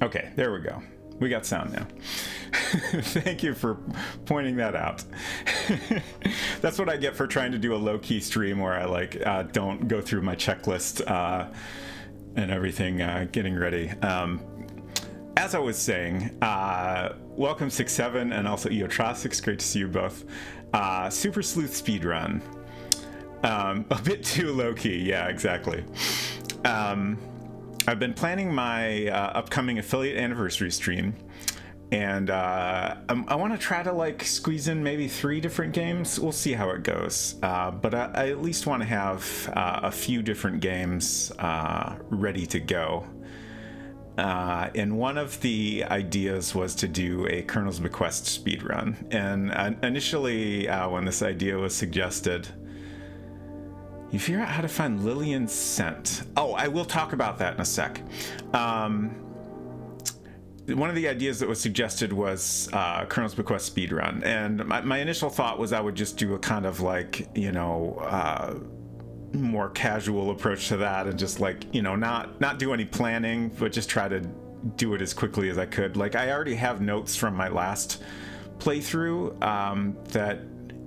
Okay, there we go. We got sound now. Thank you for pointing that out. That's what I get for trying to do a low-key stream where I don't go through my checklist and everything getting ready. As I was saying, welcome 6-7 and also Eotrosix. Great to see you both. Super Sleuth speedrun. A bit too low-key, yeah, exactly. I've been planning my upcoming affiliate anniversary stream, and I want to try to squeeze in maybe 3 different games. We'll see how it goes, but I at least want to have a few different games ready to go. And one of the ideas was to do a Colonel's Bequest speedrun, and initially when this idea was suggested, you figure out how to find Lillian's scent. Oh, I will talk about that in a sec. One of the ideas that was suggested was Colonel's Bequest speedrun, and my initial thought was I would just do a kind of more casual approach to that, and just not do any planning, but just try to do it as quickly as I could. I already have notes from my last playthrough that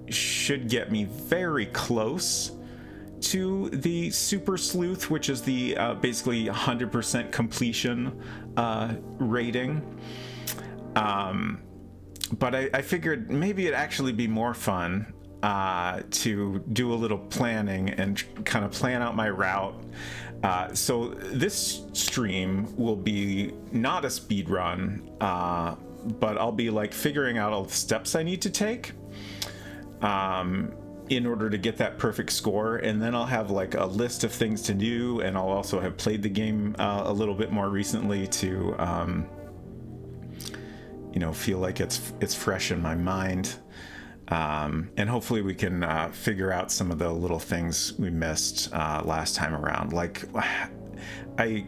should get me very close to the Super Sleuth, which is the basically 100% completion rating. But I figured maybe it'd actually be more fun to do a little planning and kind of plan out my route. So this stream will be not a speed run, but I'll be figuring out all the steps I need to take in order to get that perfect score, and then I'll have a list of things to do, and I'll also have played the game a little bit more recently to feel like it's fresh in my mind, and hopefully we can figure out some of the little things we missed last time around. I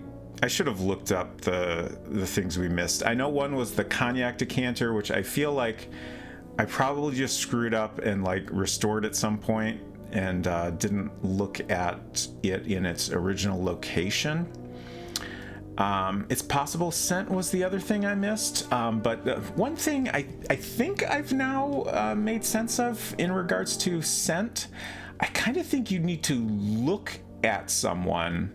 should have looked up the things we missed. I know one was the cognac decanter, which I feel like I probably just screwed up and restored at some point and didn't look at it in its original location. It's possible scent was the other thing I missed, but one thing I think I've now made sense of in regards to scent, I kind of think you need to look at someone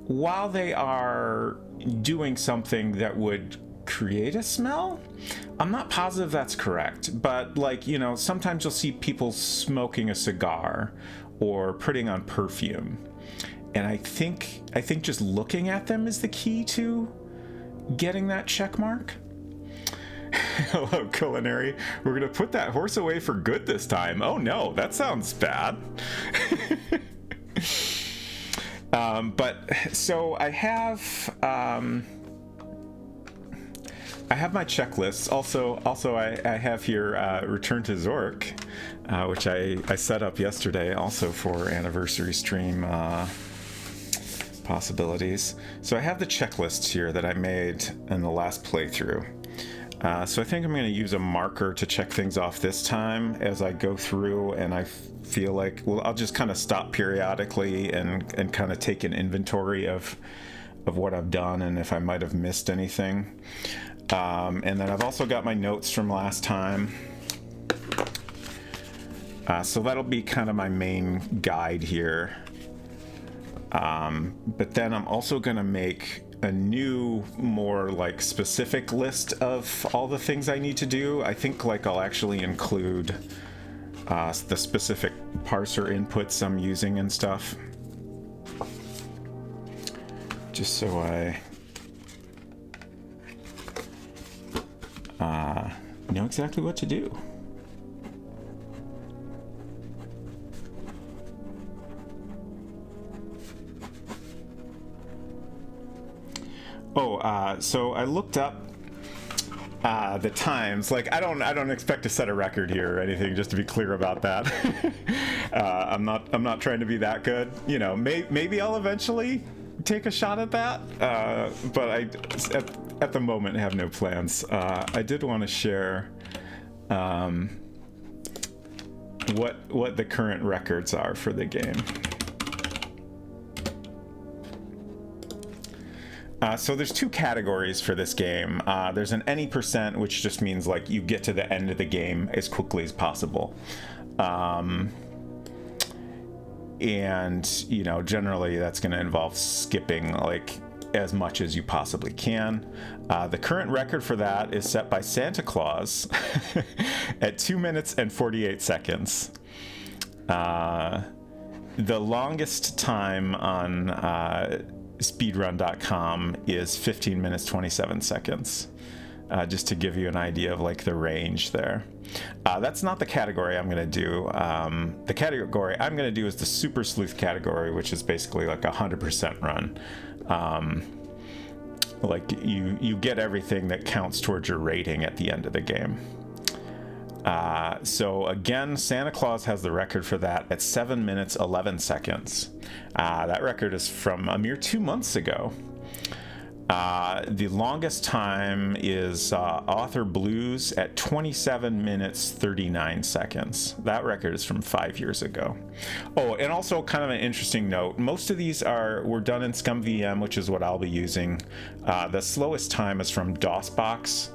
while they are doing something that would create a smell. I'm not positive that's correct, but sometimes you'll see people smoking a cigar or putting on perfume, and I think just looking at them is the key to getting that check mark. Hello, Culinary. We're gonna put that horse away for good this time. Oh no, that sounds bad. But so I have my checklists. Also, I have here Return to Zork, which I set up yesterday, also for anniversary stream possibilities. So I have the checklists here that I made in the last playthrough. So I think I'm going to use a marker to check things off this time as I go through, and I feel like, well, I'll just kind of stop periodically and kind of take an inventory of what I've done and if I might have missed anything. And then I've also got my notes from last time. So that'll be kind of my main guide here. But then I'm also going to make a new, more specific list of all the things I need to do. I think I'll actually include the specific parser inputs I'm using and stuff. Just so I know exactly what to do. So I looked up the times. I don't expect to set a record here or anything, just to be clear about that. I'm not trying to be that good. Maybe I'll eventually take a shot at that, but I at the moment have no plans. I did want to share what the current records are for the game. So there's two categories for this game. There's an any percent, which just means like you get to the end of the game as quickly as possible. And, you know, generally that's going to involve skipping like as much as you possibly can. The current record for that is set by Santa Claus at 2 minutes and 48 seconds. The longest time on speedrun.com is 15 minutes 27 seconds, just to give you an idea of like the range there. That's not the category I'm going to do. The category I'm going to do is the Super Sleuth category, which is basically like 100% run. Like you get everything that counts towards your rating at the end of the game. So again, Santa Claus has the record for that at 7 minutes 11 seconds. That record is from a mere 2 months ago. The longest time is Author Blues at 27 minutes 39 seconds. That record is from 5 years ago. Oh, and also kind of an interesting note, most of these were done in ScumVM, which is what I'll be using. The slowest time is from DOSBox.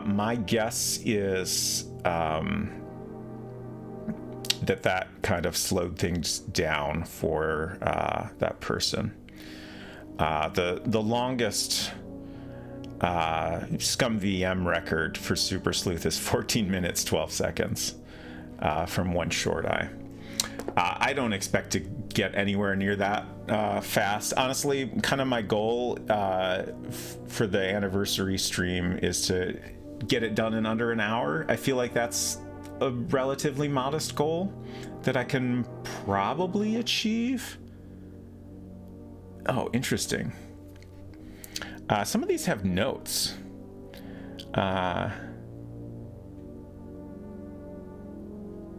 My guess is that kind of slowed things down for that person. The longest ScumVM record for Super Sleuth is 14 minutes 12 seconds from One Short Eye. I don't expect to get anywhere near that fast. Honestly, kind of my goal for the anniversary stream is to get it done in under an hour. I feel like that's a relatively modest goal that I can probably achieve. Oh, interesting. Some of these have notes.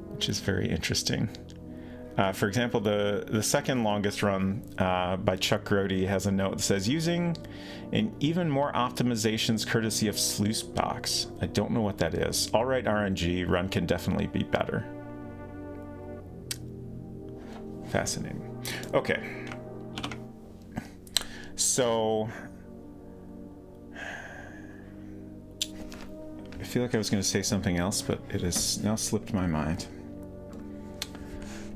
Which is very interesting. For example, the second longest run by Chuck Grody has a note that says, using an even more optimizations courtesy of Sleuthbox. I don't know what that is. All right, RNG, run can definitely be better. Fascinating. Okay. So I feel like I was going to say something else, but it has now slipped my mind.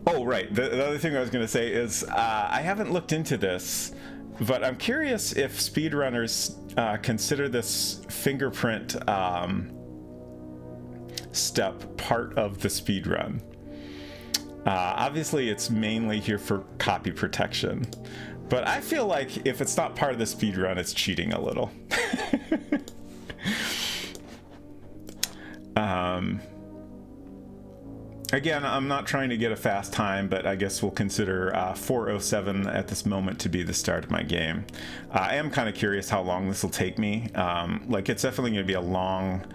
Oh, right. The other thing I was going to say is I haven't looked into this, but I'm curious if speedrunners consider this fingerprint step part of the speedrun. Obviously, it's mainly here for copy protection. But I feel like if it's not part of the speedrun, it's cheating a little. Again, I'm not trying to get a fast time, but I guess we'll consider 4:07 at this moment to be the start of my game. I am kind of curious how long this will take me. Like, it's definitely going to be a long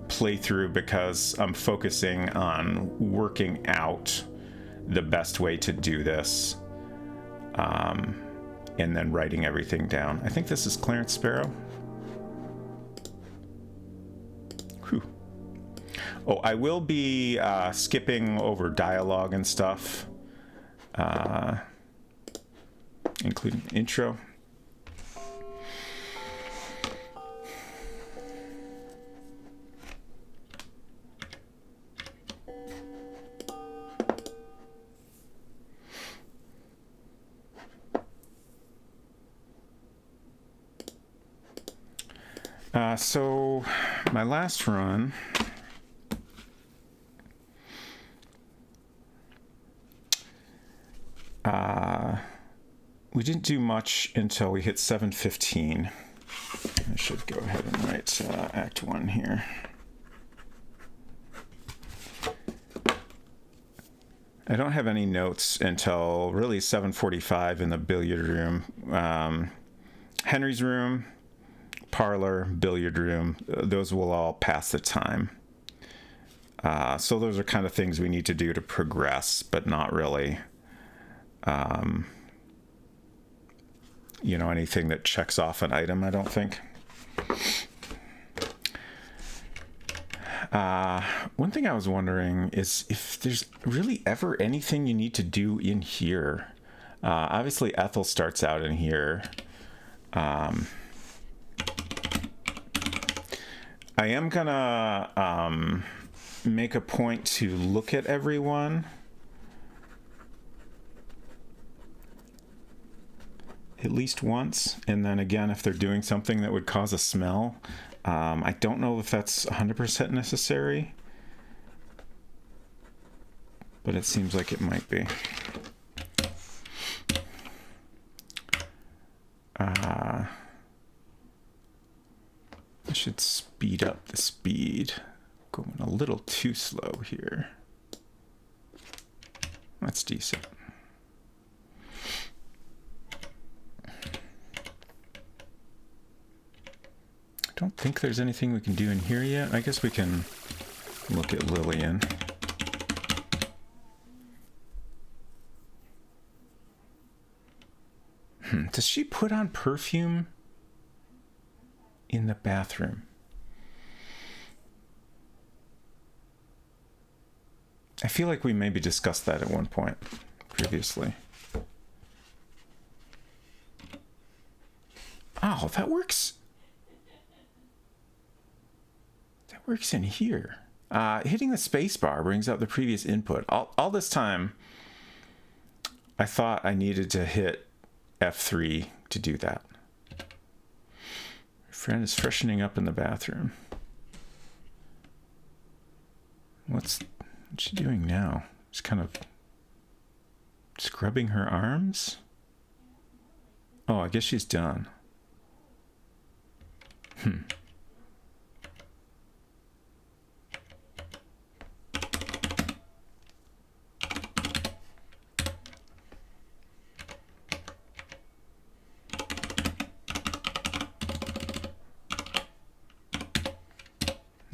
playthrough because I'm focusing on working out the best way to do this. And then writing everything down. I think this is Clarence Sparrow. Whew. Oh, I will be skipping over dialogue and stuff, including intro. So my last run, we didn't do much until we hit 7:15. I should go ahead and write Act 1 here. I don't have any notes until really 7:45 in the billiard room. Henry's room, parlor, billiard room, those will all pass the time. So those are kind of things we need to do to progress, but not really, anything that checks off an item, I don't think. One thing I was wondering is if there's really ever anything you need to do in here. Obviously, Ethel starts out in here. I am gonna make a point to look at everyone. At least once, and then again if they're doing something that would cause a smell. I don't know if that's 100% necessary, but it seems like it might be. I should speed up the speed. Going a little too slow here. That's decent. I don't think there's anything we can do in here yet. I guess we can look at Lillian. Does she put on perfume in the bathroom? I feel like we maybe discussed that at one point previously. Oh, that works. That works in here. Hitting the space bar brings up the previous input. All this time, I thought I needed to hit F3 to do that. My friend is freshening up in the bathroom. What's she doing now? Just kind of scrubbing her arms? Oh, I guess she's done.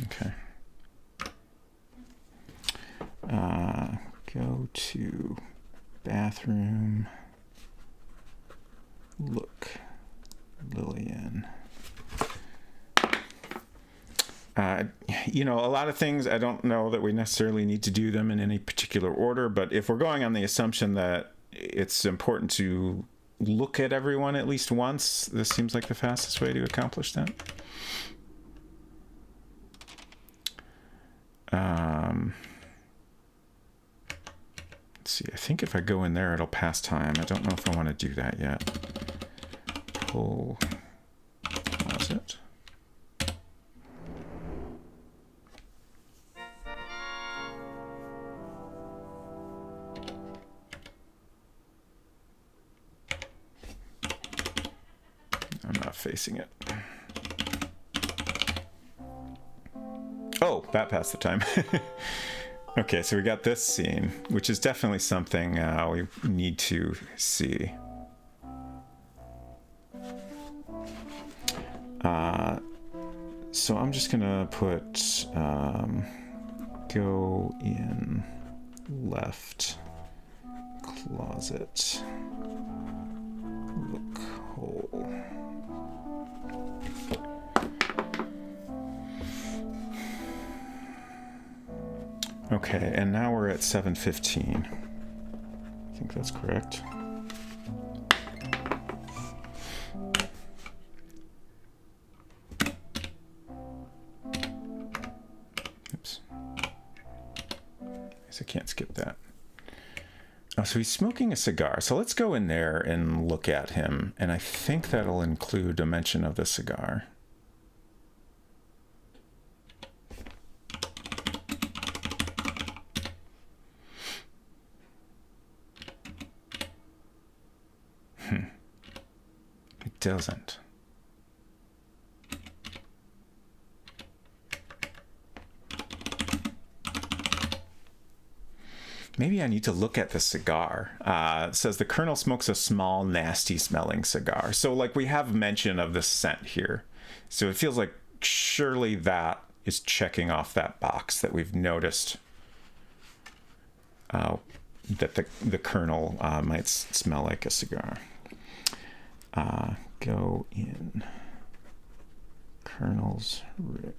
Okay. Go to bathroom. Look, Lillian. You know, a lot of things, I don't know that we necessarily need to do them in any particular order, but if we're going on the assumption that it's important to look at everyone at least once, this seems like the fastest way to accomplish that. Let's see, I think if I go in there, it'll pass time. I don't know if I want to do that yet. Pull closet. I'm not facing it. Oh, that passed the time. Okay, so we got this scene, which is definitely something we need to see. So I'm just gonna put go in left closet, look hole. Okay, and now we're at 7:15. I think that's correct. Oops. I guess I can't skip that. Oh, so he's smoking a cigar. So let's go in there and look at him. And I think that'll include a mention of the cigar. It doesn't. Maybe I need to look at the cigar. It says the Colonel smokes a small, nasty smelling cigar. So like we have mention of the scent here. So it feels like surely that is checking off that box that we've noticed that the Colonel might smell like a cigar. Go in Colonel's room.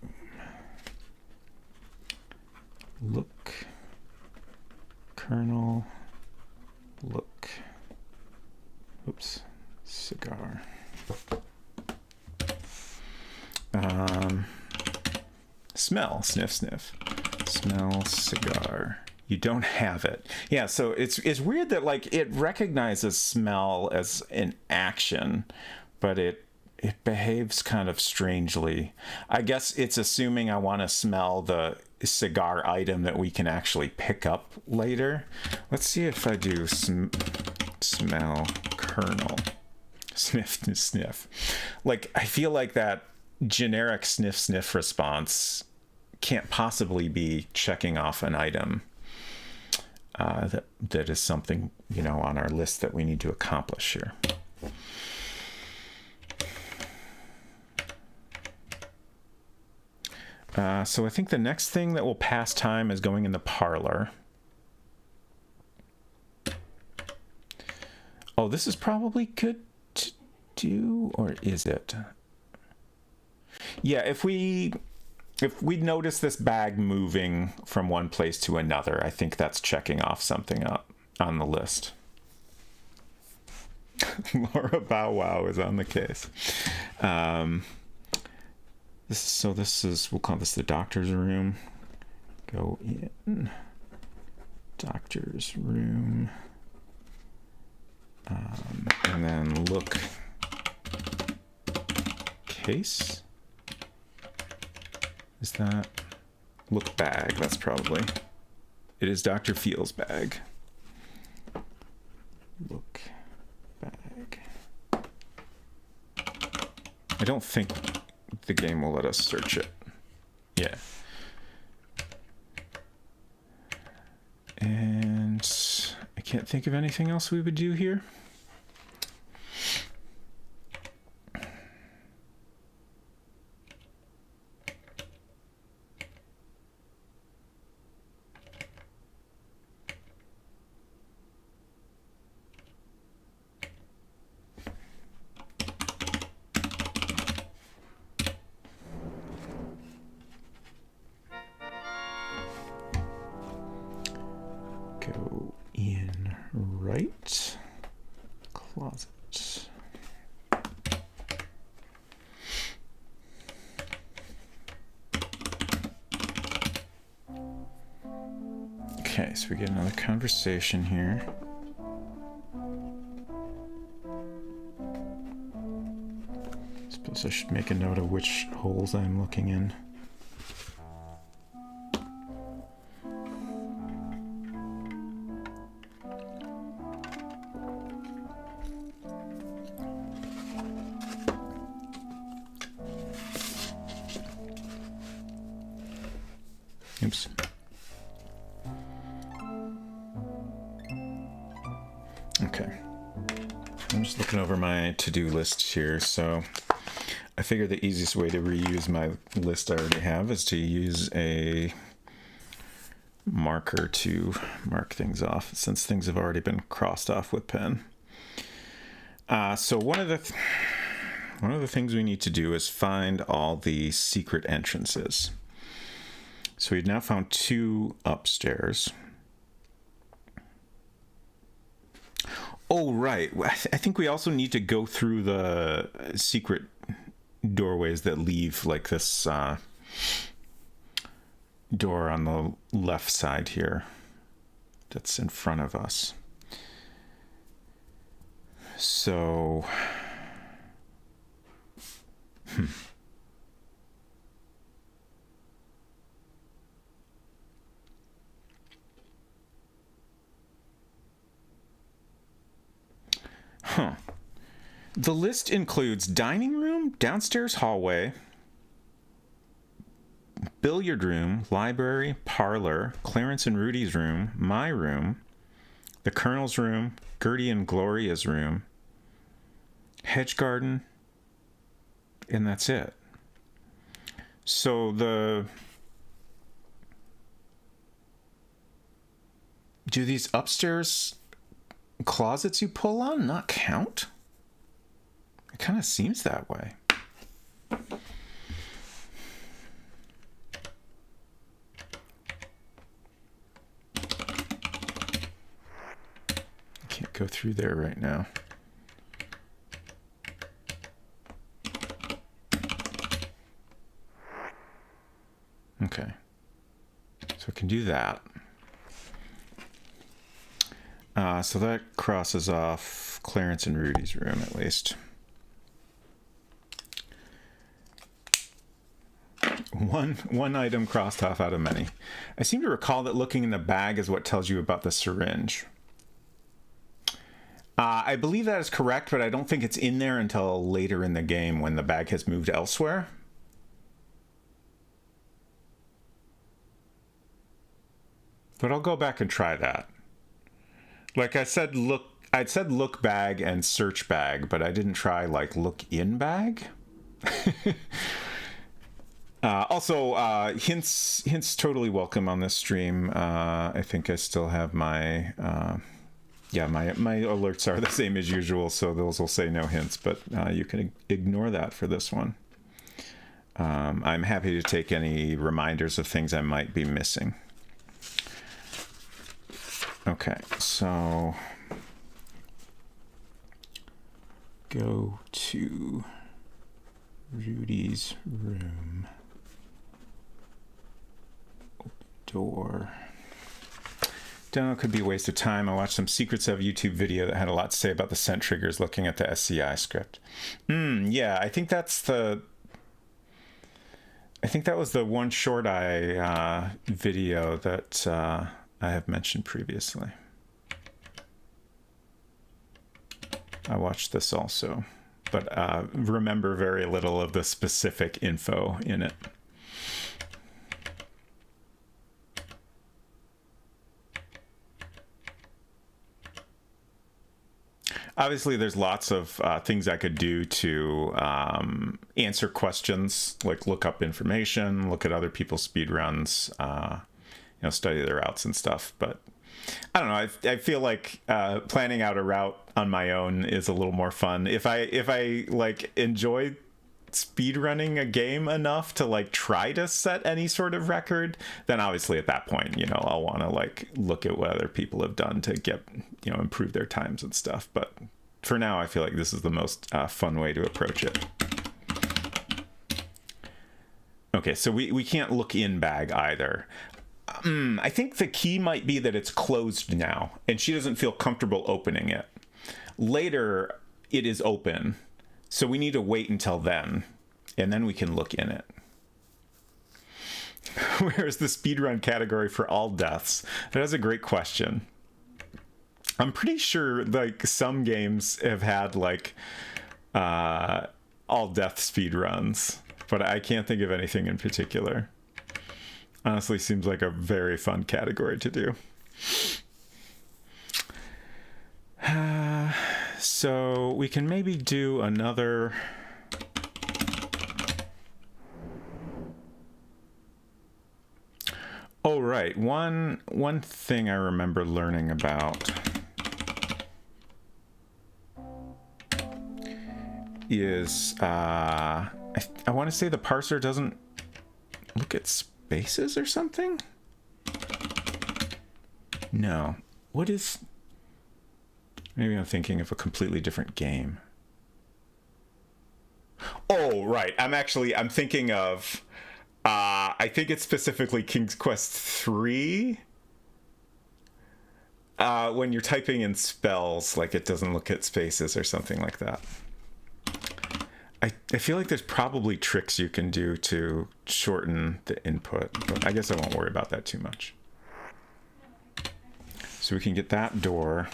Look. Colonel. Look. Oops. Cigar. Smell, sniff, sniff. Smell cigar. You don't have it. Yeah, so it's weird that like it recognizes smell as an action, but it behaves kind of strangely. I guess it's assuming I want to smell the cigar item that we can actually pick up later. Let's see if I do smell kernel. Sniff, sniff. Like, I feel like that generic sniff, sniff response can't possibly be checking off an item that is something, you know, on our list that we need to accomplish here. So I think the next thing that will pass time is going in the parlor. Oh, this is probably good to do, or is it? Yeah, if we notice this bag moving from one place to another, I think that's checking off something up on the list. Laura Bow Wow is on the case. This is, we'll call this the doctor's room. Go in. Doctor's room. And then look. Case? Is that? Look bag, that's probably. It is Dr. Feel's bag. Look bag. I don't think the game will let us search it. Yeah. And I can't think of anything else we would do here. Go in right closet. Okay, so we get another conversation here. Suppose I should make a note of which holes I'm looking in. Oops. Okay. I'm just looking over my to-do list here, so I figure the easiest way to reuse my list I already have is to use a marker to mark things off, since things have already been crossed off with pen. So one of the things we need to do is find all the secret entrances. So we've now found 2 upstairs. Oh, right. I think we also need to go through the secret doorways that leave like this door on the left side here that's in front of us. So... Huh. The list includes dining room, downstairs hallway, billiard room, library, parlor, Clarence and Rudy's room, my room, the Colonel's room, Gertie and Gloria's room, hedge garden, and that's it. So do these upstairs closets you pull on not count? It kind of seems that way. I can't go through there right now. Okay. So we can do that. So that crosses off Clarence and Rudy's room, at least. One item crossed off out of many. I seem to recall that looking in the bag is what tells you about the syringe. I believe that is correct, but I don't think it's in there until later in the game when the bag has moved elsewhere. But I'll go back and try that. Like I said, I'd said look bag and search bag, but I didn't try like look in bag. Also, hints totally welcome on this stream. I think I still have my my alerts are the same as usual, so those will say no hints, but you can ignore that for this one. I'm happy to take any reminders of things I might be missing. Okay, so go to Rudy's room. Open door. Don't know, it could be a waste of time. I watched some Secrets of YouTube video that had a lot to say about the scent triggers looking at the SCI script. Yeah, I think that was the One Short Eye video that I have mentioned previously. I watched this also, but remember very little of the specific info in it. Obviously, there's lots of things I could do to answer questions, like look up information, look at other people's speedruns, study their routes and stuff. But I don't know. I feel like planning out a route on my own is a little more fun. If I like enjoy speedrunning a game enough to like try to set any sort of record, then obviously at that point, I'll want to like look at what other people have done to get, improve their times and stuff. But for now, I feel like this is the most fun way to approach it. Okay, so we can't look in bag either. I think the key might be that it's closed now, and she doesn't feel comfortable opening it. Later, it is open, so we need to wait until then, and then we can look in it. Where's the speedrun category for all deaths? That is a great question. I'm pretty sure like some games have had like all death speedruns, but I can't think of anything in particular. Honestly, seems like a very fun category to do. So we can maybe do another. Oh, right. One thing I remember learning about is I want to say the parser doesn't look at spaces or something? No. What is... Maybe I'm thinking of a completely different game. Oh, right. I'm thinking of... I think it's specifically King's Quest 3. When you're typing in spells, like it doesn't look at spaces or something like that. I feel like there's probably tricks you can do to shorten the input, but I guess I won't worry about that too much. So we can get that door.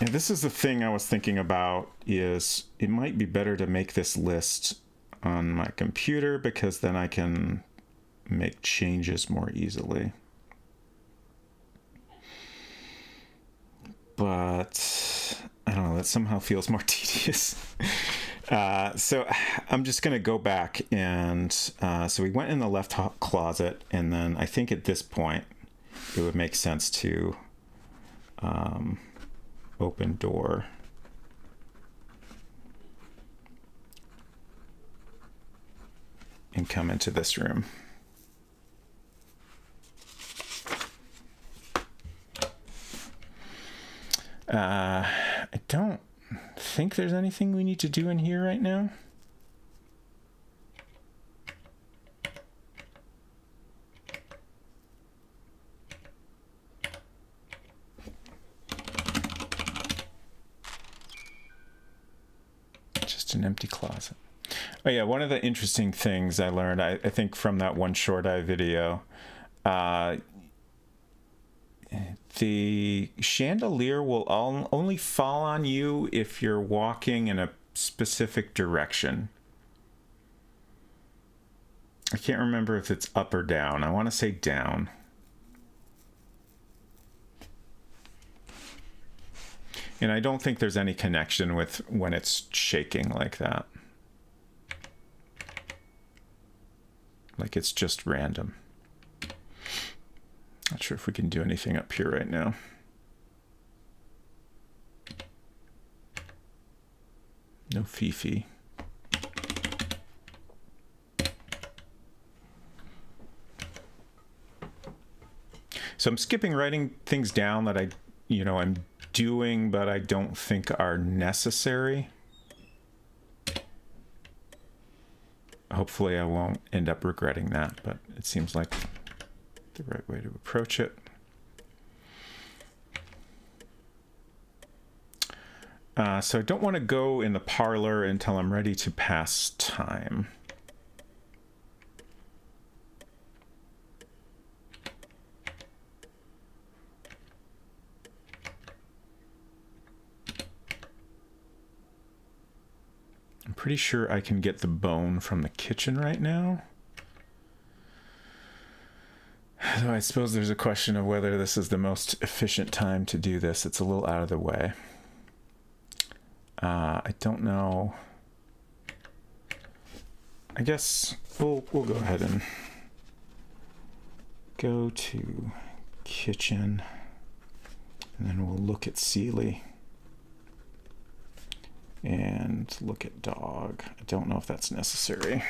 And this is the thing I was thinking about, is it might be better to make this list on my computer, because then I can make changes more easily. But I don't know, that somehow feels more tedious. So I'm just going to go back and so we went in the left closet, and then I think at this point it would make sense to open door. And come into this room. I don't think there's anything we need to do in here right now. an empty closet. Oh yeah, one of the interesting things I learned, I think from that one Short Eye video, the chandelier will only fall on you if you're walking in a specific direction. I can't remember if it's up or down. I want to say down. And I don't think there's any connection with when it's shaking like that. Like it's just random. Not sure if we can do anything up here right now. No Fifi. So I'm skipping writing things down that I'm doing, but I don't think are necessary. Hopefully I won't end up regretting that, but it seems like the right way to approach it. So I don't want to go in the parlor until I'm ready to pass time. I'm pretty sure I can get the bone from the kitchen right now. Though I suppose there's a question of whether this is the most efficient time to do this. It's a little out of the way. I don't know. I guess we'll go ahead and go to kitchen, and then we'll look at Sealy and look at dog. I don't know if that's necessary.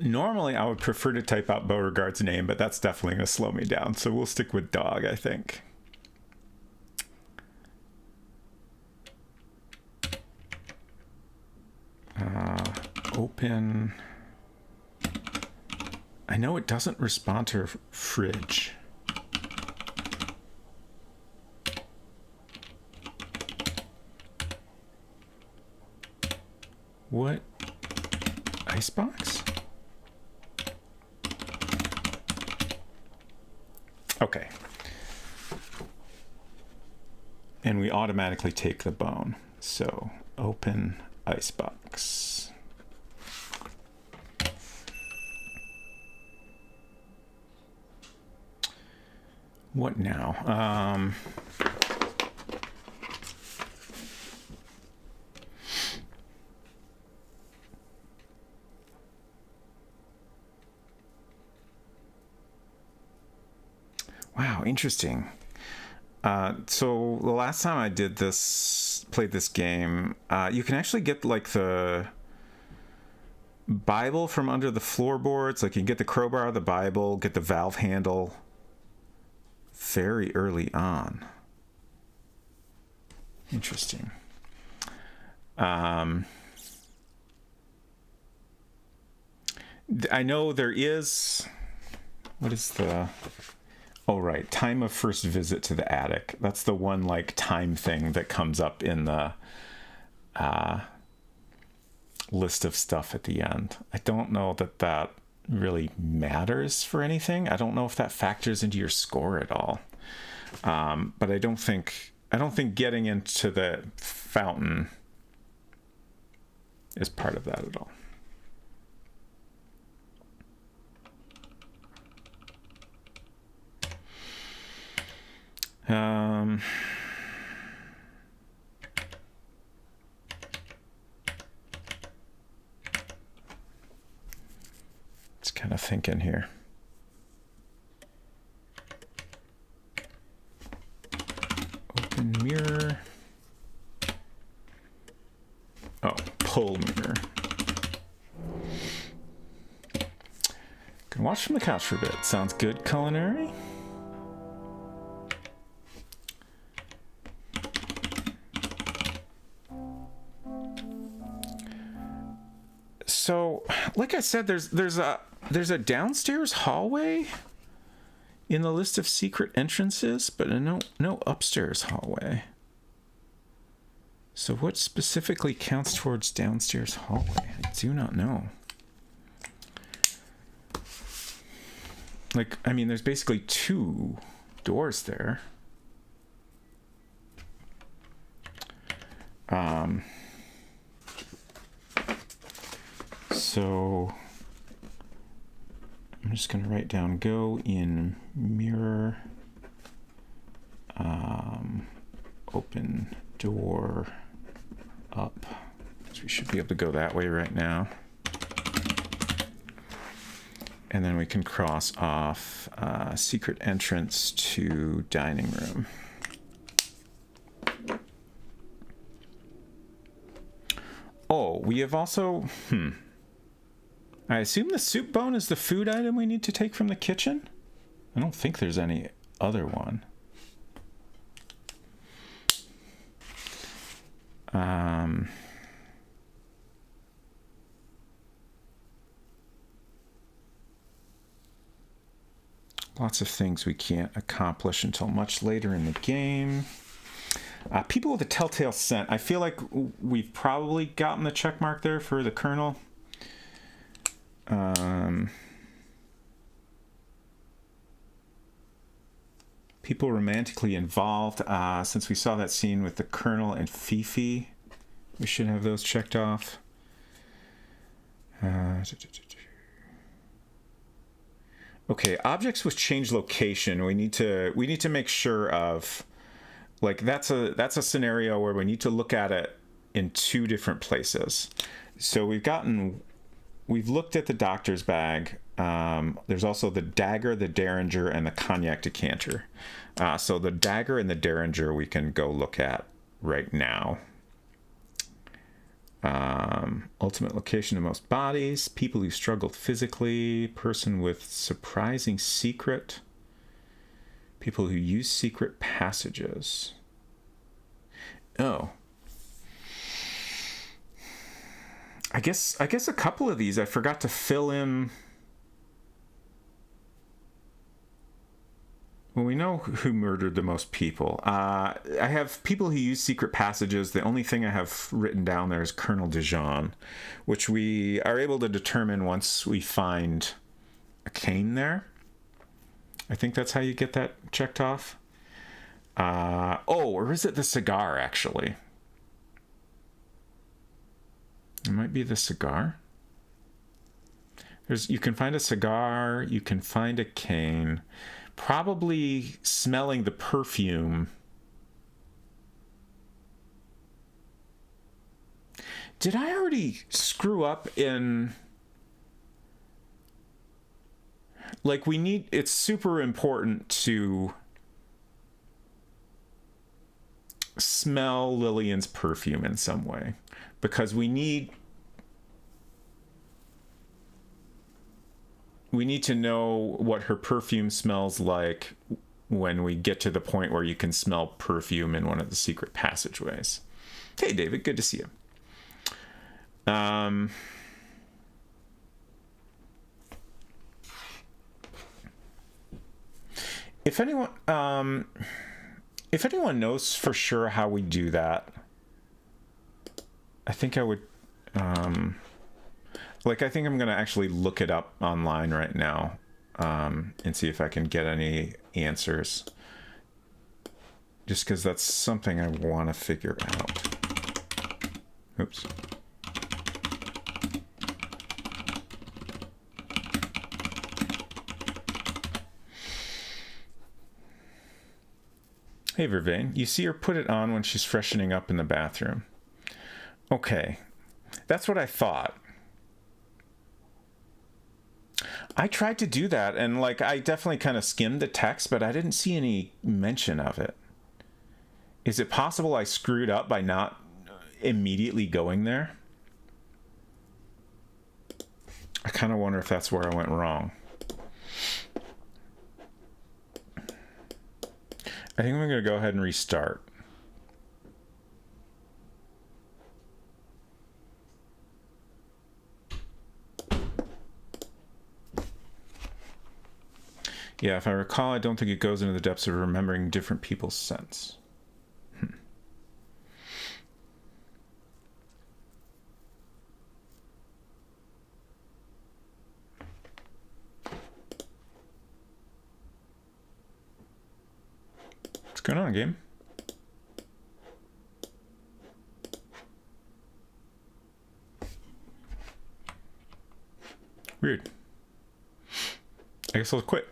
Normally I would prefer to type out Beauregard's name, but that's definitely going to slow me down. So we'll stick with dog, I think. Open. I know it doesn't respond to fridge. What? Icebox? Okay. And we automatically take the bone. So open icebox. What now? Wow, interesting. So the last time I played this game, you can actually get like the Bible from under the floorboards. Like you can get the crowbar of the Bible, get the valve handle very early on. Interesting. I know there is, what is the... Oh, right. Time of first visit to the attic. That's the one, like, time thing that comes up in the list of stuff at the end. I don't know that really matters for anything. I don't know if that factors into your score at all. But I don't think getting into the fountain is part of that at all. Just kind of thinking here. Open mirror. Oh, pull mirror. Can watch from the couch for a bit. Sounds good, culinary. So, like I said, there's a downstairs hallway in the list of secret entrances, but no upstairs hallway. So what specifically counts towards downstairs hallway? I do not know. Like, I mean, there's basically 2 doors there. So I'm just going to write down go in mirror, open door up. So we should be able to go that way right now. And then we can cross off secret entrance to dining room. Oh, we have also, I assume the soup bone is the food item we need to take from the kitchen? I don't think there's any other one. Lots of things we can't accomplish until much later in the game. People with a telltale scent. I feel like we've probably gotten the check mark there for the Colonel. People romantically involved. Since we saw that scene with the Colonel and Fifi, we should have those checked off. Okay, objects with changed location. We need to make sure of, like, that's a scenario where we need to look at it in 2 different places. So we've looked at the doctor's bag. There's also the dagger, the derringer, and the cognac decanter. So the dagger and the derringer we can go look at right now. Ultimate location of most bodies, people who struggled physically, person with surprising secret, people who use secret passages. Oh. I guess a couple of these I forgot to fill in. Well, we know who murdered the most people. I have people who use secret passages. The only thing I have written down there is Colonel Dijon, which we are able to determine once we find a cane there. I think that's how you get that checked off. Or is it the cigar, actually? It might be the cigar. You can find a cigar, you can find a cane. Probably smelling the perfume. Did I already screw up in... Like, it's super important to smell Lillian's perfume in some way. Because we need to know what her perfume smells like when we get to the point where you can smell perfume in one of the secret passageways. Hey, David, good to see you. If anyone knows for sure how we do that, I think I would... I think I'm going to actually look it up online right now and see if I can get any answers. Just because that's something I want to figure out. Oops. Hey, Vervain, you see her put it on when she's freshening up in the bathroom. Okay, that's what I thought. I tried to do that, and I definitely kind of skimmed the text, but I didn't see any mention of it. Is it possible I screwed up by not immediately going there? I kind of wonder if that's where I went wrong. I think I'm going to go ahead and restart. Yeah, if I recall, I don't think it goes into the depths of remembering different people's scents. What's going on, game? Weird. I guess I'll quit.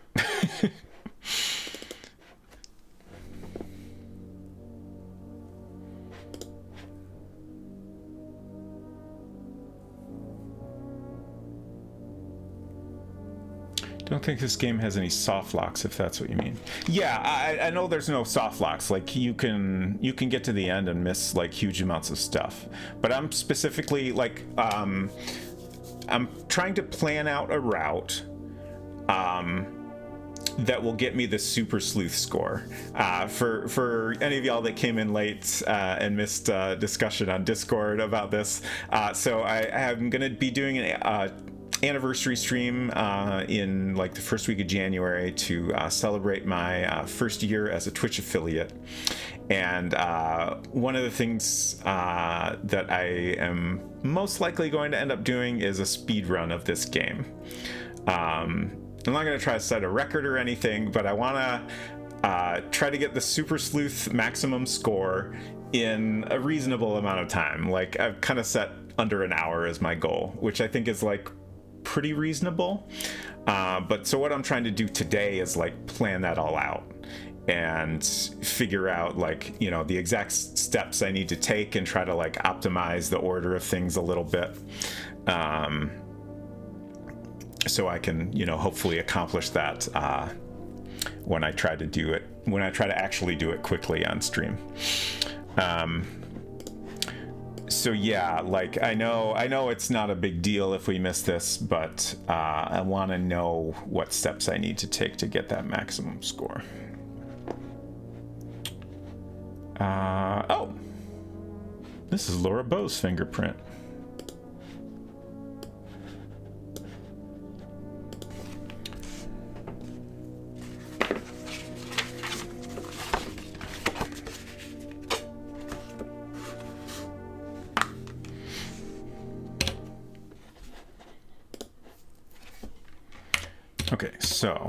Don't think this game has any soft locks, if that's what you mean. Yeah, I know there's no soft locks. Like you can get to the end and miss like huge amounts of stuff. But I'm specifically like I'm trying to plan out a route that will get me the super sleuth score. For any of y'all that came in late and missed discussion on Discord about this, so I am going to be doing an anniversary stream in like the first week of January to celebrate my first year as a Twitch affiliate. And one of the things that I am most likely going to end up doing is a speed run of this game. I'm not going to try to set a record or anything, but I want to try to get the Super Sleuth maximum score in a reasonable amount of time. Like I've kind of set under an hour as my goal, which I think is like pretty reasonable. But so what I'm trying to do today is like plan that all out and figure out like, you know, the exact steps I need to take and try to like optimize the order of things a little bit. So I can, you know, hopefully accomplish that when I try to actually do it quickly on stream. So yeah, like I know it's not a big deal if we miss this, but I want to know what steps I need to take to get that maximum score. Oh, this is Laura Bow's fingerprint. Okay, so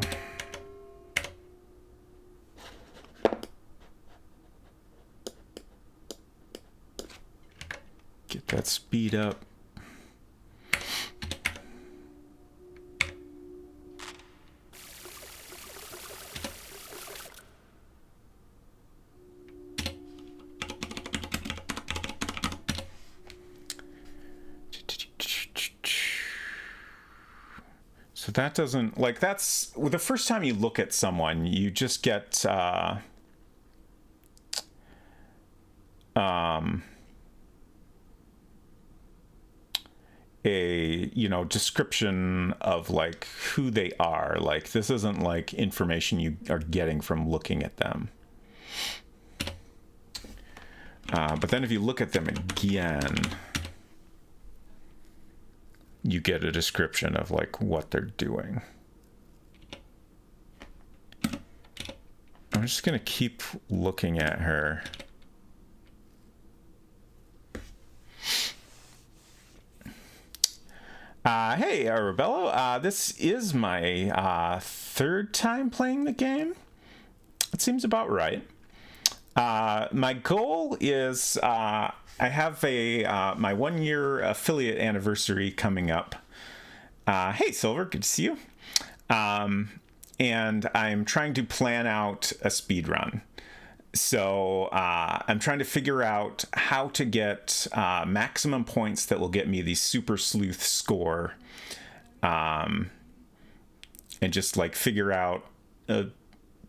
get that speed up. So that doesn't, like, that's well, the first time you look at someone, you just get a, you know, description of like who they are. Like this isn't like information you are getting from looking at them. But then if you look at them again, you get a description of like what they're doing. I'm just gonna keep looking at her. Hey, Rebello. This is my third time playing the game. It seems about right. My goal is I have my 1 year affiliate anniversary coming up. Hey, Silver, good to see you. And I'm trying to plan out a speed run. So I'm trying to figure out how to get maximum points that will get me the Super Sleuth score, and just like figure out a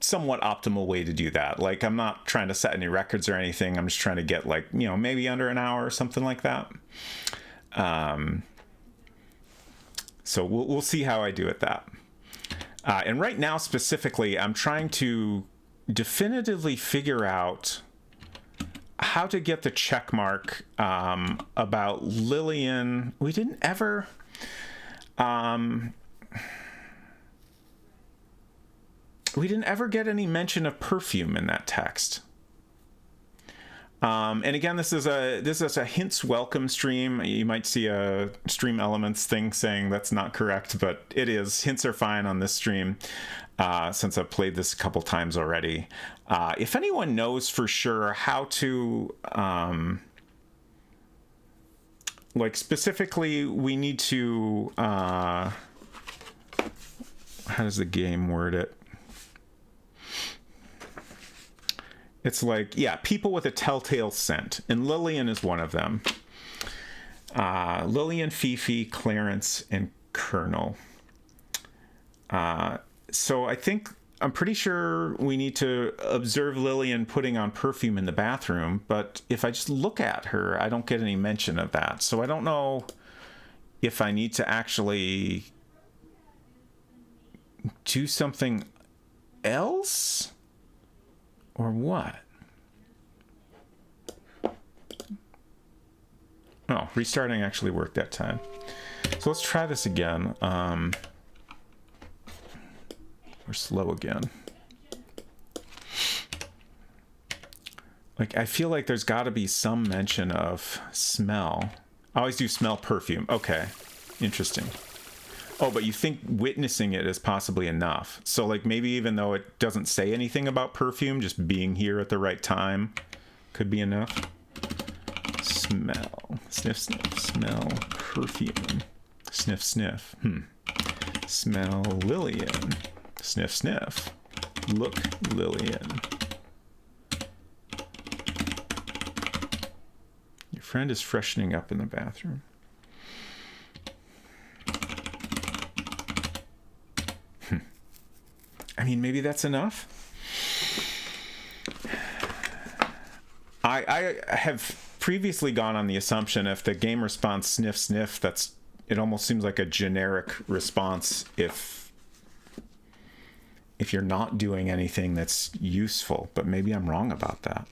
somewhat optimal way to do that. Like I'm not trying to set any records or anything. I'm just trying to get like, you know, maybe under an hour or something like that. So we'll see how I do at that. And right now specifically, I'm trying to definitively figure out how to get the check mark about Lillian. We didn't ever we didn't ever get any mention of perfume in that text. And again, this is a hints welcome stream. You might see a stream elements thing saying that's not correct, but it is. Hints are fine on this stream since I've played this a couple times already. If anyone knows for sure how to, like specifically, we need to, how does the game word it? It's like, yeah, people with a telltale scent. And Lillian is one of them. Lillian, Fifi, Clarence, and Colonel. So I'm pretty sure we need to observe Lillian putting on perfume in the bathroom. But if I just look at her, I don't get any mention of that. So I don't know if I need to actually do something else. Or what? Oh, restarting actually worked that time. So let's try this again. We're slow again. Like, I feel like there's got to be some mention of smell. I always do smell perfume. Okay, interesting. Oh, but you think witnessing it is possibly enough. So, like, maybe even though it doesn't say anything about perfume, just being here at the right time could be enough. Smell. Sniff, sniff. Smell perfume. Sniff, sniff. Smell Lillian. Sniff, sniff. Look Lillian. Your friend is freshening up in the bathroom. I mean, maybe that's enough. I have previously gone on the assumption if the game responds sniff sniff, it almost seems like a generic response if you're not doing anything that's useful, but maybe I'm wrong about that.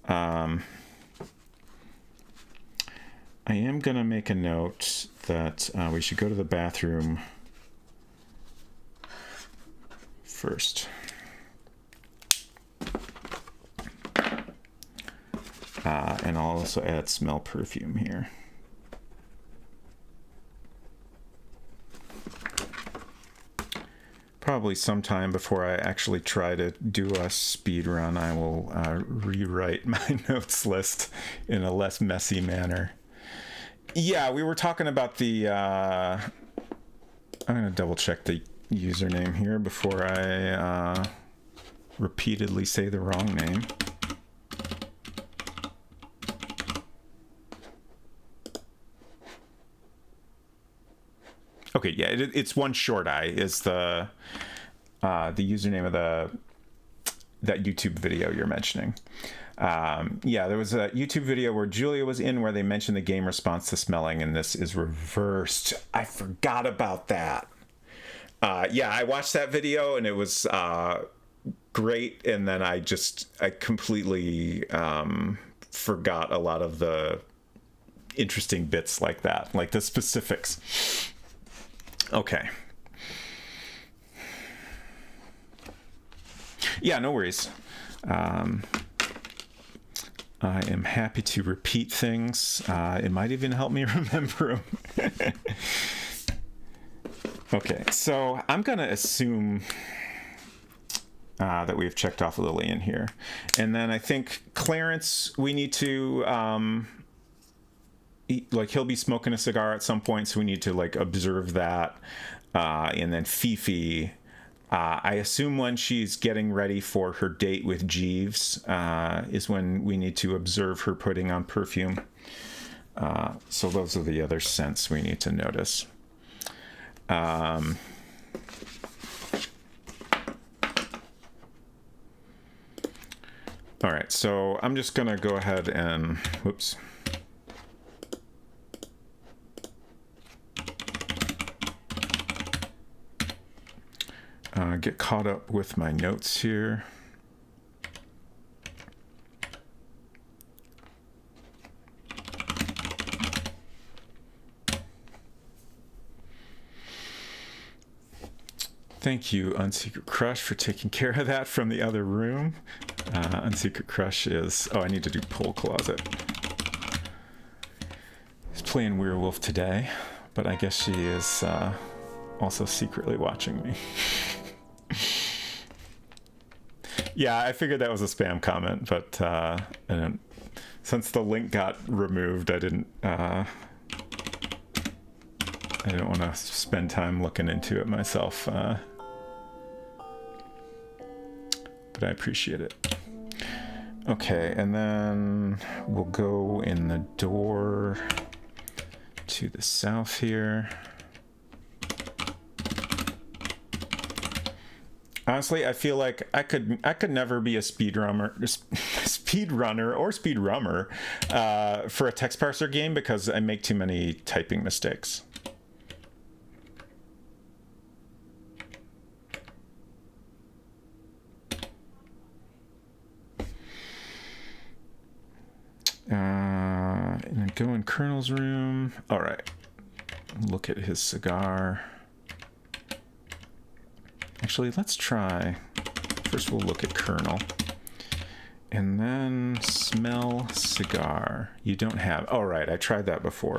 I am gonna make a note that we should go to the bathroom first. And I'll also add smell perfume here. Probably sometime before I actually try to do a speed run, I will rewrite my notes list in a less messy manner. Yeah, we were talking about the... I'm going to double check the username here before I repeatedly say the wrong name. Okay, yeah, it's One Short Eye is the username of that YouTube video you're mentioning. Yeah, there was a YouTube video where Julia was in where they mentioned the game response to smelling, and this is reversed. I forgot about that. Yeah, I watched that video and it was great, and then I completely forgot a lot of the interesting bits like that, like the specifics. Okay. Yeah, no worries. I am happy to repeat things. It might even help me remember them. Okay, so I'm going to assume that we've checked off Lillian here. And then I think Clarence, we need to... he'll be smoking a cigar at some point, so we need to observe that. And then Fifi, I assume when she's getting ready for her date with Jeeves is when we need to observe her putting on perfume. So those are the other scents we need to notice. All right, so I'm just gonna go ahead and whoops. Get caught up with my notes here. Thank you, Unsecret Crush, for taking care of that from the other room. Unsecret Crush is... Oh, I need to do Pull Closet. He's playing Werewolf today, but I guess she is also secretly watching me. Yeah, I figured that was a spam comment, but since the link got removed, I didn't want to spend time looking into it myself. But I appreciate it. Okay, and then we'll go in the door to the south here. Honestly, I feel like I could never be a speedrunner or speedrummer for a text parser game because I make too many typing mistakes. And then go in Colonel's room. All right. Look at his cigar. Actually, let's try. First, we'll look at Colonel. And then smell cigar. You don't have. All right, I tried that before.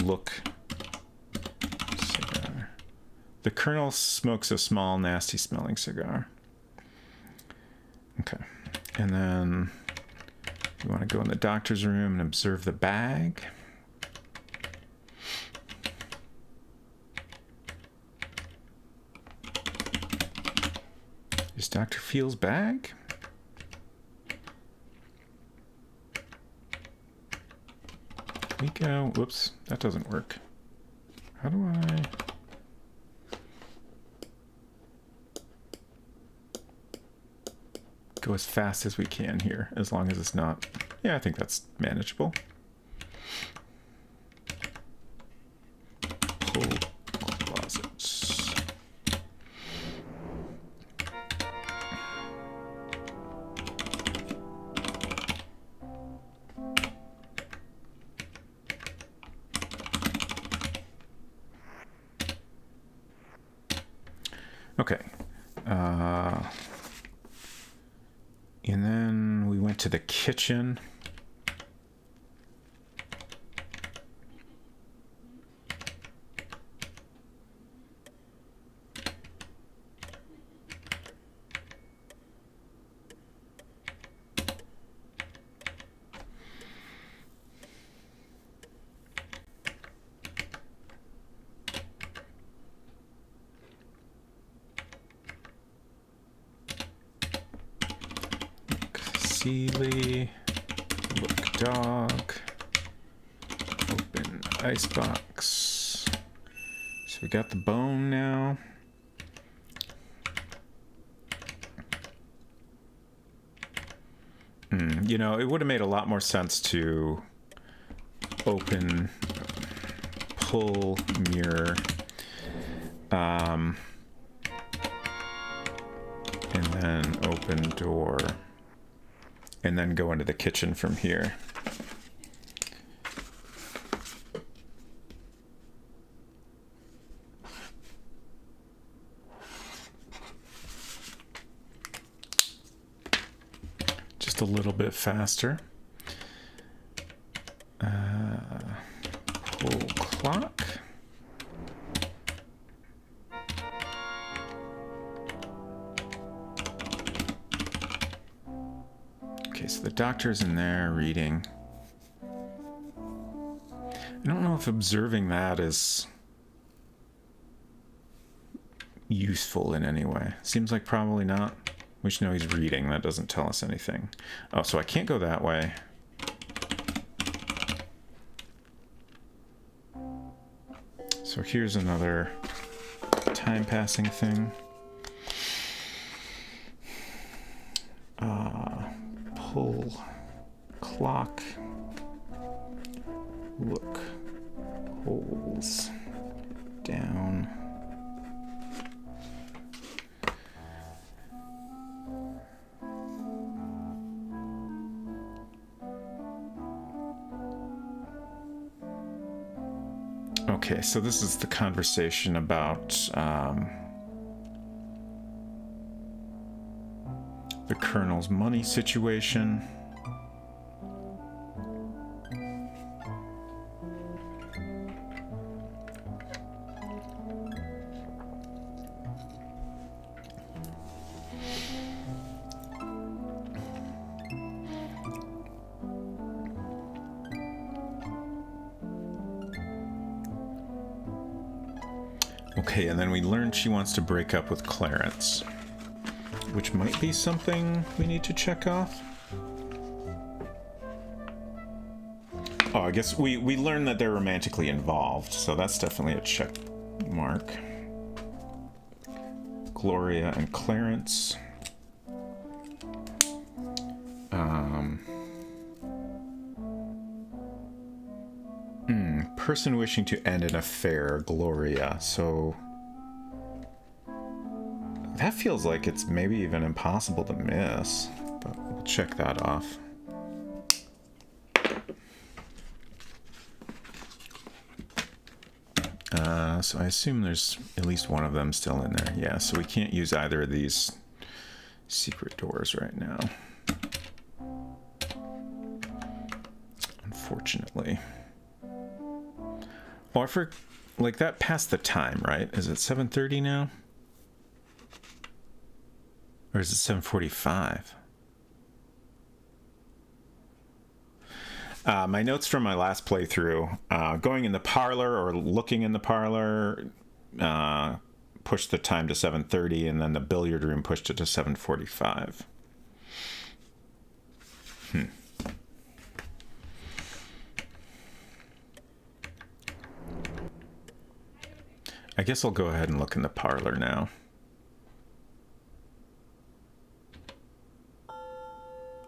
Look. Cigar. The Colonel smokes a small, nasty smelling cigar. Okay. And then you want to go in the doctor's room and observe the bag. Is Dr. Feel's bag? Can we go? Whoops, that doesn't work. How do I? Go as fast as we can here, as long as it's not. Yeah, I think that's manageable. Pull closets. Okay. And then we went to the kitchen. Sealy, look dog, open icebox. So we got the bone now. You know, it would have made a lot more sense to open, pull mirror, and then open door. And then go into the kitchen from here. Just a little bit faster. Pull clock. So the doctor's in there reading. I don't know if observing that is useful in any way. Seems like probably not. We should know he's reading. That doesn't tell us anything. Oh, so I can't go that way. So here's another time passing thing. Pull clock, look holes down. Okay, so this is the conversation about the Colonel's money situation. Okay, and then we learned she wants to break up with Clarence, which might be something we need to check off. Oh, I guess we learned that they're romantically involved, so that's definitely a check mark. Gloria and Clarence. Person wishing to end an affair, Gloria. So that feels like it's maybe even impossible to miss, but we'll check that off. So I assume there's at least one of them still in there. Yeah, so we can't use either of these secret doors right now, unfortunately. Oh, like that passed the time, right? Is it 7:30 now? Or is it 7:45? My notes from my last playthrough, going in the parlor or looking in the parlor pushed the time to 7:30, and then the billiard room pushed it to 7:45. I guess I'll go ahead and look in the parlor now.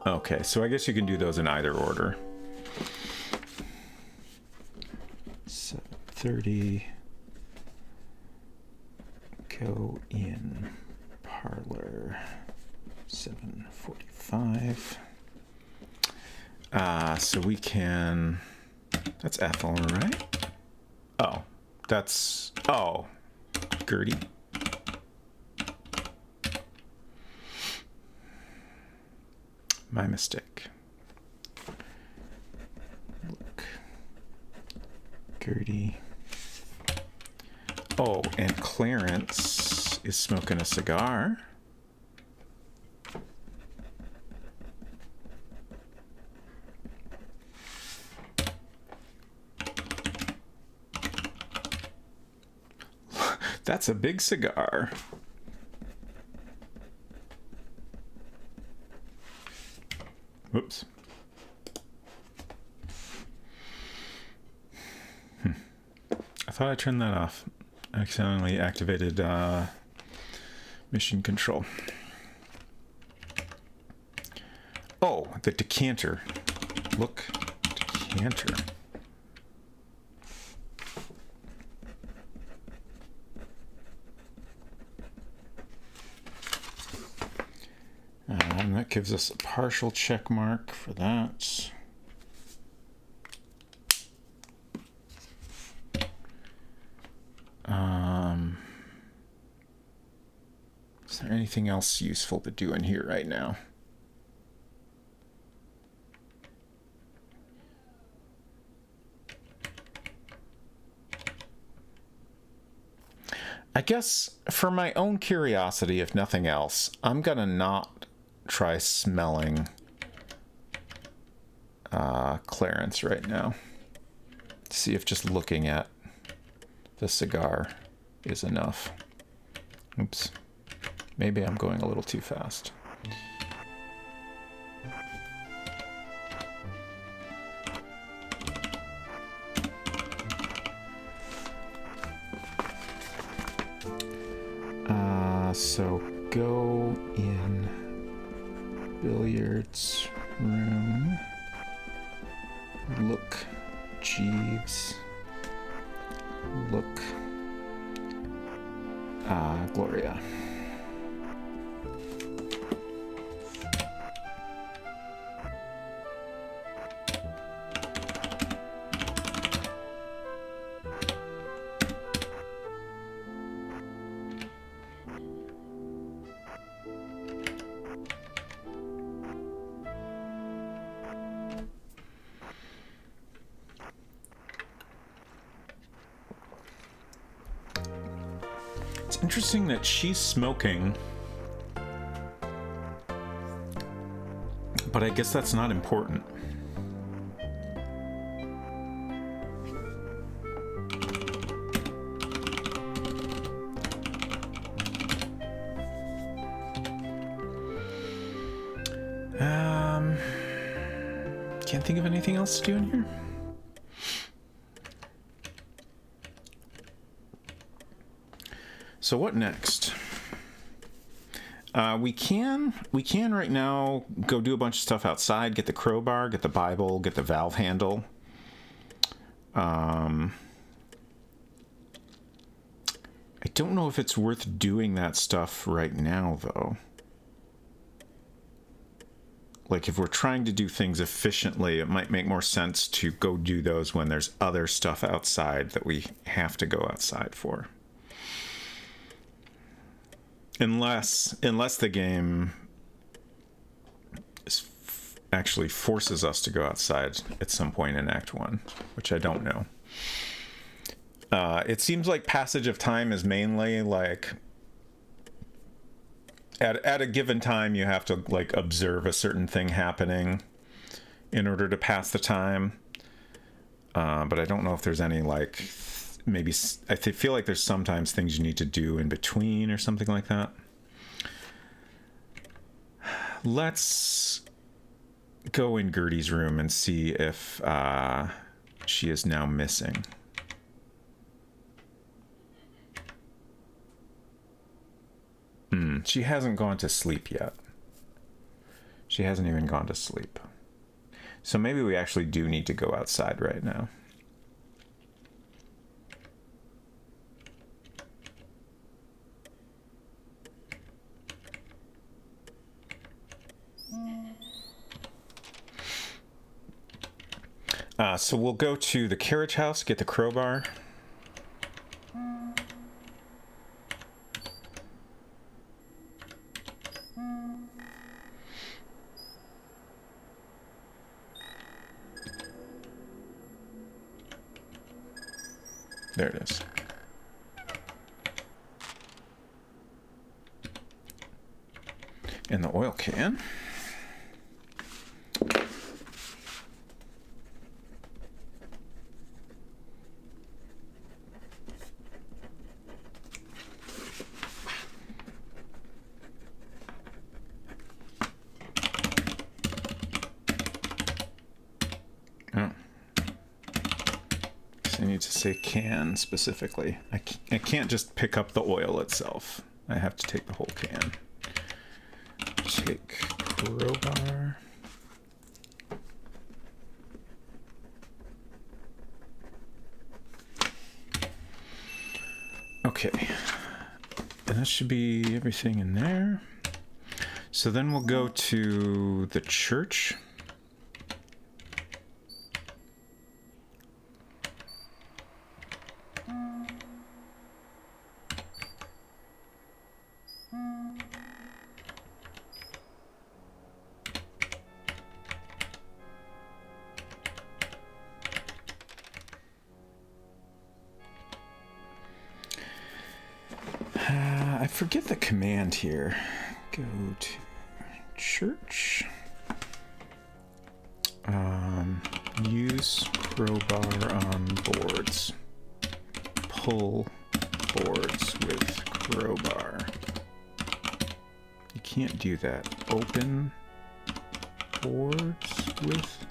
Okay, so I guess you can do those in either order. 7:30. Go in parlor. 7:45. So we can... That's Ethel, right? Oh, that's... Oh, Gertie. My mistake. Look. Gertie. Oh, and Clarence is smoking a cigar. That's a big cigar. Whoops. I thought I turned that off. I accidentally activated mission control. Oh, the decanter. Look, decanter. And that gives us a partial check mark for that. Is there anything else useful to do in here right now? I guess for my own curiosity, if nothing else, I'm gonna not try smelling Clarence right now. See if just looking at the cigar is enough. Oops. Maybe I'm going a little too fast. So go in billiards room. Look, Jeeves. Look, Gloria. Interesting that she's smoking, but I guess that's not important. Can't think of anything else to do in here. So what next? We can right now go do a bunch of stuff outside, get the crowbar, get the Bible, get the valve handle. I don't know if it's worth doing that stuff right now, though. Like, if we're trying to do things efficiently, it might make more sense to go do those when there's other stuff outside that we have to go outside for. Unless the game actually forces us to go outside at some point in Act 1, which I don't know. It seems like passage of time is mainly like at a given time you have to like observe a certain thing happening in order to pass the time. But I don't know if there's any like maybe I feel like there's sometimes things you need to do in between or something like that. Let's go in Gertie's room and see if she is now missing. She hasn't gone to sleep yet. She hasn't even gone to sleep. So maybe we actually do need to go outside right now. So we'll go to the carriage house, get the crowbar. There it is. And the oil can. I need to say can specifically. I can't just pick up the oil itself. I have to take the whole can. Take crowbar. Okay. And that should be everything in there. So then we'll go to the church. I forget the command here. Go to church. Use crowbar on boards. Pull boards with crowbar. You can't do that. Open boards with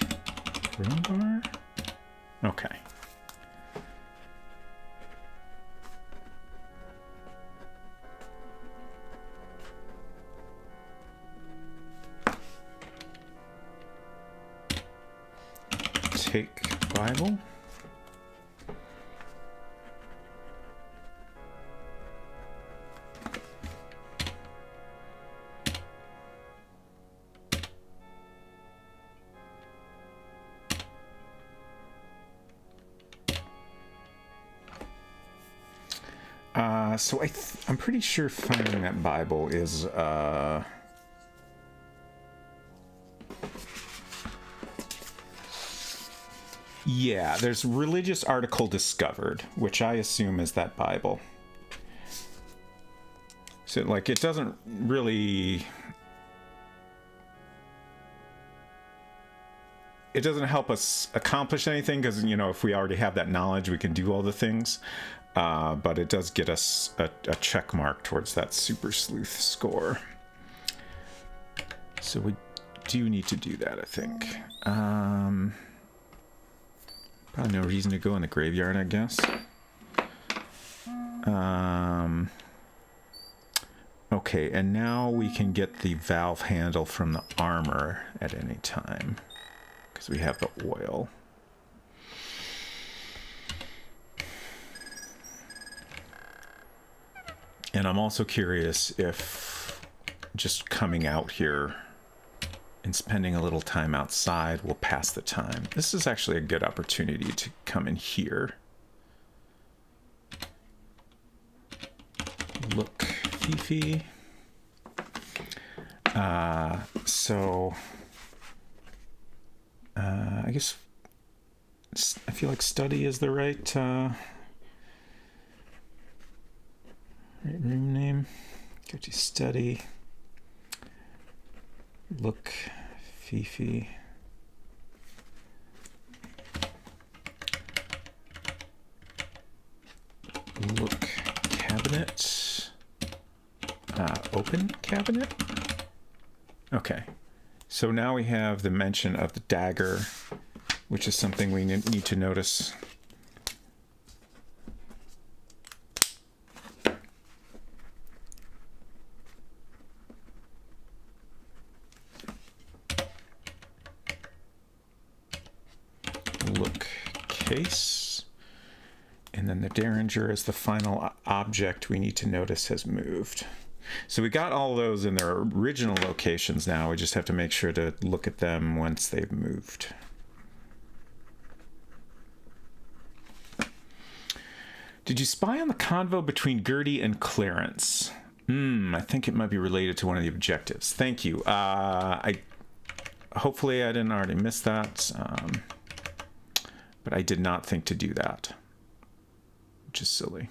crowbar? Okay. Take Bible. So I'm pretty sure finding that Bible is yeah, there's religious article discovered, which I assume is that Bible. So like it doesn't really... It doesn't help us accomplish anything because, you know, if we already have that knowledge, we can do all the things. But it does get us a check mark towards that super sleuth score. So we do need to do that, I think. Probably no reason to go in the graveyard, I guess. Okay, and now we can get the valve handle from the armor at any time. Because we have the oil. And I'm also curious if just coming out here and spending a little time outside will pass the time. This is actually a good opportunity to come in here. Look, Fifi. I guess I feel like study is the right room name. Go to study. Look, Fifi. Look, cabinet. Open cabinet. Okay. So now we have the mention of the dagger, which is something we need to notice. Look, case. And then the derringer is the final object we need to notice has moved. So we got all those in their original locations now. We just have to make sure to look at them once they've moved. Did you spy on the convo between Gertie and Clarence? I think it might be related to one of the objectives. Thank you. Hopefully I didn't already miss that. But I did not think to do that, which is silly.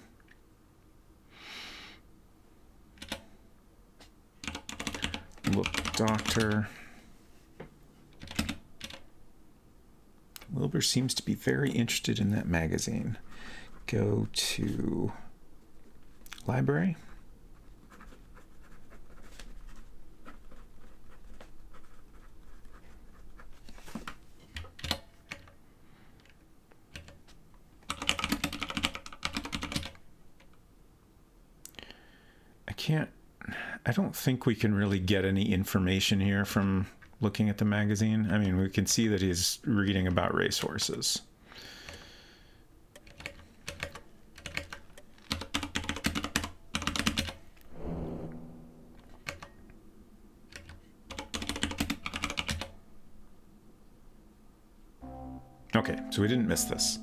Look, doctor. Wilbur seems to be very interested in that magazine. Go to library. I don't think we can really get any information here from looking at the magazine. I mean, we can see that he's reading about racehorses. Okay, so we didn't miss this.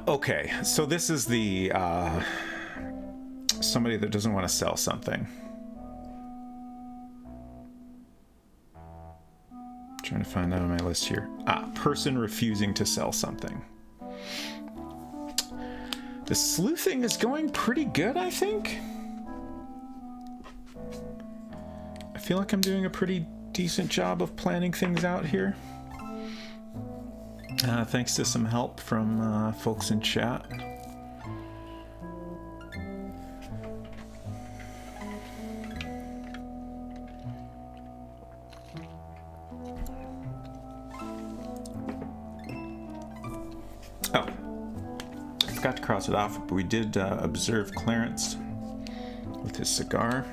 Okay, so this is the somebody that doesn't want to sell something. Trying to find that on my list here. Person refusing to sell something. The sleuthing is going pretty good, I think. I feel like I'm doing a pretty decent job of planning things out here. Thanks to some help from folks in chat. Oh, I forgot to cross it off, but we did observe Clarence with his cigar.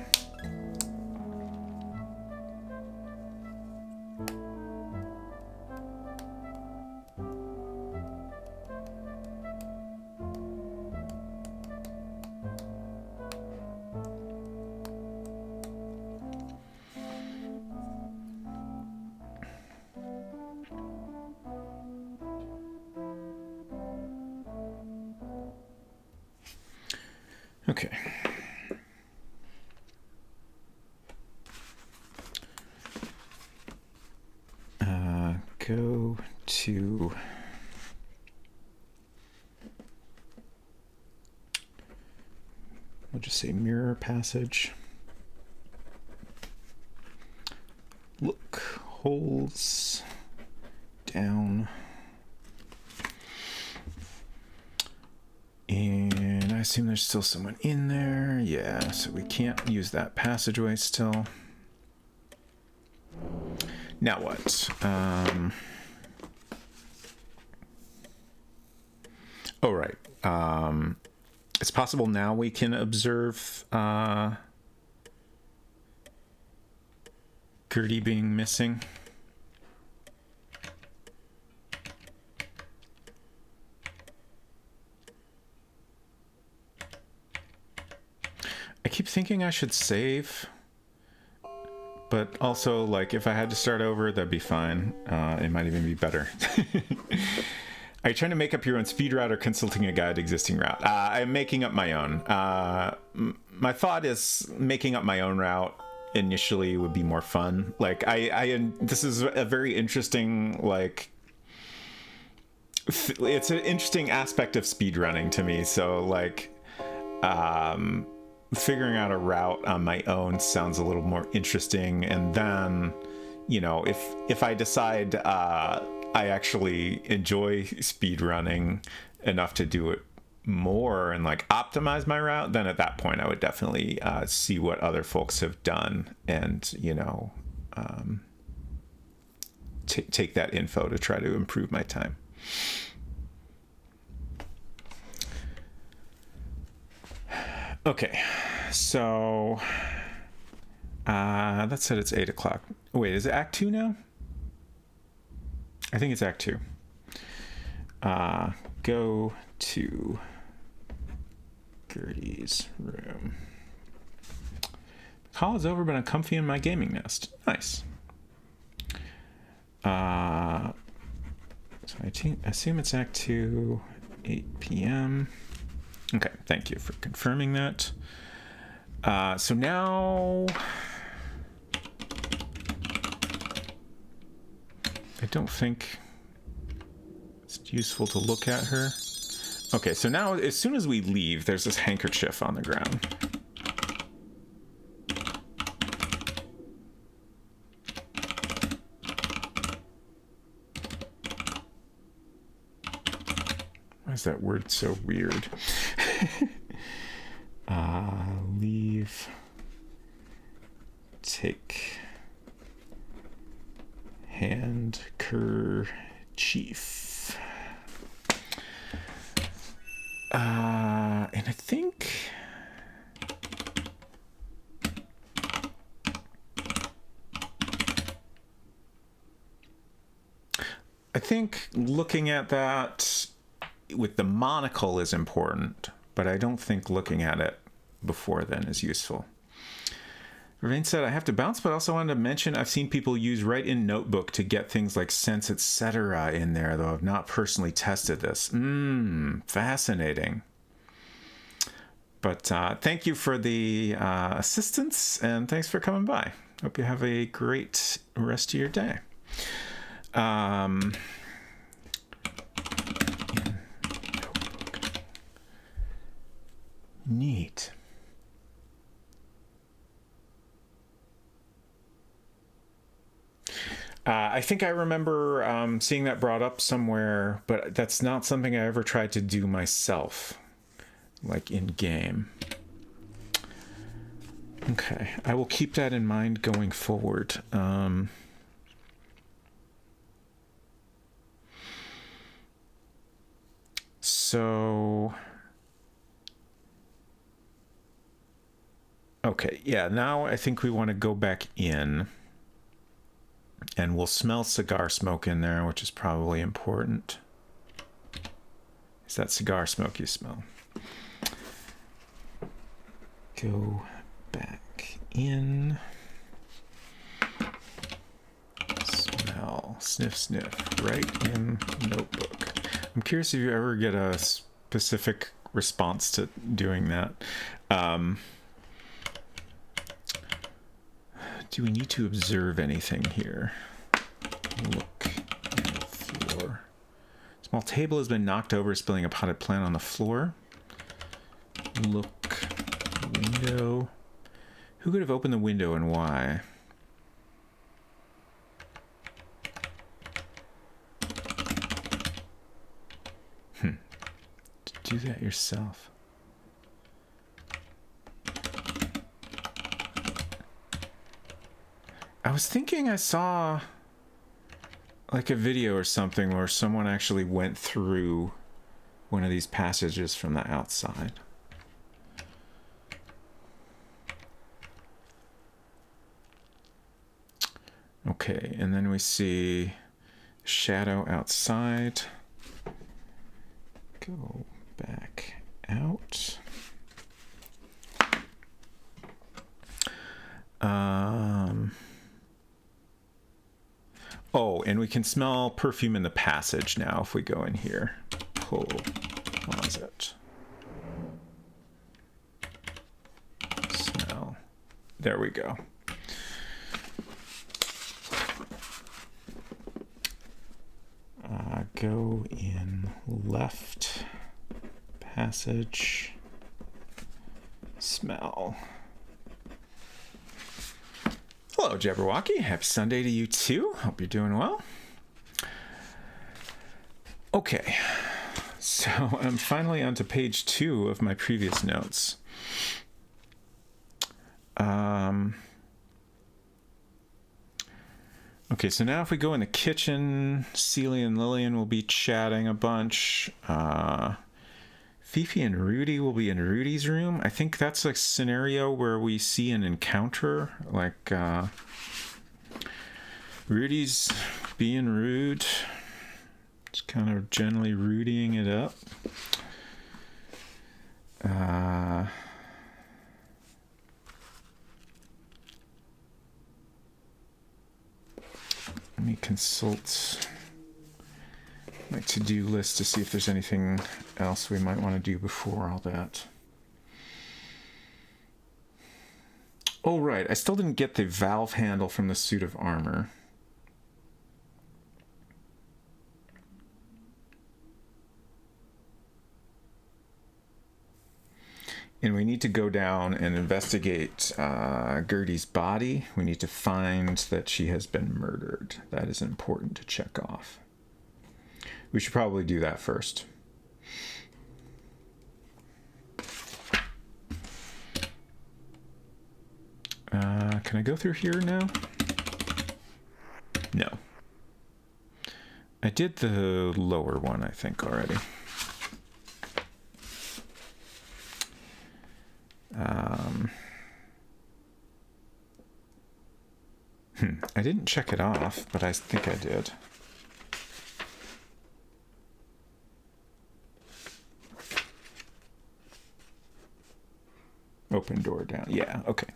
Okay. Go to We'll just say mirror passage. Look, holes down. And I assume there's still someone in there. Yeah, so we can't use that passageway still. Now what? Oh, right. It's possible now we can observe Gertie being missing. I keep thinking I should save, but also, like, if I had to start over, that'd be fine. It might even be better. Are you trying to make up your own speed route or consulting a guide existing route? I'm making up my own. My thought is making up my own route initially would be more fun. Like, this is a very interesting, like, it's an interesting aspect of speedrunning to me. So, like, figuring out a route on my own sounds a little more interesting. And then, you know, if I decide I actually enjoy speedrunning enough to do it more and like optimize my route, then at that point I would definitely see what other folks have done and, you know, take that info to try to improve my time. Okay, so that said it's 8 o'clock. Wait, is it Act 2 now? I think it's Act 2. Go to Gertie's room. Call is over, but I'm comfy in my gaming nest. Nice. So I assume it's Act 2, 8 p.m. Okay, thank you for confirming that. So now I don't think it's useful to look at her. Okay, so now as soon as we leave, there's this handkerchief on the ground. Why is that word so weird? Leave. Take. Handkerchief. And I think looking at that with the monocle is important, but I don't think looking at it before then is useful. Ravane said, I have to bounce, but also wanted to mention I've seen people use Write in Notebook to get things like sense, etc. in there, though I've not personally tested this. Fascinating. But thank you for the assistance, and thanks for coming by. Hope you have a great rest of your day. Neat. I think I remember seeing that brought up somewhere, but that's not something I ever tried to do myself, like in game. Okay, I will keep that in mind going forward. So, okay, yeah, now I think we want to go back in. And we'll smell cigar smoke in there, which is probably important. Is that cigar smoke you smell? Go back in. Smell. Sniff, sniff. Write in notebook. I'm curious if you ever get a specific response to doing that. Do we need to observe anything here? Look at the floor. Small table has been knocked over, spilling a potted plant on the floor. Look Window. Who could have opened the window and why? Do that yourself. I was thinking I saw like a video or something where someone actually went through one of these passages from the outside. Okay, and then we see shadow outside. Go back out. Oh, and we can smell perfume in the passage now if we go in here. Pull closet. Smell. There we go. Go in left passage. Smell. Hello, Jabberwocky. Happy Sunday to you too. Hope you're doing well. Okay, so I'm finally onto page 2 of my previous notes. Okay, so now if we go in the kitchen, Celia and Lillian will be chatting a bunch. Fifi and Rudy will be in Rudy's room. I think that's a scenario where we see an encounter, like Rudy's being rude. Just kind of gently roodying it up. Let me consult my to-do list to see if there's anything else we might want to do before all that. Oh, right. I still didn't get the valve handle from the suit of armor. And we need to go down and investigate Gertie's body. We need to find that she has been murdered. That is important to check off. We should probably do that first. Can I go through here now? No. I did the lower one, I think, already. I didn't check it off, but I think I did. Open door down. Yeah, okay.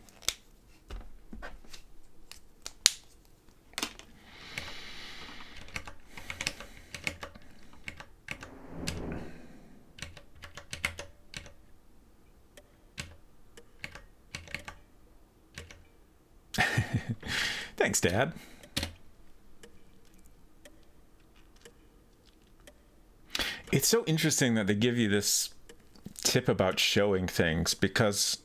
Thanks, Dad. It's so interesting that they give you this tip about showing things because,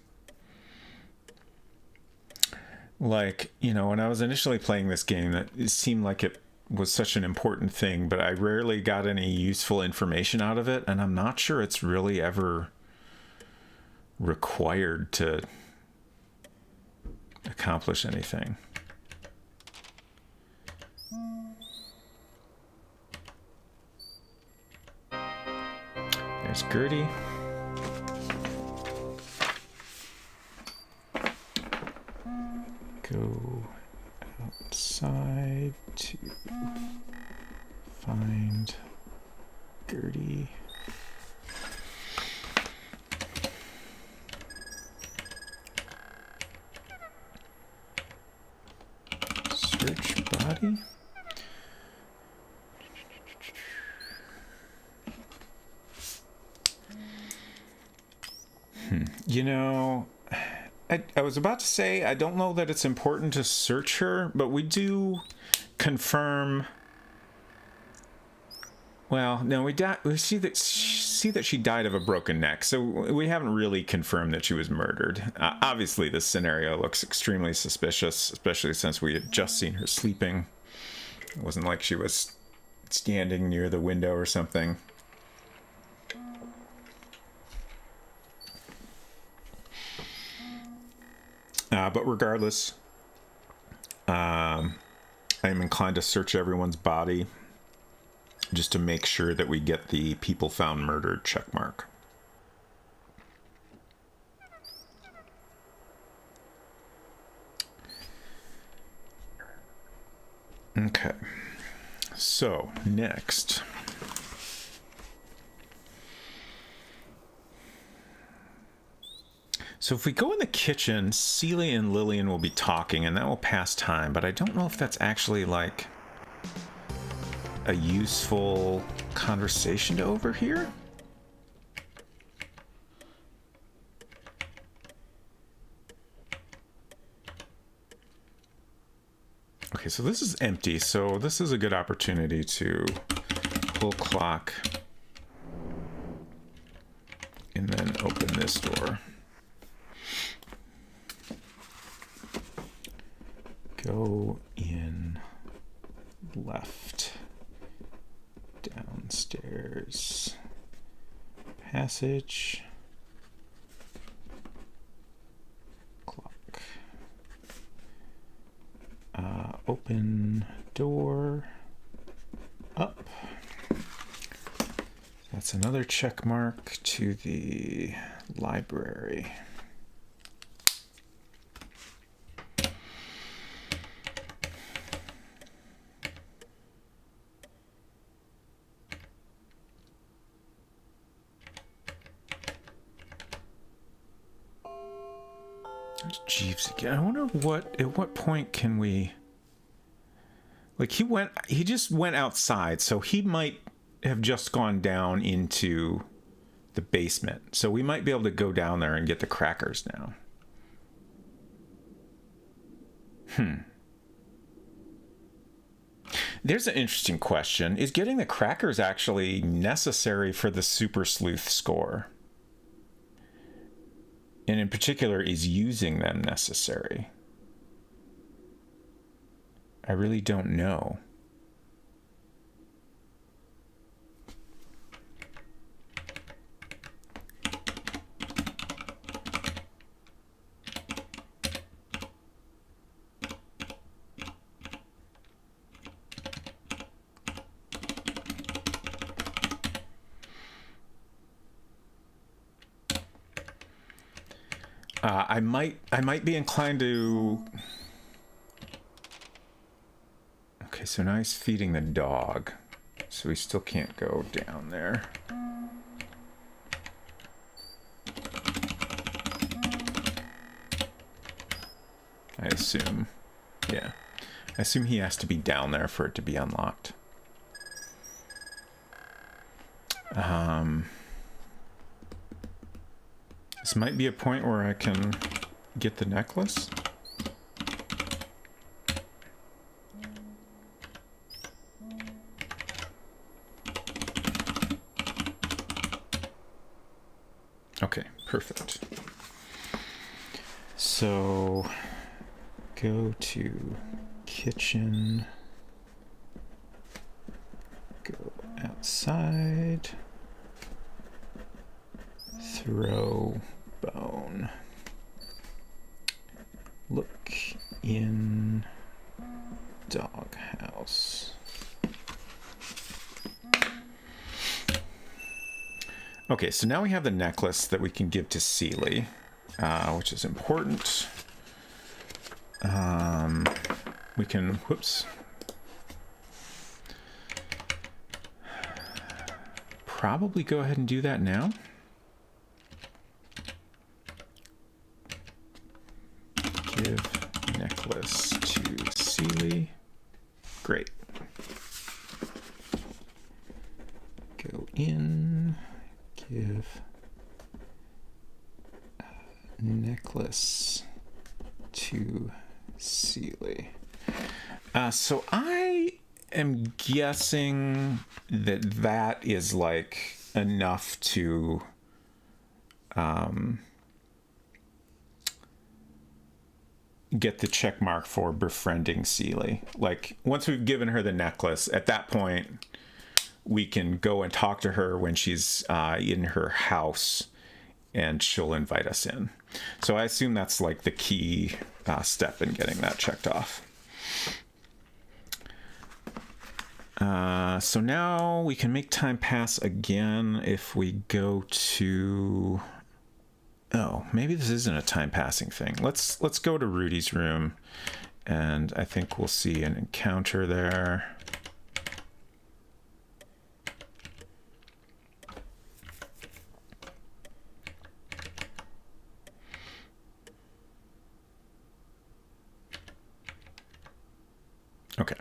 like, you know, when I was initially playing this game, it seemed like it was such an important thing, but I rarely got any useful information out of it, and I'm not sure it's really ever required to accomplish anything. There's Gertie. Go outside to find Gertie. Search body. You know, I was about to say, I don't know that it's important to search her, but we do confirm Well, no, we see that she died of a broken neck, so we haven't really confirmed that she was murdered. Obviously, this scenario looks extremely suspicious, especially since we had just seen her sleeping. It wasn't like she was standing near the window or something. But regardless, I am inclined to search everyone's body just to make sure that we get the people found murdered checkmark. Okay. So, next. So if we go in the kitchen, Celie and Lillian will be talking, and that will pass time, but I don't know if that's actually, like, a useful conversation to overhear. Okay, so this is empty, so this is a good opportunity to pull clock and then open this door. Go in left, downstairs, passage, clock, open door, up. That's another check mark to the library. Jeeves again. I wonder at what point can we, like, he just went outside, so he might have just gone down into the basement. So we might be able to go down there and get the crackers now. There's an interesting question. Is getting the crackers actually necessary for the Super Sleuth score? And in particular, is using them necessary? I really don't know. I might be inclined to. Okay, so now he's feeding the dog, so we still can't go down there. I assume, yeah. I assume he has to be down there for it to be unlocked. This might be a point where I can get the necklace. Okay, perfect. So go to kitchen, go outside, throw bone, look in doghouse. Okay, so now we have the necklace that we can give to Celie, which is important. We can, whoops. Probably go ahead and do that now. Give necklace to Celie. Great. Go in. Give necklace to Celie. So I am guessing that that is like enough to get the check mark for befriending Seeley. Like, once we've given her the necklace, at that point, we can go and talk to her when she's in her house, and she'll invite us in. So I assume that's like the key step in getting that checked off. So now we can make time pass again if we go to... Oh, maybe this isn't a time passing thing. Let's go to Rudy's room, and I think we'll see an encounter there. Okay.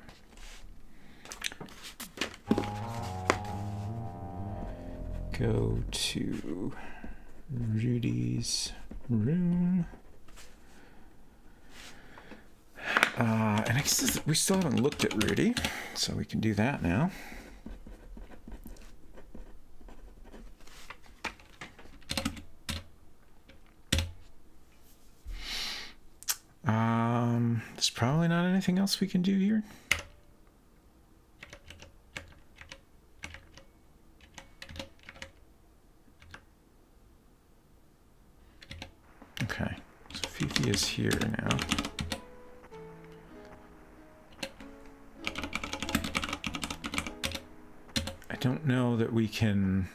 Go to Rudy's room. And I guess we still haven't looked at Rudy, so we can do that now. There's probably not anything else we can do here. Okay, so Fifi is here now. I don't know that we can...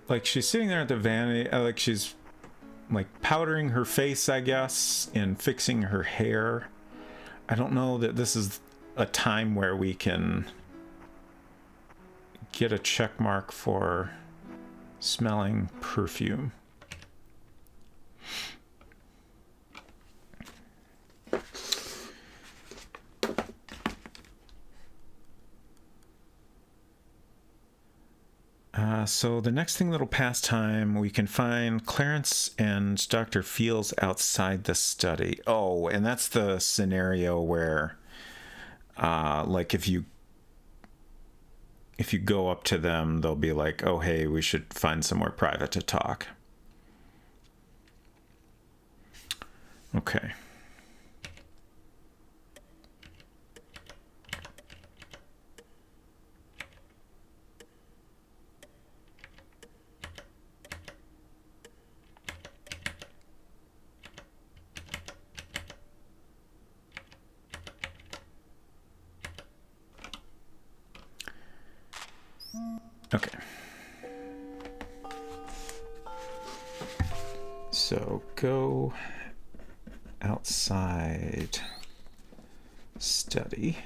Like, she's sitting there at the vanity, like she's like powdering her face, I guess, and fixing her hair. I don't know that this is a time where we can get a check mark for smelling perfume. So the next thing that'll pass time, we can find Clarence and Dr. Fields outside the study. Oh, and that's the scenario where, like, if you go up to them, they'll be like, oh, hey, we should find somewhere private to talk. Okay. Okay. So go outside study.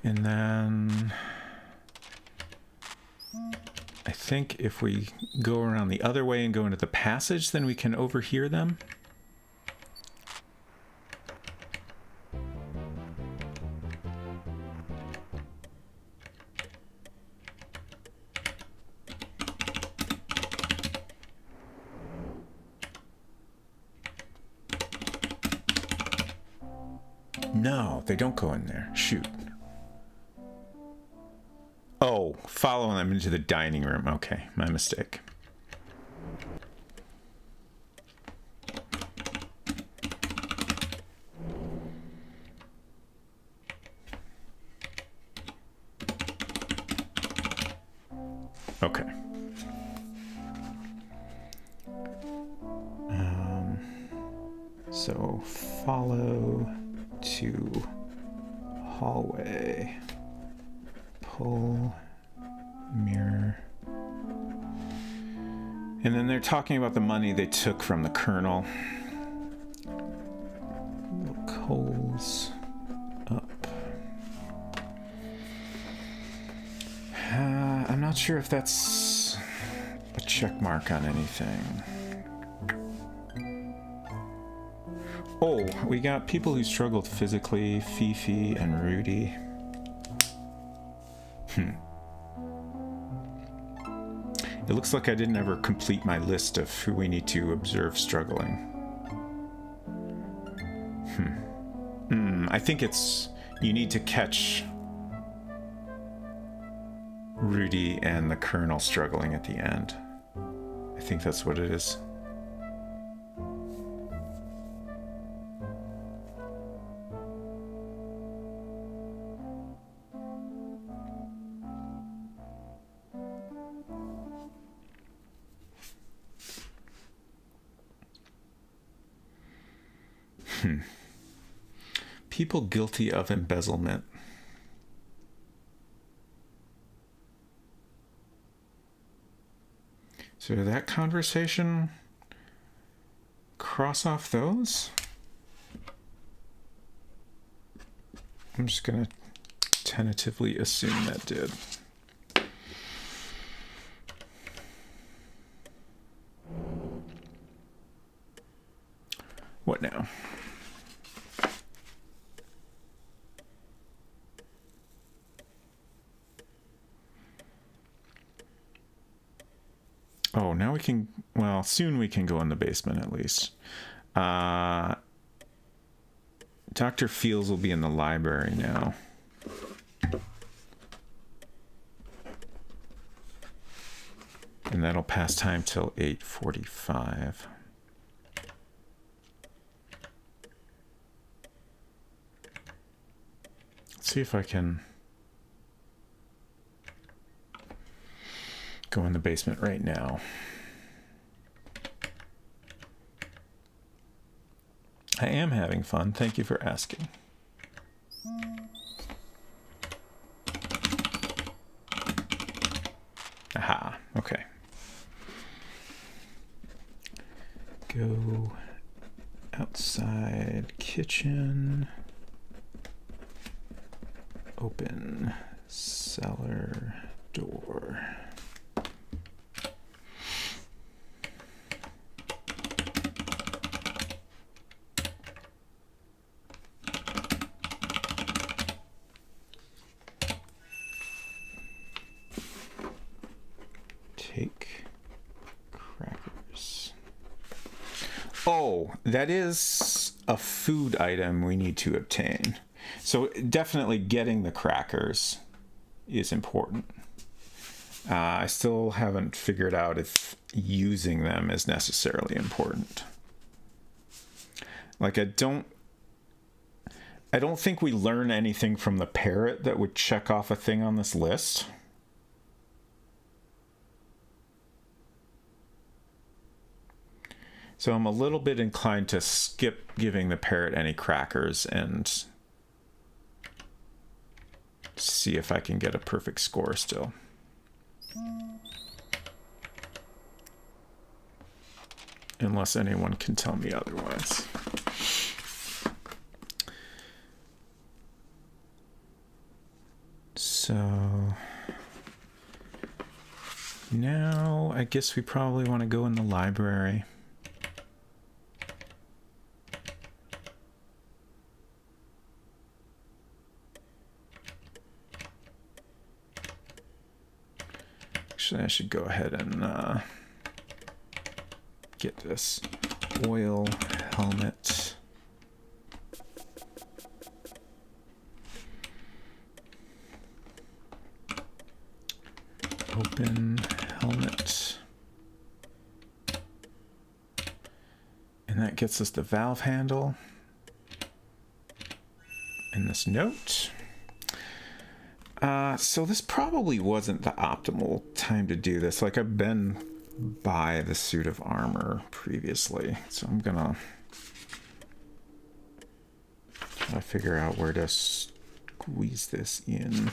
And then I think if we go around the other way and go into the passage, then we can overhear them. No, they don't go in there. Shoot. Oh, following them into the dining room. Okay, my mistake. Okay. So follow to hallway, pull mirror, and then they're talking about the money they took from the colonel. Look holes up. I'm not sure if that's a check mark on anything. Oh, we got people who struggled physically, Fifi and Rudy. It looks like I didn't ever complete my list of who we need to observe struggling. I think it's... You need to catch Rudy and the Colonel struggling at the end. I think that's what it is. People guilty of embezzlement. So did that conversation cross off those? I'm just gonna tentatively assume that did. What now? Oh, now we can, well, soon we can go in the basement at least. Dr. Fields will be in the library now. And that'll pass time till 8:45. Let's see if I can go in the basement right now. I am having fun. Thank you for asking. Aha, okay. Go outside kitchen. Open cellar door. Take crackers. Oh, that is a food item we need to obtain. So definitely getting the crackers is important. I still haven't figured out if using them is necessarily important. Like I don't think we learn anything from the parrot that would check off a thing on this list. So I'm a little bit inclined to skip giving the parrot any crackers and see if I can get a perfect score still. Unless anyone can tell me otherwise. So now I guess we probably want to go in the library. Actually, I should go ahead and get this oil helmet. Open helmet. And that gets us the valve handle. And this note. So this probably wasn't the optimal time to do this. Like I've been by the suit of armor previously. So I'm gonna try to figure out where to squeeze this in.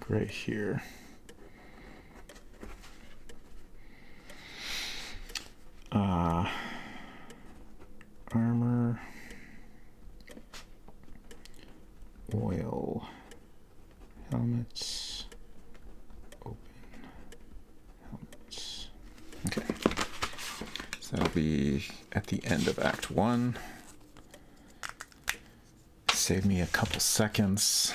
Right here. Oil. Helmets. Open. Helmets. Okay. So that'll be at the end of Act 1. Save me a couple seconds.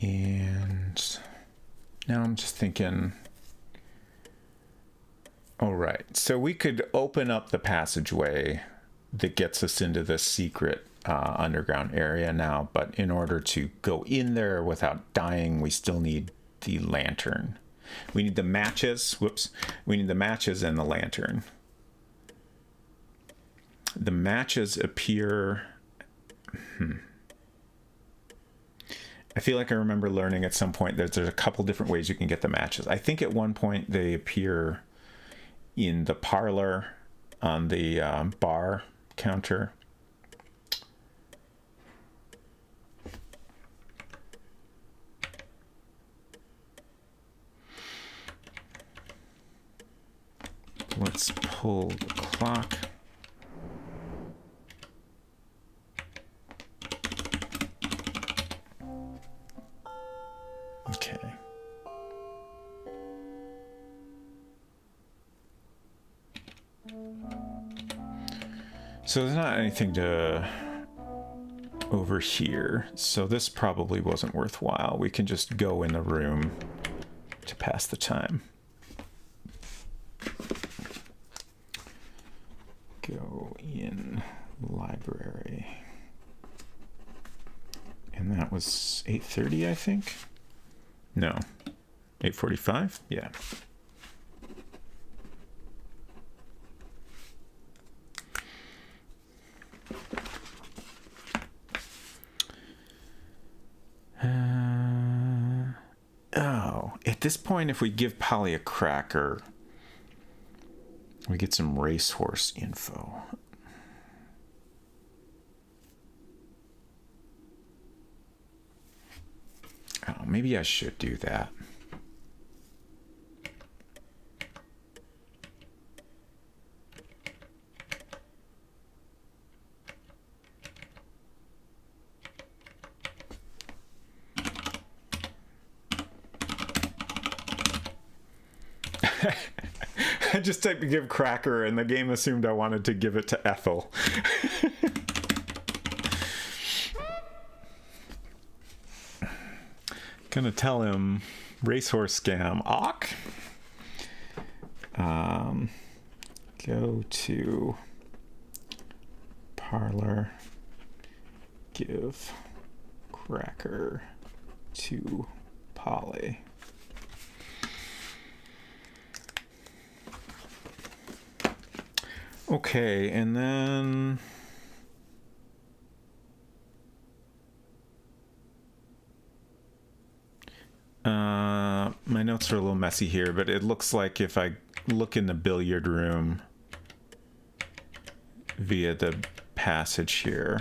And now I'm just thinking, all right, so we could open up the passageway that gets us into this secret underground area now, but in order to go in there without dying, we still need the lantern. We need the matches. Whoops. We need the matches and the lantern. The matches appear... I feel like I remember learning at some point that there's a couple different ways you can get the matches. I think at one point they appear in the parlor on the bar counter. Let's pull the clock. Okay. So there's not anything to over here, so this probably wasn't worthwhile. We can just go in the room to pass the time. Go in library. And that was 8:30, I think. No, 8:45? Yeah. Oh, at this point, if we give Polly a cracker, we get some racehorse info. Oh, maybe I should do that. I just typed to give cracker and the game assumed I wanted to give it to Ethel. Gonna tell him racehorse scam. Awk. Go to parlor. Give cracker to Polly. Okay, and then my notes are a little messy here, but it looks like if I look in the billiard room via the passage here,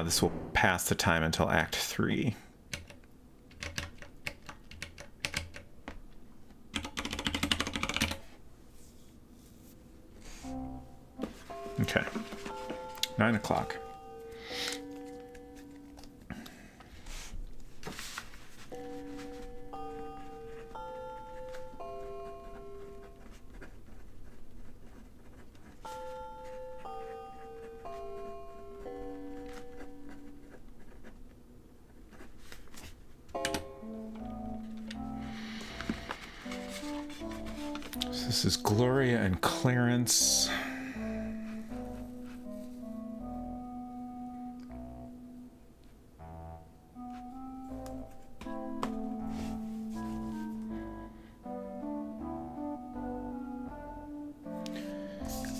this will pass the time until Act 3. Okay, 9 o'clock. So this is Gloria and Clarence.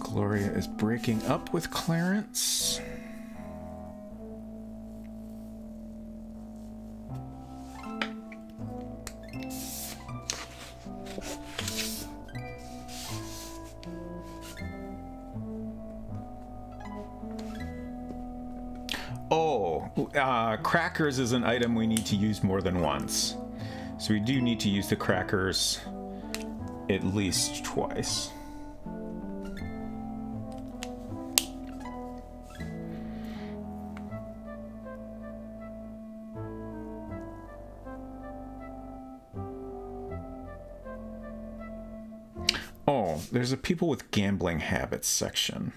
Gloria is breaking up with Clarence. Crackers is an item we need to use more than once. So we do need to use the crackers at least twice. Oh, there's a people with gambling habits section.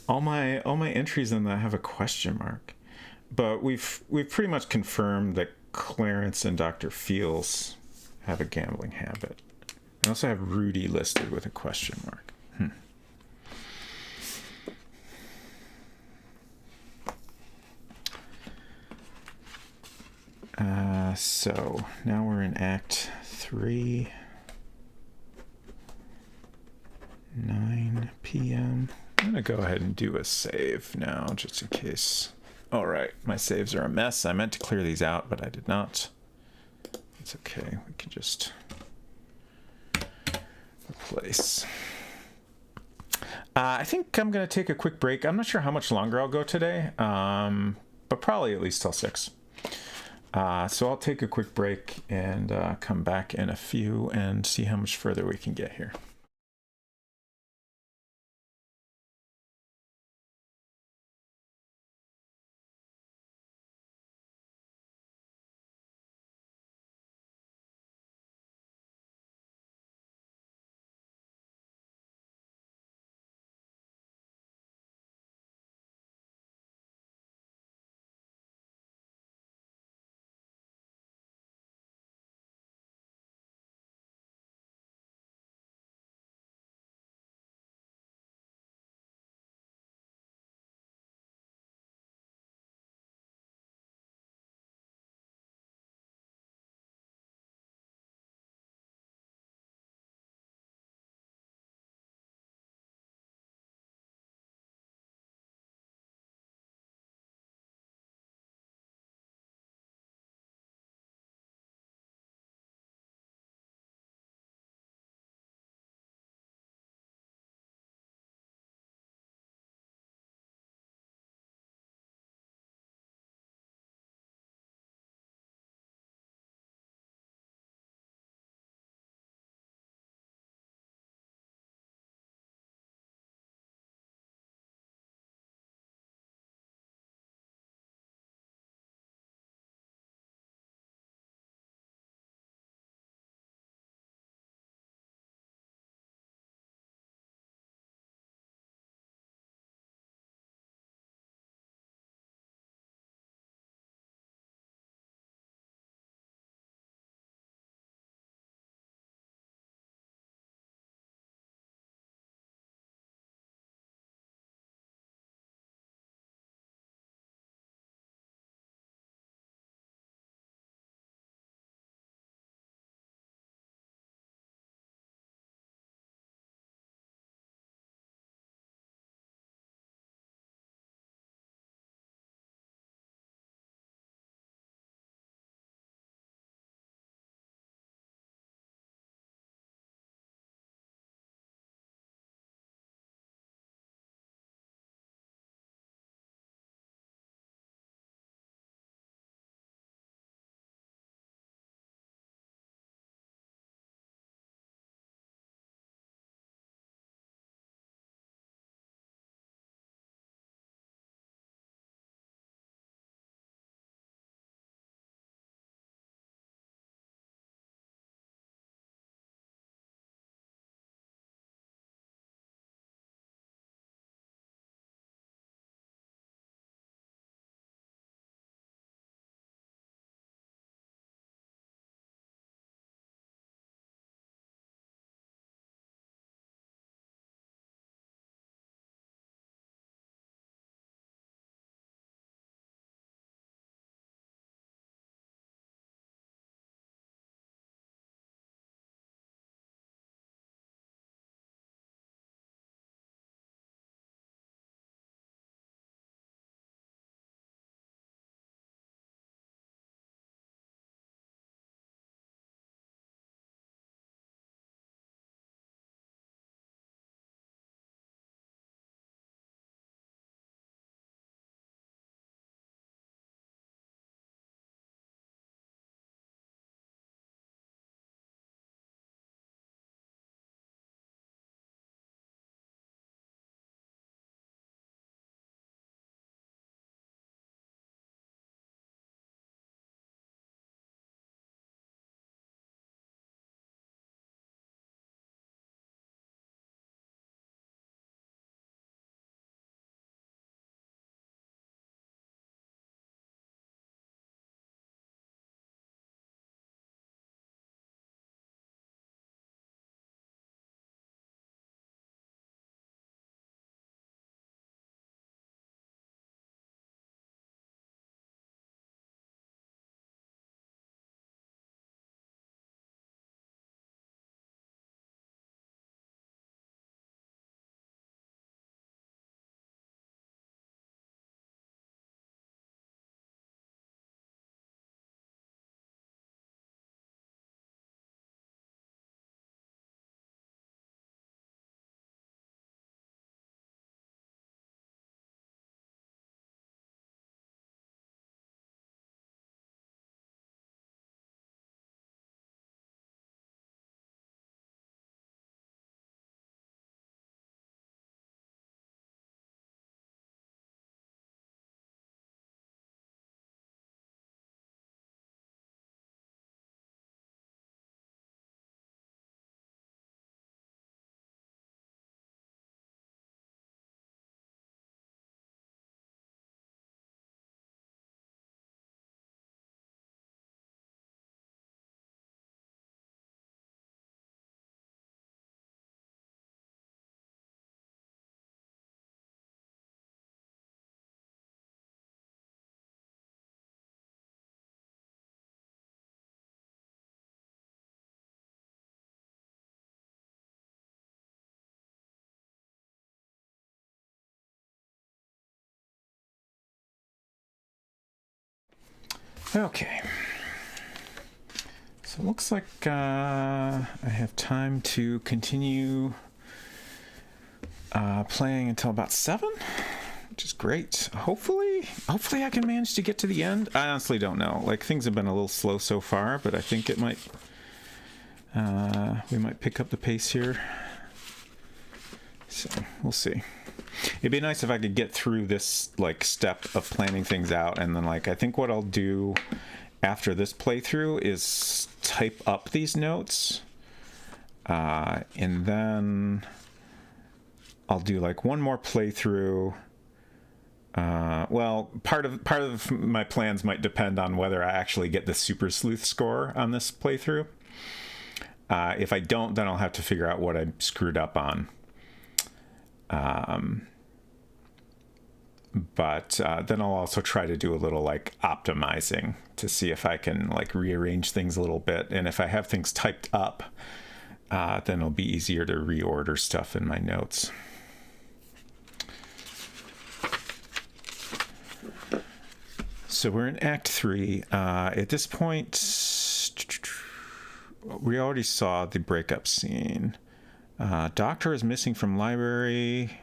all my entries in that have a question mark, but we've pretty much confirmed that Clarence and Dr. Fields have a gambling habit. I also have Rudy listed with a question mark. So now we're in Act 3. 9 p.m. I'm gonna go ahead and do a save now, just in case. All right, my saves are a mess. I meant to clear these out, but I did not. It's okay. We can just replace. I think I'm gonna take a quick break. I'm not sure how much longer I'll go today, but probably at least till 6. So I'll take a quick break and come back in a few and see how much further we can get here. Okay. So it looks like I have time to continue playing until about 7, which is great. Hopefully I can manage to get to the end. I honestly don't know. Like, things have been a little slow so far, but I think it might we might pick up the pace here. So we'll see. It'd be nice if I could get through this like step of planning things out, and then like I think what I'll do after this playthrough is type up these notes, and then I'll do like one more playthrough. Well, part of my plans might depend on whether I actually get the Super Sleuth score on this playthrough. If I don't, then I'll have to figure out what I screwed up on. But then I'll also try to do a little like optimizing to see if I can like rearrange things a little bit. And if I have things typed up, then it'll be easier to reorder stuff in my notes. So we're in Act 3. At this point, we already saw the breakup scene. Doctor is missing from library.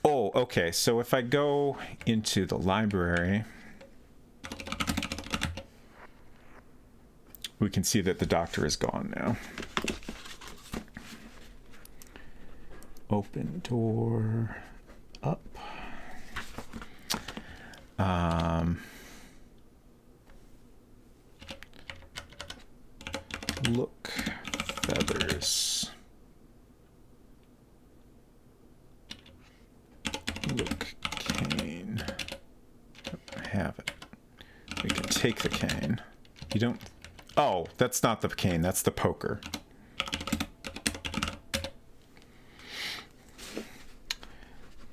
Oh, okay. So if I go into the library, we can see that the doctor is gone now. Open door up. Look, feathers. Look, cane. I have it. We can take the cane. You don't... Oh, that's not the cane. That's the poker.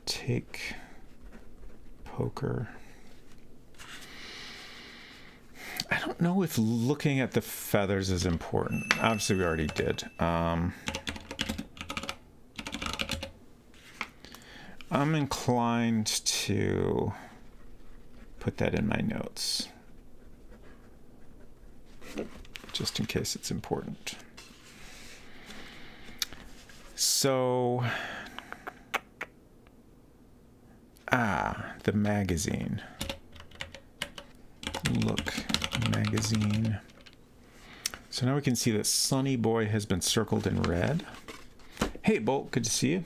Take poker. I don't know if looking at the feathers is important. Obviously, we already did. I'm inclined to put that in my notes, just in case it's important. So, the magazine. Look, magazine. So now we can see that Sunny Boy has been circled in red. Hey, Bolt, good to see you.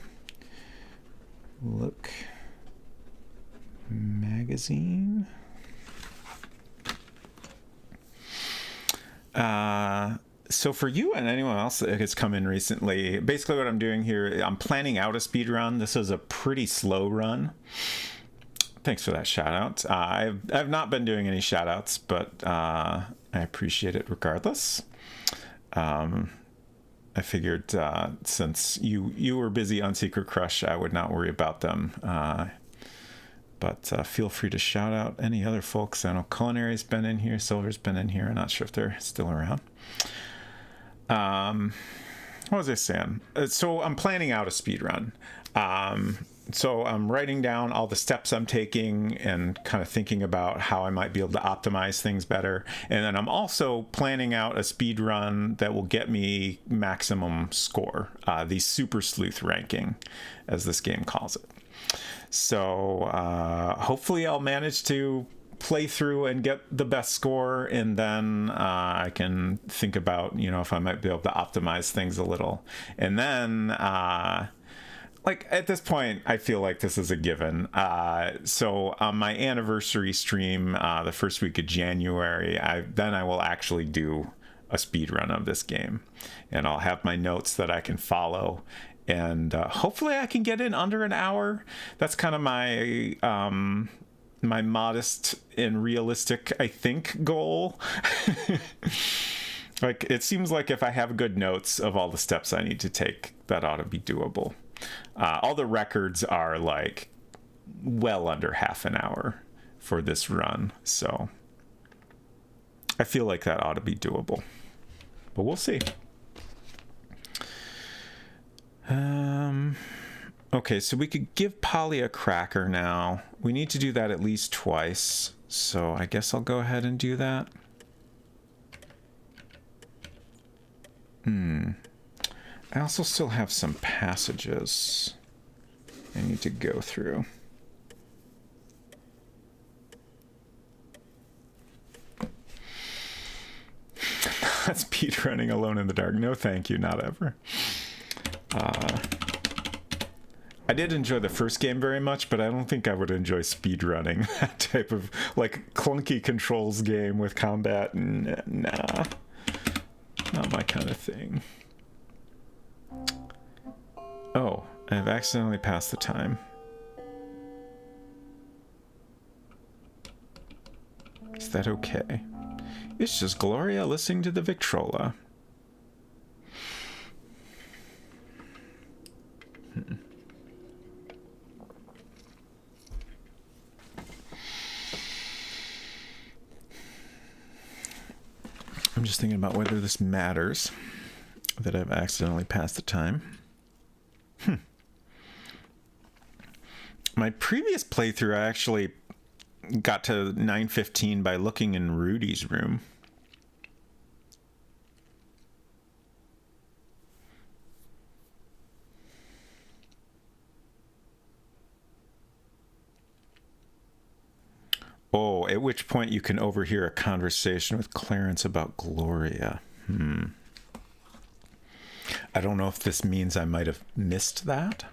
Look, magazine. So for you and anyone else that has come in recently, basically what I'm doing here, I'm planning out a speed run. This is a pretty slow run. Thanks for that shout out. I've not been doing any shout outs, but I appreciate it regardless. I figured since you were busy on Secret Crush, I would not worry about them. But feel free to shout out any other folks. I know Culinary's been in here, Silver's been in here. I'm not sure if they're still around. What was I saying? So I'm planning out a speed run. So I'm writing down all the steps I'm taking and kind of thinking about how I might be able to optimize things better. And then I'm also planning out a speed run that will get me maximum score, the Super Sleuth ranking, as this game calls it. So hopefully I'll manage to play through and get the best score, and then I can think about, if I might be able to optimize things a little. And then like at this point, I feel like this is a given. So on my anniversary stream, the first week of January, I will actually do a speed run of this game, and I'll have my notes that I can follow, and hopefully I can get in under an hour. That's kind of my my modest and realistic, I think, goal. Like, it seems like if I have good notes of all the steps I need to take, that ought to be doable. All the records are like well under half an hour for this run, so I feel like that ought to be doable, but we'll see. Okay, so we could give Polly a cracker now. We need to do that at least twice. So I guess I'll go ahead and do that. I also still have some passages I need to go through. Not speed running alone in the dark. No, thank you. Not ever. I did enjoy the first game very much, but I don't think I would enjoy speed running that type of like clunky controls game with combat. Nah, not my kind of thing. Oh, I've accidentally passed the time. Is that okay? It's just Gloria listening to the Victrola. I'm just thinking about whether this matters that I've accidentally passed the time. My previous playthrough, I actually got to 9:15 by looking in Rudy's room. Oh, at which point you can overhear a conversation with Clarence about Gloria. I don't know if this means I might have missed that.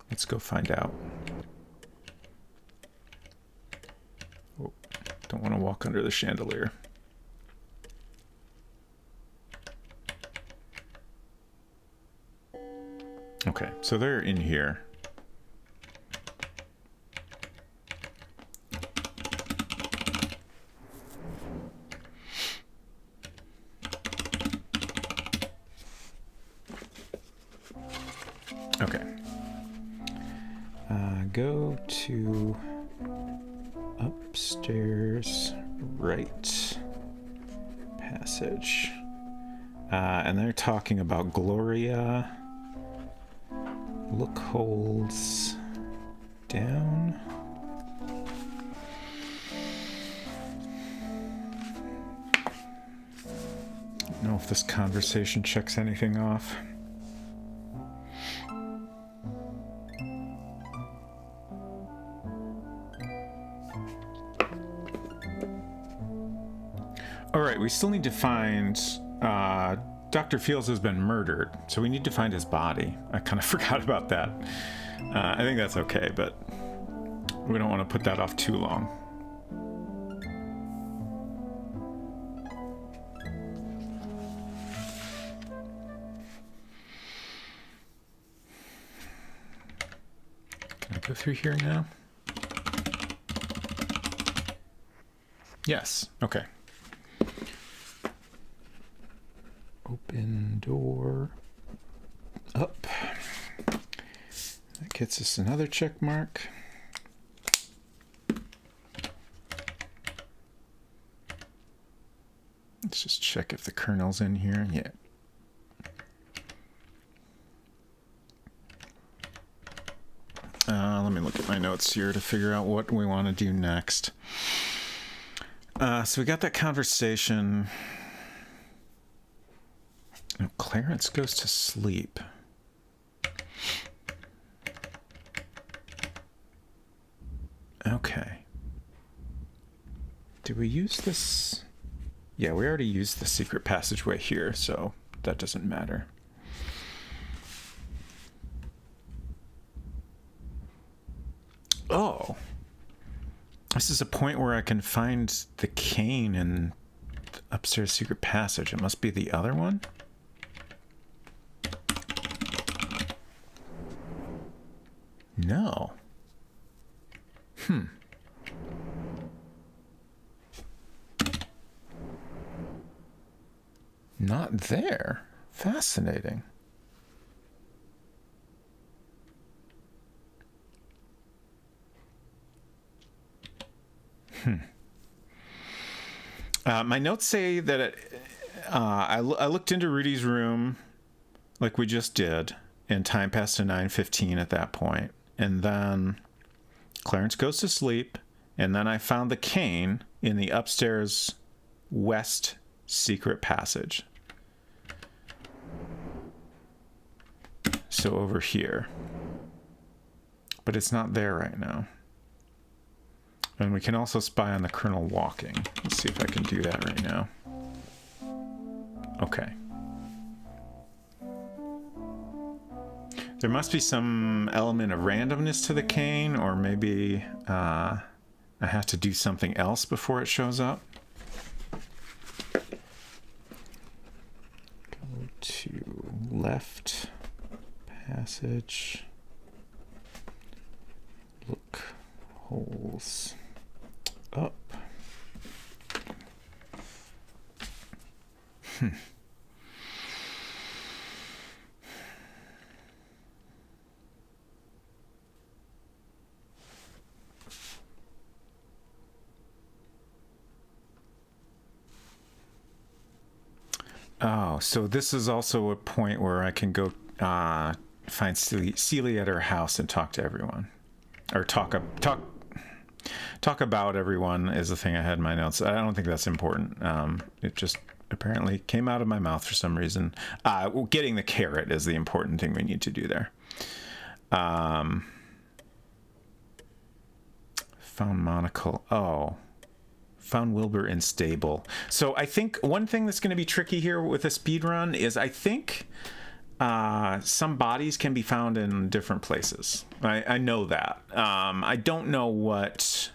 Let's go find out. Oh, don't want to walk under the chandelier. Okay, so they're in here. Okay. Go to upstairs right passage. And they're talking about Gloria. Look holds down. I don't know if this conversation checks anything off. Alright, we still need to find... Dr. Fields has been murdered, so we need to find his body. I kind of forgot about that. I think that's okay, but we don't want to put that off too long. Can I go through here now? Yes, okay. Open door. Up. That gets us another check mark. Let's just check if the kernel's in here. Yeah. Let me look at my notes here to figure out what we want to do next. So we got that conversation. Oh, Clarence goes to sleep. Okay. Did we use this? Yeah, we already used the secret passageway here, so that doesn't matter. Oh. This is a point where I can find the cane in the upstairs secret passage. It must be the other one? No. Not there. Fascinating. My notes say that I looked into Rudy's room like we just did. and time passed to 9:15 at that point. And then Clarence goes to sleep, and then I found the cane in the upstairs west secret passage. So over here. But it's not there right now. And we can also spy on the Colonel walking. Let's see if I can do that right now. Okay. There must be some element of randomness to the cane, or maybe I have to do something else before it shows up. Go to left passage. Look holes up. Oh, so this is also a point where I can go find Celia at her house and talk to everyone, or talk about everyone is the thing I had in my notes. I don't think that's important. It just apparently came out of my mouth for some reason. Getting the carrot is the important thing we need to do there. Found monocle. Oh. Found Wilbur in stable. So I think one thing that's going to be tricky here with a speed run is I think some bodies can be found in different places. I know that. I don't know what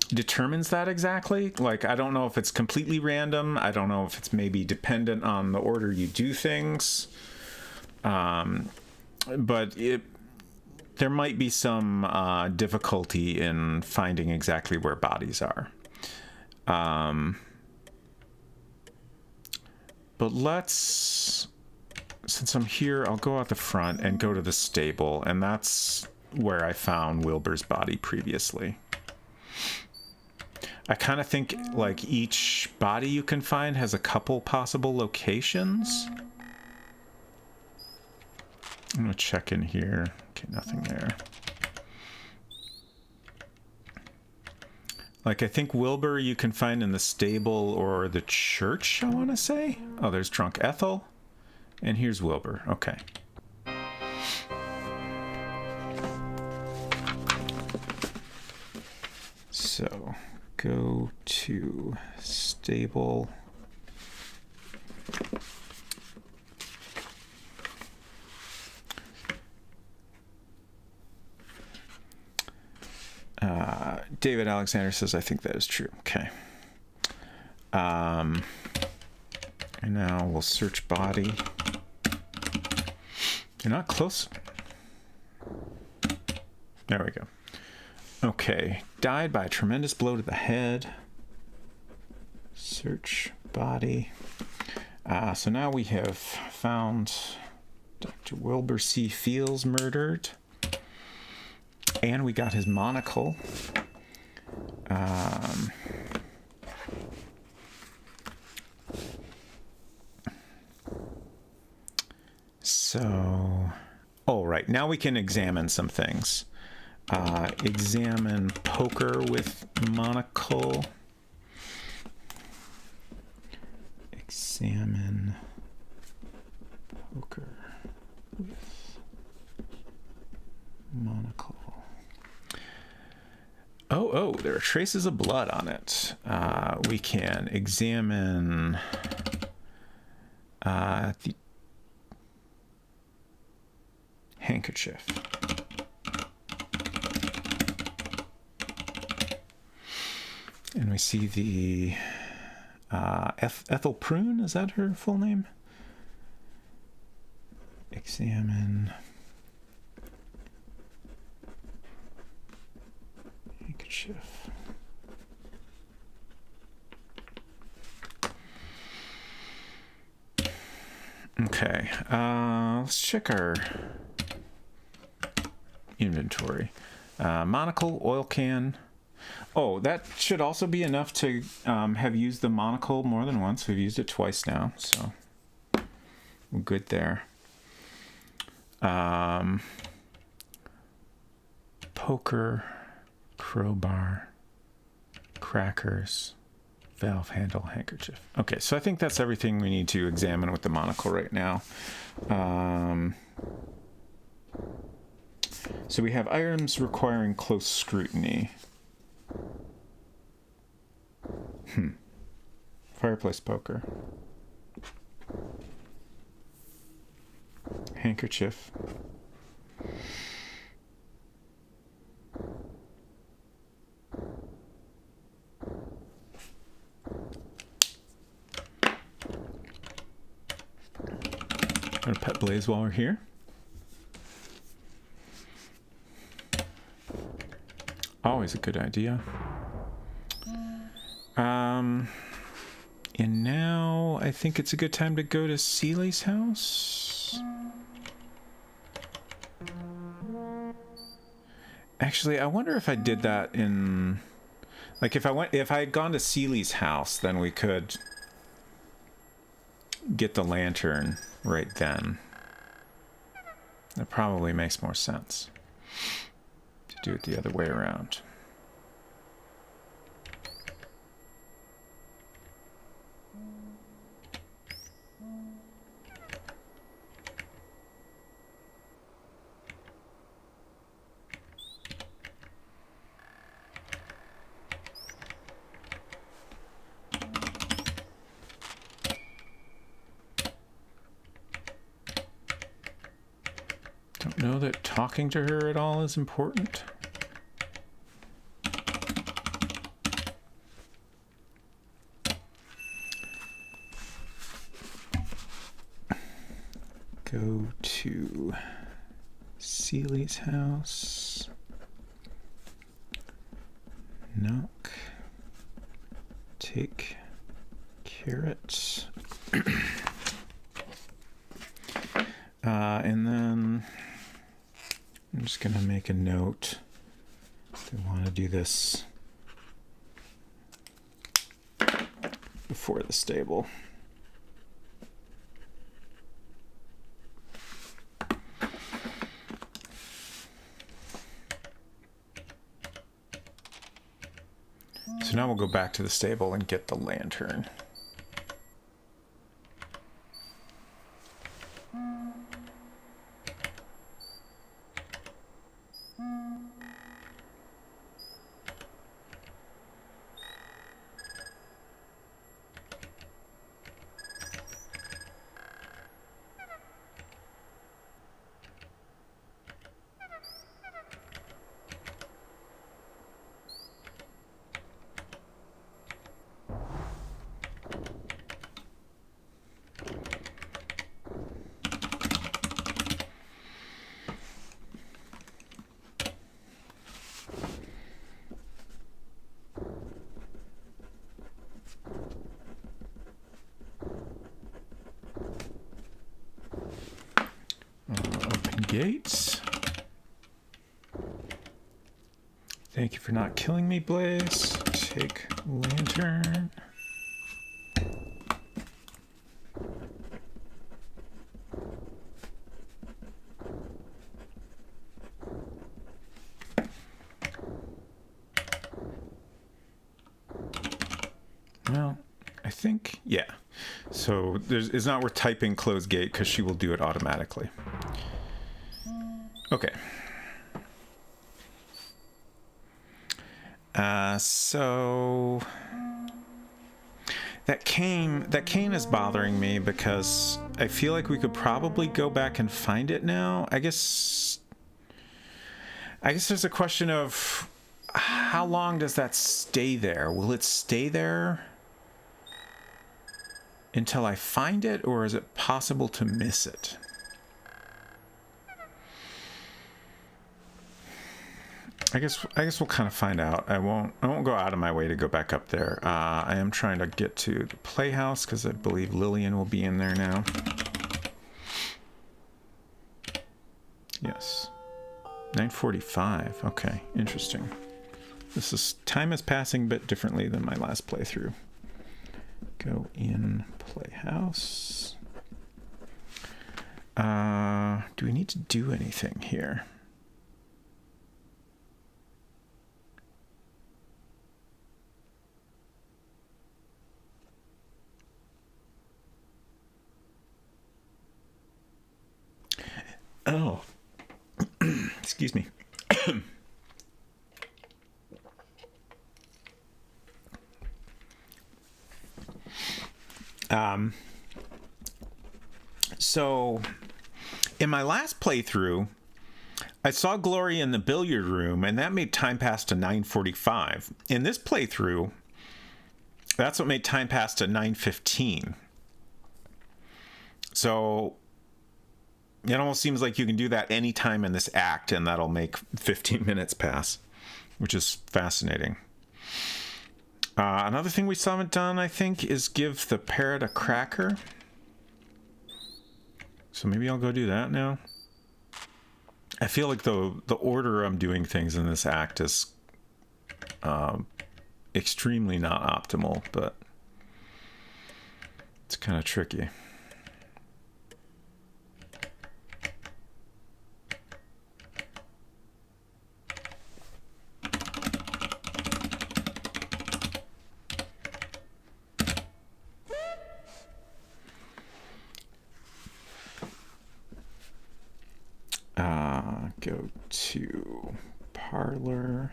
determines that exactly. Like, I don't know if it's completely random. I don't know if it's maybe dependent on the order you do things. But there might be some difficulty in finding exactly where bodies are. But since I'm here, I'll go out the front and go to the stable, and that's where I found Wilbur's body previously. I kind of think like each body you can find has a couple possible locations. I'm gonna check in here. Okay, nothing there. Like, I think Wilbur you can find in the stable or the church, I want to say. Oh, there's drunk Ethel. And here's Wilbur. Okay. So, go to stable. David Alexander says, I think that is true. Okay. And now we'll search body. You're not close. There we go. Okay. Died by a tremendous blow to the head. Search body. So now we have found Dr. Wilbur C. Fields murdered. And we got his monocle. Right, now we can examine some things. Examine poker with monocle. Examine poker with monocle. Oh, there are traces of blood on it. We can examine the handkerchief. And we see the Ethel Prune, is that her full name? Examine handkerchief. Okay, let's check our inventory. Monocle, oil can. Oh, that should also be enough to have used the monocle more than once. We've used it twice now, so We're good there. Poker, crowbar, crackers, valve handle, handkerchief. Okay, so I think that's everything we need to examine with the monocle right now. So we have items requiring close scrutiny. Fireplace poker. Handkerchief. Gonna pet Blaze while we're here. Always a good idea. And now I think it's a good time to go to Seeley's house. Actually, I wonder if I did that in, like, if I had gone to Seeley's house, then we could get the lantern right then. That probably makes more sense to do it the other way around. Don't know that talking to her at all is important. Go to Seeley's house. Knock. Take carrots. And then I'm just going to make a note. I want to do this before the stable. So now we'll go back to the stable and get the lantern. Open gates. Thank you for not killing me, Blaze. Take lantern. Well, I think, yeah. So it's not worth typing close gate because she will do it automatically. Okay. So that cane is bothering me because I feel like we could probably go back and find it now. I guess there's a question of how long does that stay there? Will it stay there until I find it, or is it possible to miss it? I guess we'll kind of find out. I won't go out of my way to go back up there. I am trying to get to the playhouse because I believe Lillian will be in there now. Yes. 9:45. Okay, interesting. Time is passing a bit differently than my last playthrough. Go in playhouse. Do we need to do anything here? Oh, excuse me. So in my last playthrough, I saw Glory in the billiard room, and that made time pass to 9:45. In this playthrough, that's what made time pass to 9:15. So it almost seems like you can do that anytime in this act, and that'll make 15 minutes pass, which is fascinating. Another thing we still haven't done, I think, is give the parrot a cracker. So maybe I'll go do that now. I feel like the order I'm doing things in this act is extremely not optimal, but it's kind of tricky. Go to parlor,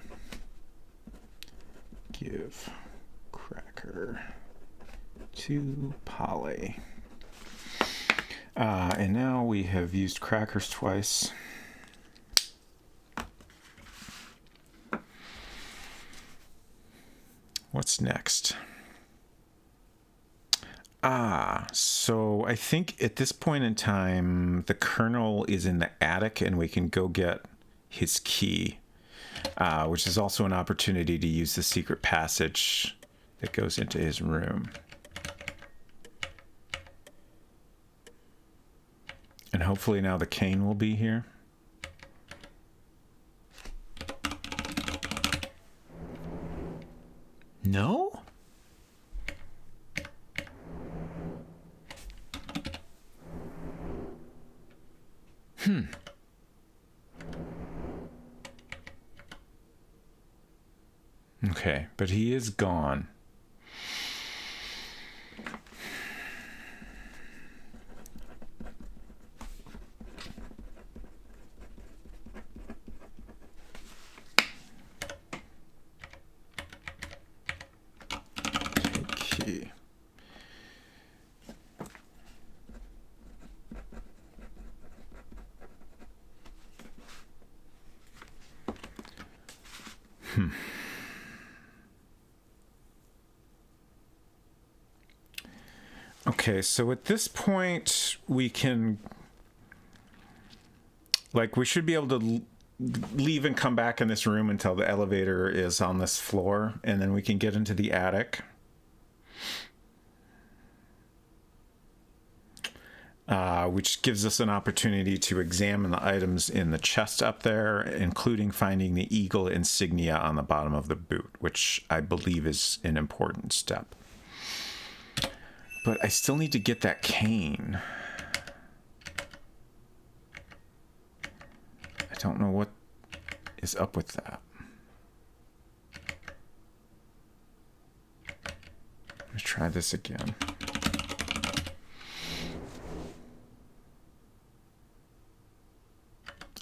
give cracker to Polly. And now we have used crackers twice. What's next? So I think at this point in time, the Colonel is in the attic and we can go get his key, which is also an opportunity to use the secret passage that goes into his room. And hopefully now the cane will be here. No? Okay, but he is gone. Take key. Okay, so at this point, we can, like, we should be able to leave and come back in this room until the elevator is on this floor, and then we can get into the attic. Which gives us an opportunity to examine the items in the chest up there, including finding the eagle insignia on the bottom of the boot, which I believe is an important step. But I still need to get that cane. I don't know what is up with that. Let's try this again.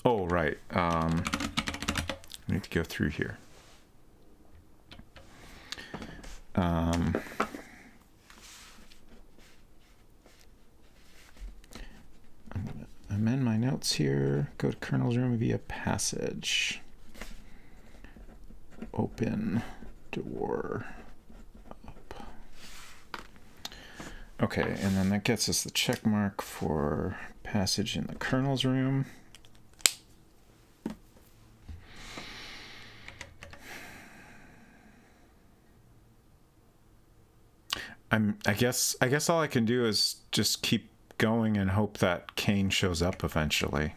Oh, right. I need to go through here. I'm going to amend my notes here. Go to Colonel's room via passage. Open door up. Okay, and then that gets us the check mark for passage in the Colonel's room. I guess all I can do is just keep going and hope that Kane shows up eventually.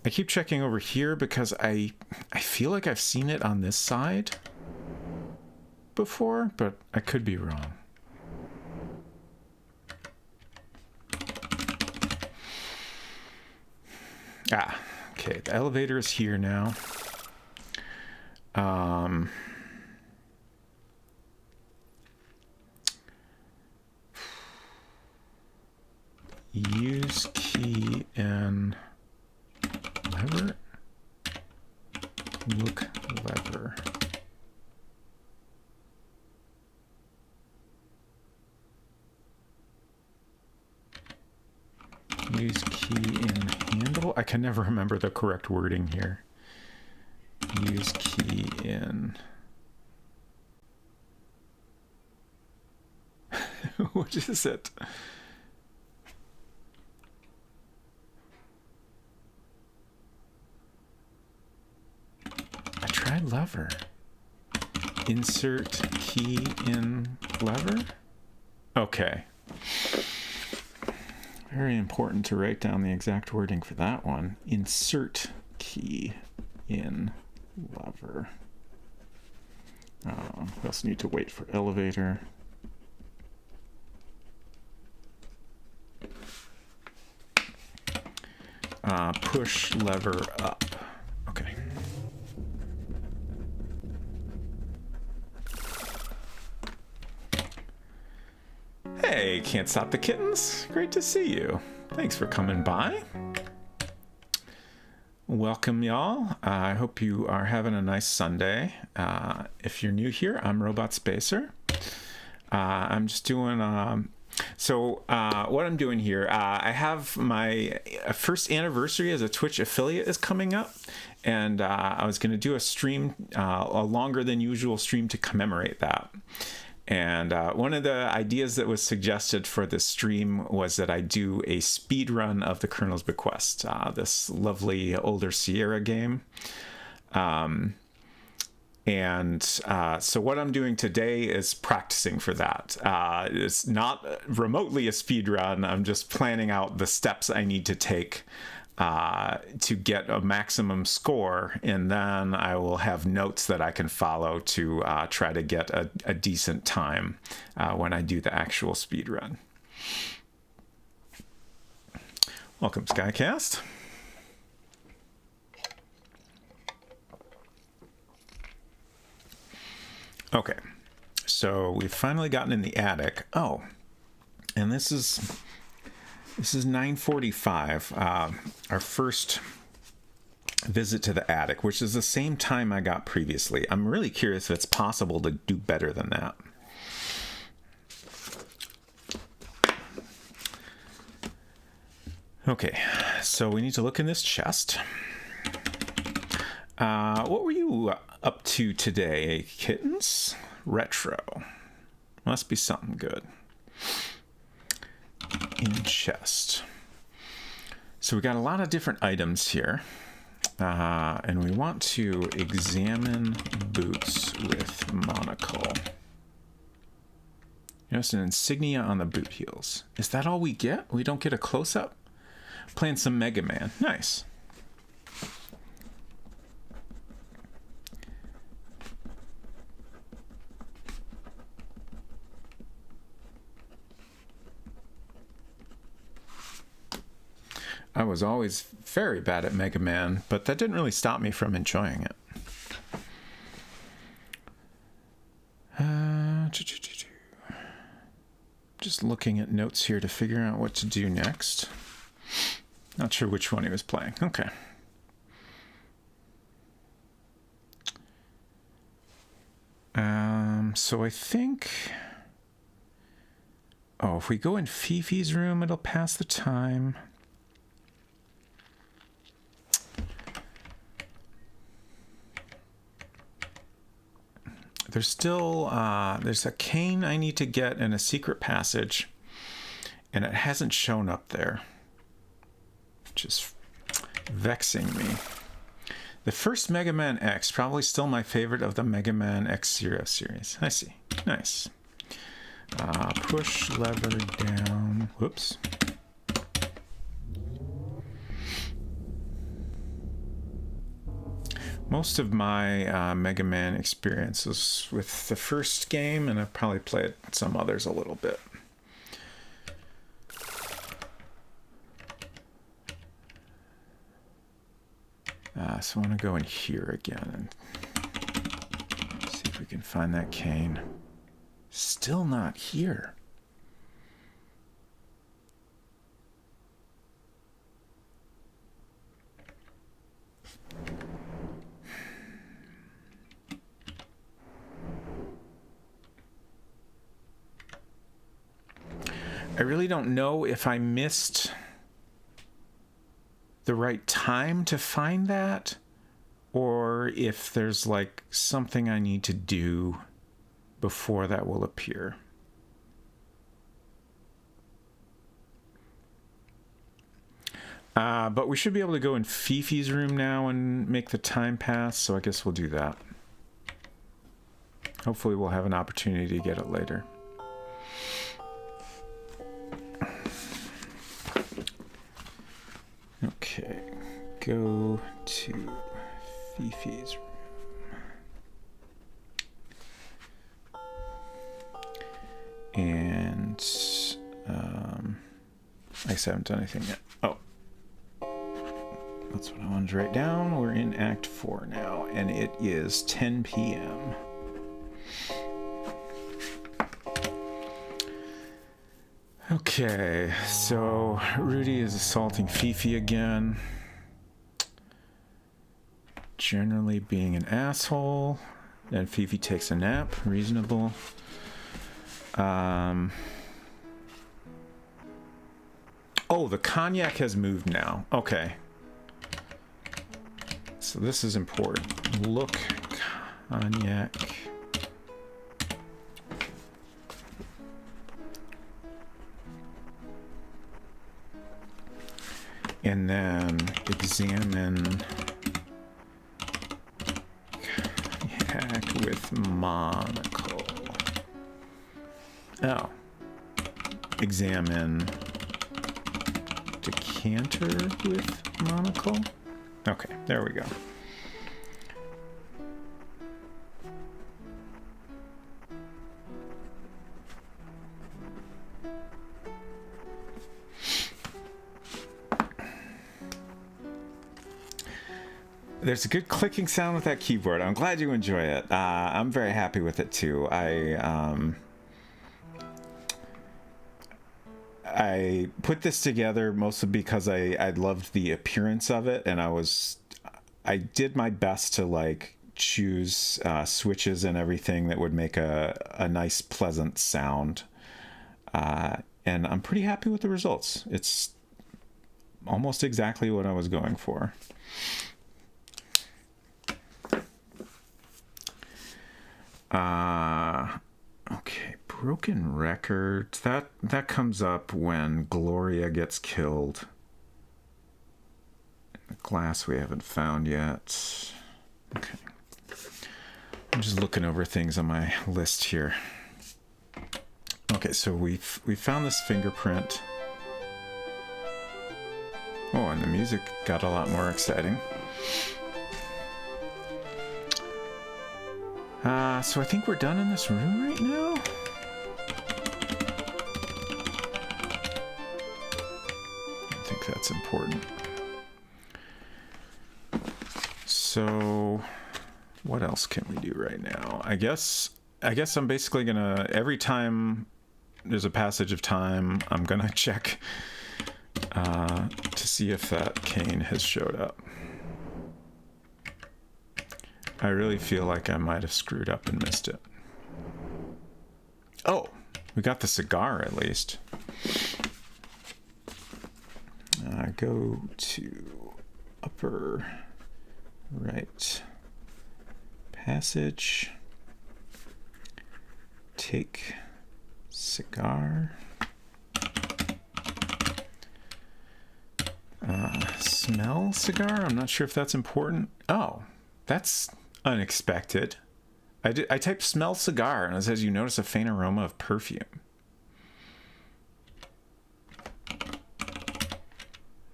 I keep checking over here because I feel like I've seen it on this side. before, but I could be wrong. Ah, okay, the elevator is here now. Use key in lever. Look lever. Use key in handle. I can never remember the correct wording here. Use key in. What is it? I tried lever. Insert key in lever? Okay. Very important to write down the exact wording for that one. Insert key in lever. We also need to wait for elevator. Push lever up. Okay. Hey, can't stop the kittens. Great to see you. Thanks for coming by. Welcome, y'all. I hope you are having a nice Sunday. If you're new here, I'm Robot Spacer. I'm just doing... what I'm doing here, I have my first anniversary as a Twitch affiliate is coming up, and I was going to do a stream, a longer than usual stream to commemorate that. And one of the ideas that was suggested for this stream was that I do a speed run of the Colonel's Bequest, this lovely older Sierra game. So what I'm doing today is practicing for that. It's not remotely a speed run. I'm just planning out the steps I need to take to get a maximum score, and then I will have notes that I can follow to try to get a decent time when I do the actual speed run. Welcome, Skycast. Okay, so we've finally gotten in the attic. Oh, and this is 9:45, our first visit to the attic, which is the same time I got previously. I'm really curious if it's possible to do better than that. Okay, so we need to look in this chest. What were you up to today, kittens? Retro. Must be something good. In chest. So we got a lot of different items here. And we want to examine boots with monocle. Notice an insignia on the boot heels. Is that all we get? We don't get a close-up? Playing some Mega Man. Nice. I was always very bad at Mega Man, but that didn't really stop me from enjoying it. Just looking at notes here to figure out what to do next. Not sure which one he was playing. Okay. So I think... Oh, if we go in Fifi's room, it'll pass the time. There's still, there's a cane I need to get in a secret passage, and it hasn't shown up there, which is vexing me. The first Mega Man X, probably still my favorite of the Mega Man X-Zero series. I see. Nice. Push lever down. Whoops. most of my Mega Man experience was with the first game, and I've probably played some others a little bit. So I want to go in here again and see if we can find that cane. Still not here. I really don't know if I missed the right time to find that, or if there's like something I need to do before that will appear. But we should be able to go in Fifi's room now and make the time pass, so I guess we'll do that. Hopefully we'll have an opportunity to get it later. Okay, go to Fifi's room. And I guess I haven't done anything yet. Oh, that's what I wanted to write down. We're in Act 4 now, and it is 10 p.m. Okay, so Rudy is assaulting Fifi again. Generally being an asshole. Then Fifi takes a nap. Reasonable. Oh, the cognac has moved now. Okay. So this is important. Look, cognac. And then examine cognac with monocle. Oh. Examine decanter with monocle. Okay, there we go. There's a good clicking sound with that keyboard. I'm glad you enjoy it. I'm very happy with it too. I put this together mostly because I loved the appearance of it, and I did my best to like choose switches and everything that would make a nice, pleasant sound. And I'm pretty happy with the results. It's almost exactly what I was going for. Okay, broken records. That comes up when Gloria gets killed. The glass we haven't found yet. Okay. I'm just looking over things on my list here. Okay, so we found this fingerprint. Oh, and the music got a lot more exciting. So I think we're done in this room right now. I think that's important. So what else can we do right now? I guess I'm basically gonna, every time there's a passage of time, I'm gonna check to see if that cane has showed up. I really feel like I might have screwed up and missed it. Oh, we got the cigar at least. Go to upper right passage. Take cigar. Smell cigar? I'm not sure if that's important. Oh, that's unexpected. I typed smell cigar and it says you notice a faint aroma of perfume.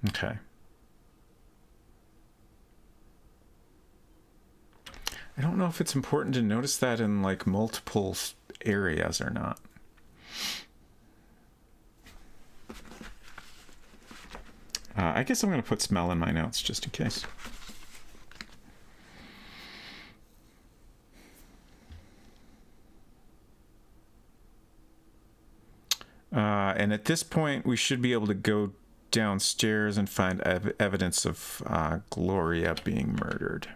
Okay. I don't know if it's important to notice that in like multiple areas or not. I guess I'm going to put smell in my notes just in case. And at this point, we should be able to go downstairs and find evidence of Gloria being murdered.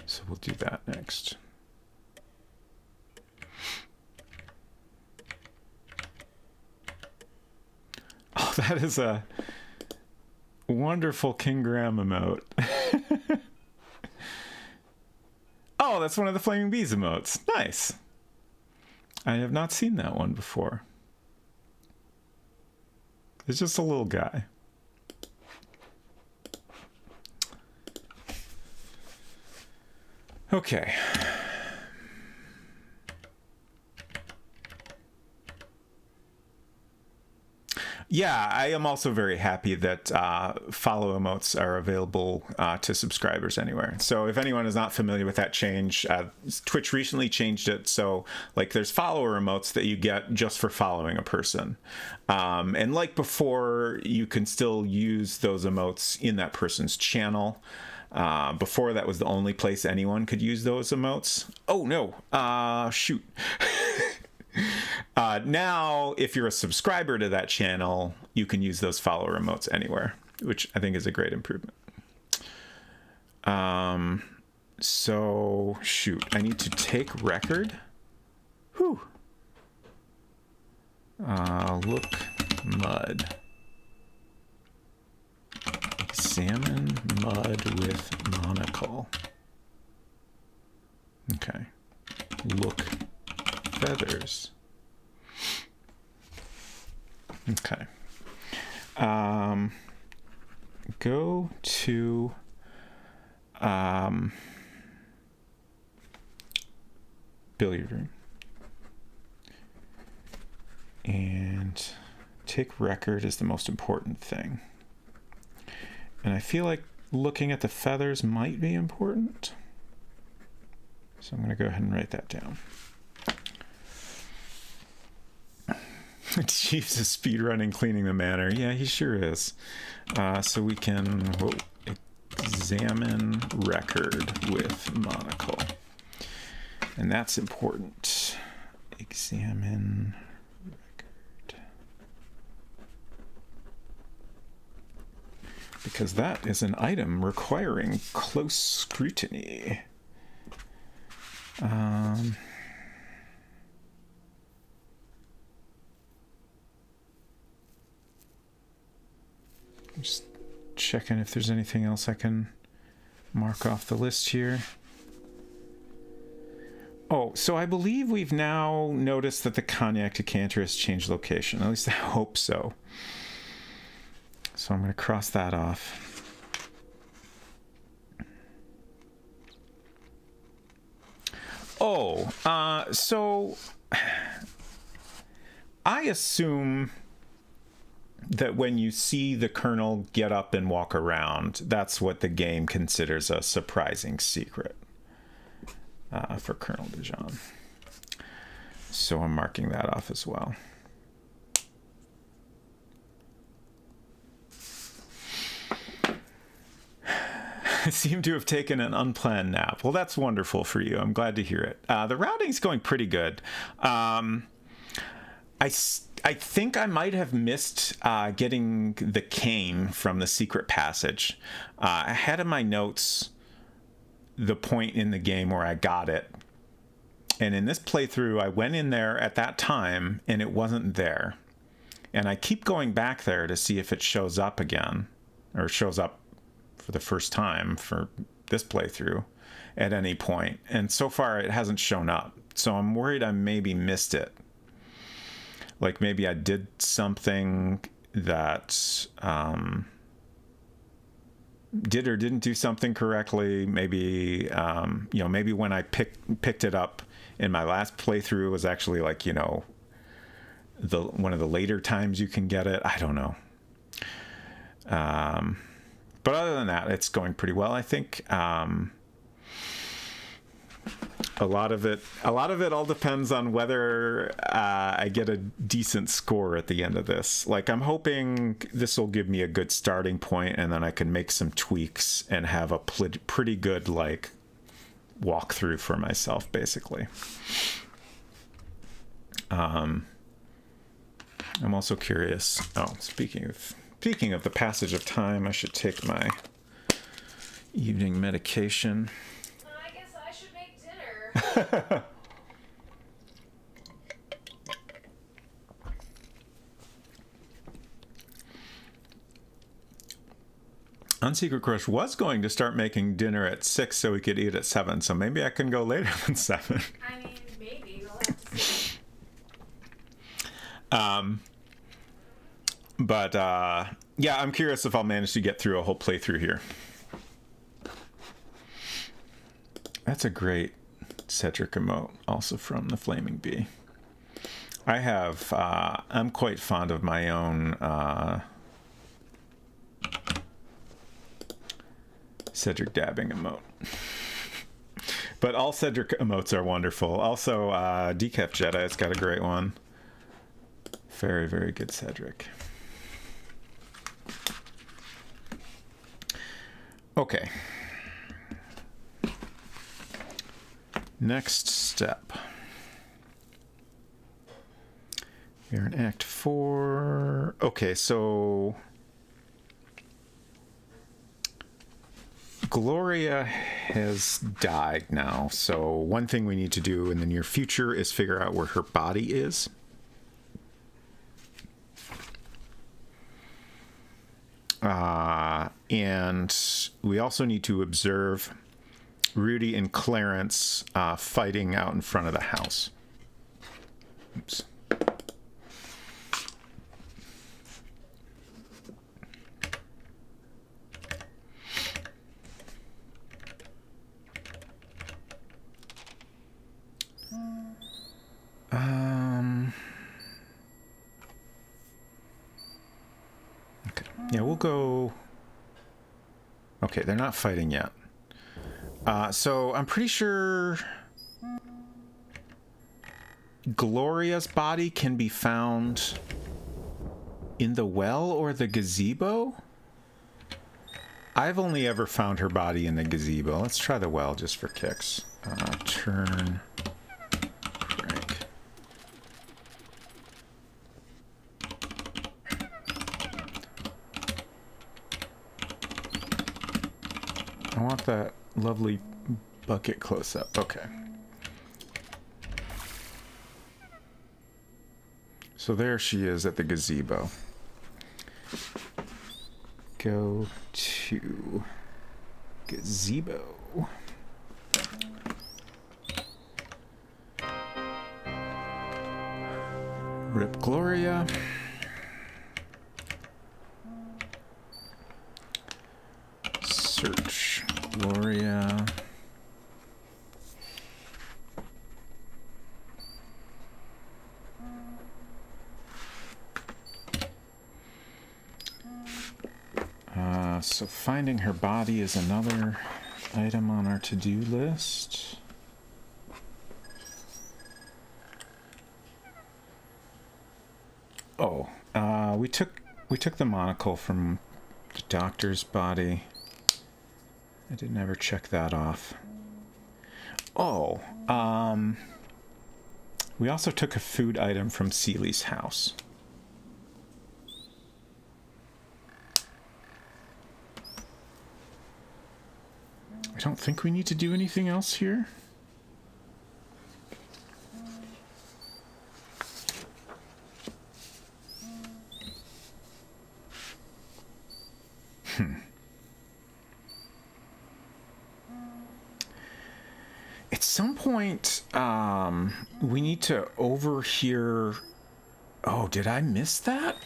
So we'll do that next. Oh, that is a wonderful King Graham emote. Oh, that's one of the Flaming Bees emotes. Nice. I have not seen that one before. It's just a little guy. Okay. Yeah, I am also very happy that follow emotes are available to subscribers anywhere. So if anyone is not familiar with that change, Twitch recently changed it. So like there's follower emotes that you get just for following a person. And like before, you can still use those emotes in that person's channel. Before, that was the only place anyone could use those emotes. Oh, no. Shoot. Now, if you're a subscriber to that channel, you can use those follower emotes anywhere, which I think is a great improvement. So, shoot. I need to take record. Whew. Look, mud. Examine mud with monocle. Okay. Look, feathers. Okay. Go to billiard room and take record is the most important thing. And I feel like looking at the feathers might be important. So I'm going to go ahead and write that down. Chief's is speedrunning cleaning the manor. Yeah, he sure is. So we can examine record with monocle. And that's important. Examine record. Because that is an item requiring close scrutiny. Just checking if there's anything else I can mark off the list here. Oh, so I believe we've now noticed that the cognac decanter has changed location. At least I hope so. So I'm going to cross that off. Oh, so I assume that when you see the Colonel get up and walk around, that's what the game considers a surprising secret for Colonel Dijon. So I'm marking that off as well. I seem to have taken an unplanned nap. Well, that's wonderful for you. I'm glad to hear it. The routing's going pretty good. I think I might have missed getting the cane from the secret passage. I had in my notes the point in the game where I got it. And in this playthrough, I went in there at that time, and it wasn't there. And I keep going back there to see if it shows up again, or shows up for the first time for this playthrough at any point. And so far, it hasn't shown up. So I'm worried I maybe missed it. Like maybe I did something that did or didn't do something correctly. Maybe maybe when I picked it up in my last playthrough was actually like, you know, one of the later times you can get it. I don't know. But other than that, it's going pretty well, I think. A lot of it all depends on whether I get a decent score at the end of this. Like, I'm hoping this will give me a good starting point, and then I can make some tweaks and have a pretty good, like, walkthrough for myself, basically. I'm also curious. Oh, speaking of the passage of time, I should take my evening medication. I guess I should make dinner. Unsecret Crush was going to start making dinner at 6 so we could eat at 7, so maybe I can go later than 7. I mean, maybe. We'll have to see. But yeah, I'm curious if I'll manage to get through a whole playthrough here. That's a great Cedric emote, also from the Flaming Bee. I'm quite fond of my own Cedric dabbing emote. But all Cedric emotes are wonderful. Also, Decaf Jedi's got a great one. Very, very good Cedric. Okay. Next step. We're in Act 4. Okay, so Gloria has died now. So one thing we need to do in the near future is figure out where her body is. And we also need to observe Rudy and Clarence fighting out in front of the house. Oops. Okay. Yeah, we'll go. Okay, they're not fighting yet. So I'm pretty sure Gloria's body can be found in the well or the gazebo. I've only ever found her body in the gazebo. Let's try the well just for kicks. Turn crank. I want that lovely bucket close up. Okay. So there she is at the gazebo. Go to gazebo. Rip Gloria. Search Gloria. So finding her body is another item on our to-do list. Oh, we took the monocle from the doctor's body. I didn't ever check that off. Oh, we also took a food item from Seely's house. I don't think we need to do anything else here. At some point, we need to overhear... Oh, did I miss that?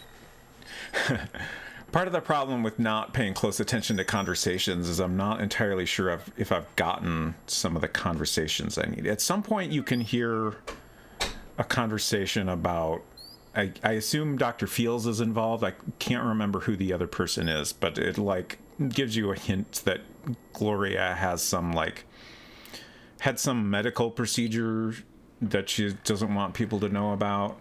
Part of the problem with not paying close attention to conversations is I'm not entirely sure if I've gotten some of the conversations I need. At some point, you can hear a conversation about. I assume Dr. Fields is involved. I can't remember who the other person is, but it like gives you a hint that Gloria has had some medical procedure that she doesn't want people to know about.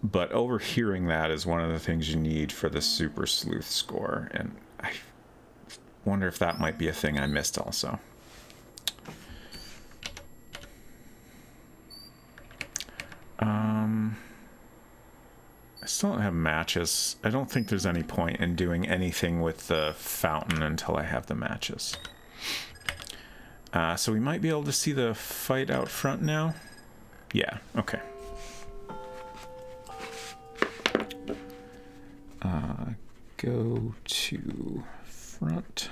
But overhearing that is one of the things you need for the Super Sleuth score, and I wonder if that might be a thing I missed also. I still don't have matches. I don't think there's any point in doing anything with the fountain until I have the matches. So we might be able to see the fight out front now. Yeah, okay. Go to front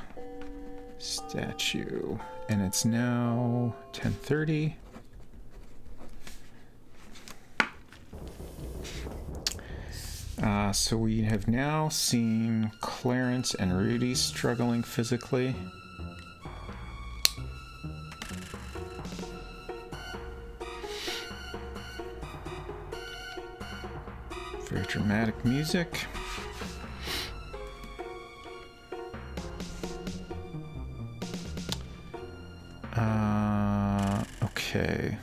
statue, and it's now 10:30. So we have now seen Clarence and Rudy struggling physically. Very dramatic music. Okay.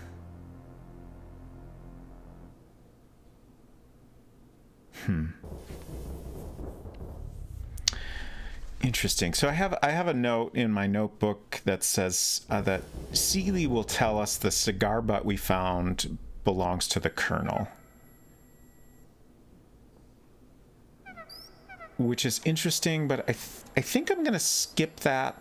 Interesting. So I have a note in my notebook that says that Seeley will tell us the cigar butt we found belongs to the Colonel. Which is interesting, but I think I'm going to skip that.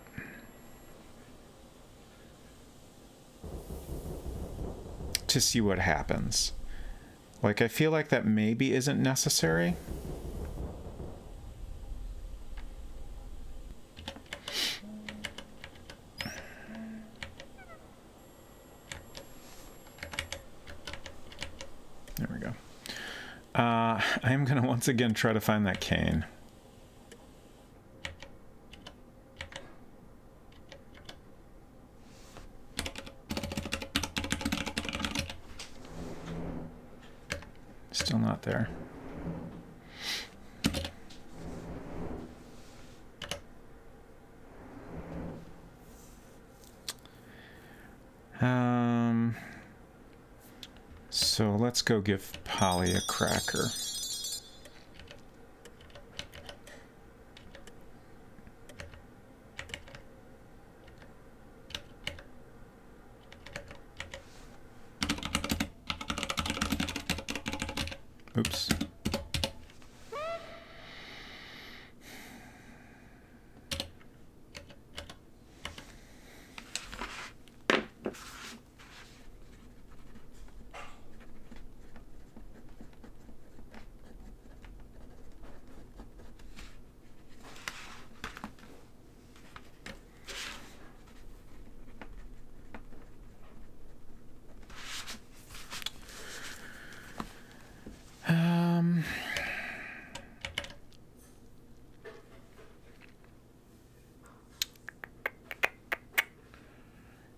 To see what happens. Like, I feel like that maybe isn't necessary. There we go. I am going to once again try to find that cane. Still not there. So let's go give Polly a cracker. Oops.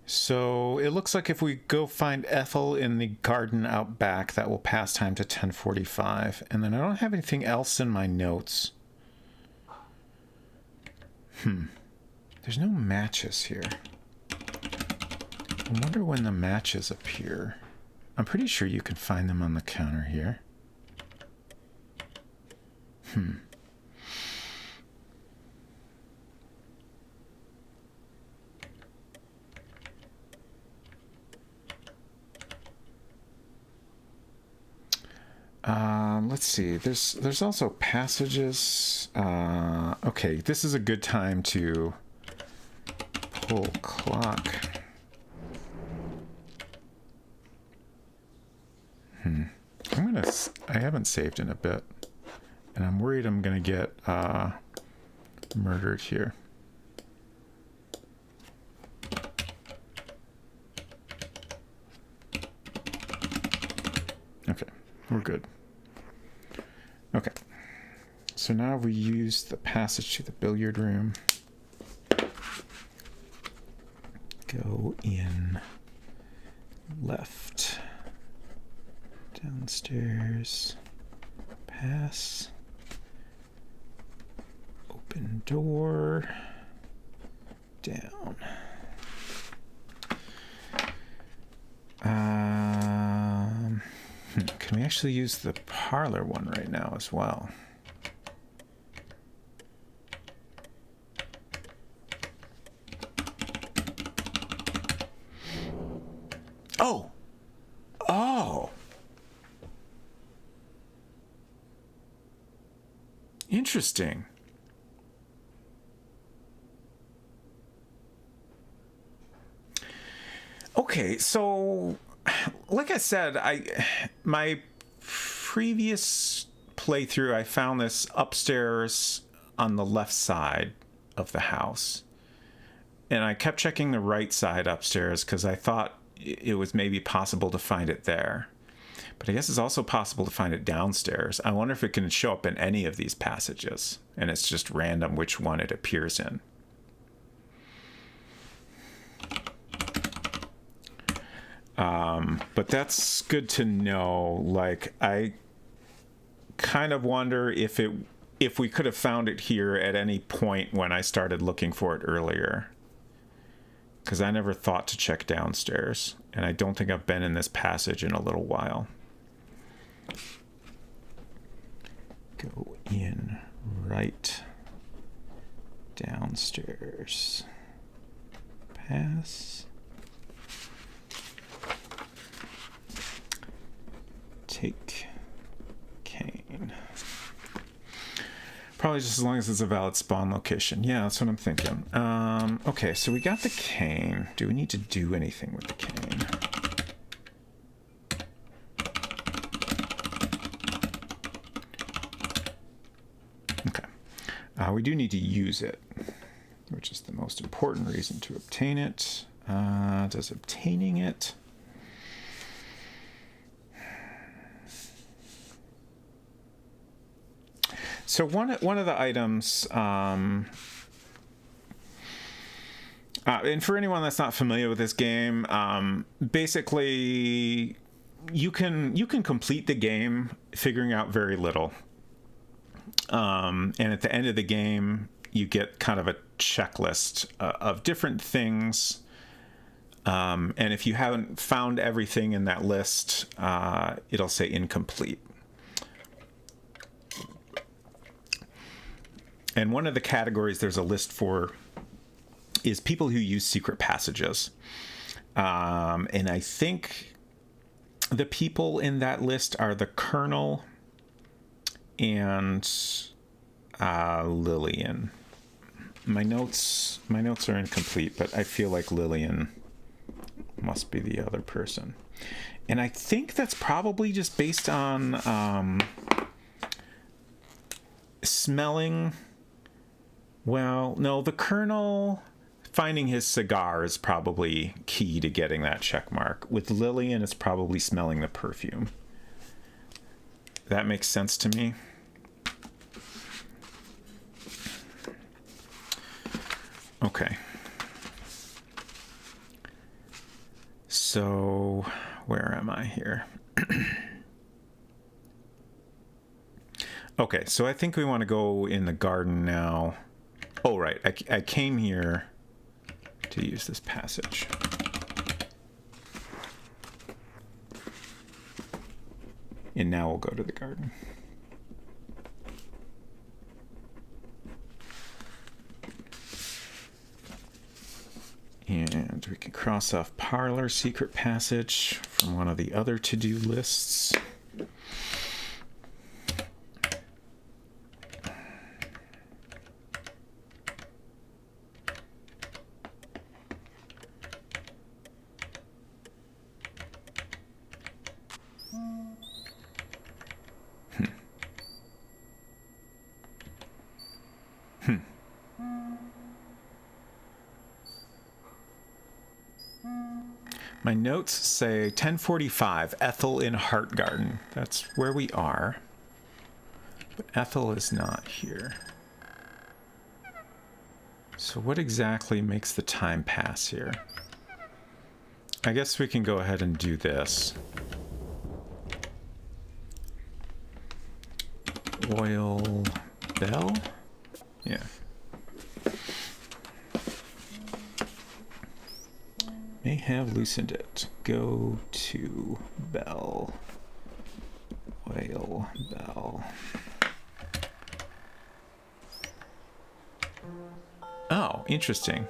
So it looks like if we go find Ethel in the garden out back, that will pass time to 10:45. And then I don't have anything else in my notes. There's no matches here. I wonder when the matches appear. I'm pretty sure you can find them on the counter here. Let's see. There's also passages. Okay, this is a good time to pull clock. I haven't saved in a bit, and I'm worried I'm gonna get murdered here. Okay, we're good. Okay. So now we use the passage to the billiard room. Go in left, downstairs, pass, open door, down. Can we actually use the parlor one right now as well? Oh! Oh! Interesting. Okay, so like I said, my previous playthrough, I found this upstairs on the left side of the house. And I kept checking the right side upstairs because I thought it was maybe possible to find it there. But I guess it's also possible to find it downstairs. I wonder if it can show up in any of these passages, and it's just random which one it appears in. But that's good to know. Like, I kind of wonder if we could have found it here at any point when I started looking for it earlier. Because I never thought to check downstairs, and I don't think I've been in this passage in a little while. Go in right, downstairs, pass, take cane. Probably just as long as it's a valid spawn location. Yeah, that's what I'm thinking. Okay, so we got the cane. Do we need to do anything with the cane? Okay. We do need to use it, which is the most important reason to obtain it. Does obtaining it... So one of the items, and for anyone that's not familiar with this game, basically you can complete the game figuring out very little, and at the end of the game you get kind of a checklist of different things, and if you haven't found everything in that list, it'll say incomplete. And one of the categories there's a list for is people who use secret passages. And I think the people in that list are the Colonel and Lillian. My notes are incomplete, but I feel like Lillian must be the other person. And I think that's probably just based on smelling... Well, no, the Colonel finding his cigar is probably key to getting that check mark. With Lillian, it's probably smelling the perfume. That makes sense to me. Okay. So, where am I here? Okay, so I think we want to go in the garden now. Oh, right. I came here to use this passage. And now we'll go to the garden. And we can cross off parlor secret passage from one of the other to-do lists. My notes say 10:45, Ethel in Heart Garden. That's where we are. But Ethel is not here. So what exactly makes the time pass here? I guess we can go ahead and do this. Oil bell? Yeah. May have loosened it. Go to bell. Oil bell. Oh, interesting.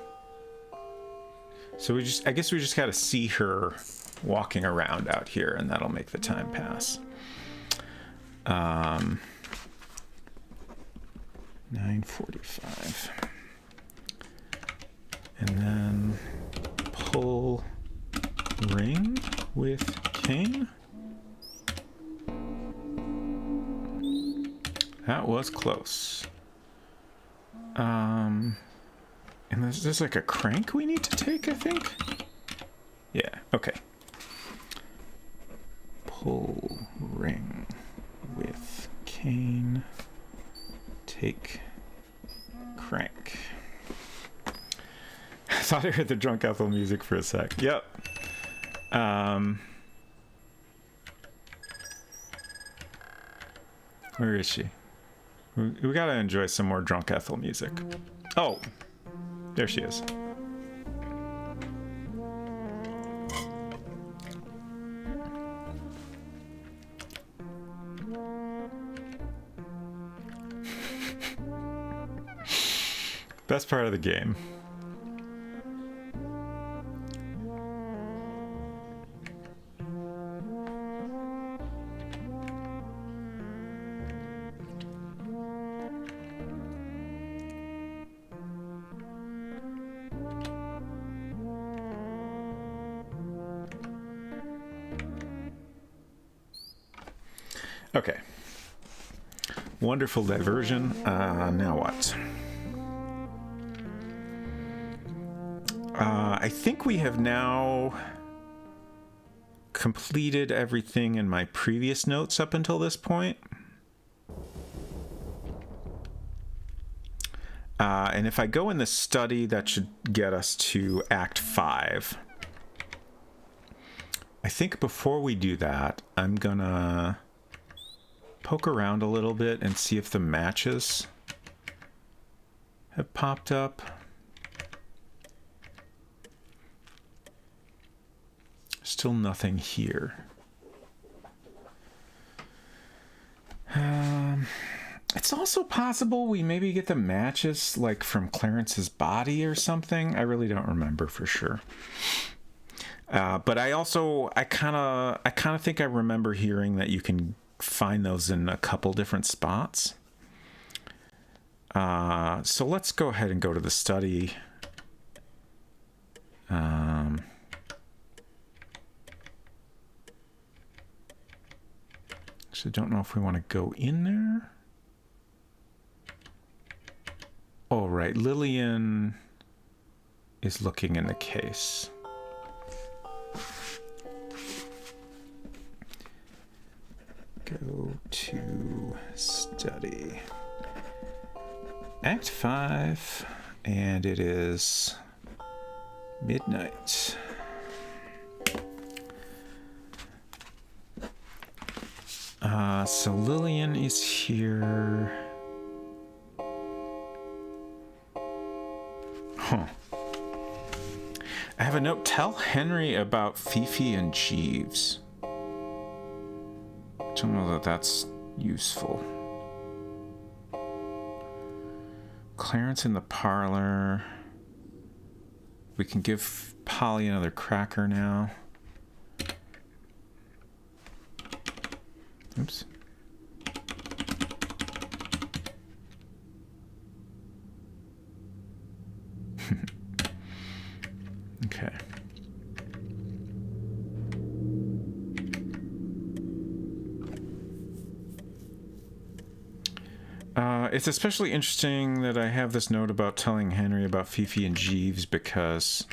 So I guess we just gotta see her walking around out here, and that'll make the time pass. 9:45. And then pull ring with cane. That was close. And there's like a crank we need to take, I think? Yeah, okay. Pull ring with cane. Take crank. I thought I heard the drunk Ethel music for a sec. Yep. Where is she? We gotta enjoy some more drunk Ethel music. Oh, there she is. Best part of the game. Okay. Wonderful diversion. Now what? I think we have now completed everything in my previous notes up until this point. And if I go in the study, that should get us to Act 5. I think before we do that, I'm gonna poke around a little bit and see if the matches have popped up. Still nothing here. It's also possible we maybe get the matches like from Clarence's body or something. I really don't remember for sure. But I kind of think I remember hearing that you can find those in a couple different spots. So let's go ahead and go to the study. So don't know if we want to go in there. Oh, right. Lillian is looking in the case. Go to study. Act 5, and it is midnight. So Lillian is here. Huh. I have a note. Tell Henry about Fifi and Jeeves. I don't know that that's useful. Clarence in the parlor. We can give Polly another cracker now. Oops. Okay. It's especially interesting that I have this note about telling Henry about Fifi and Jeeves because,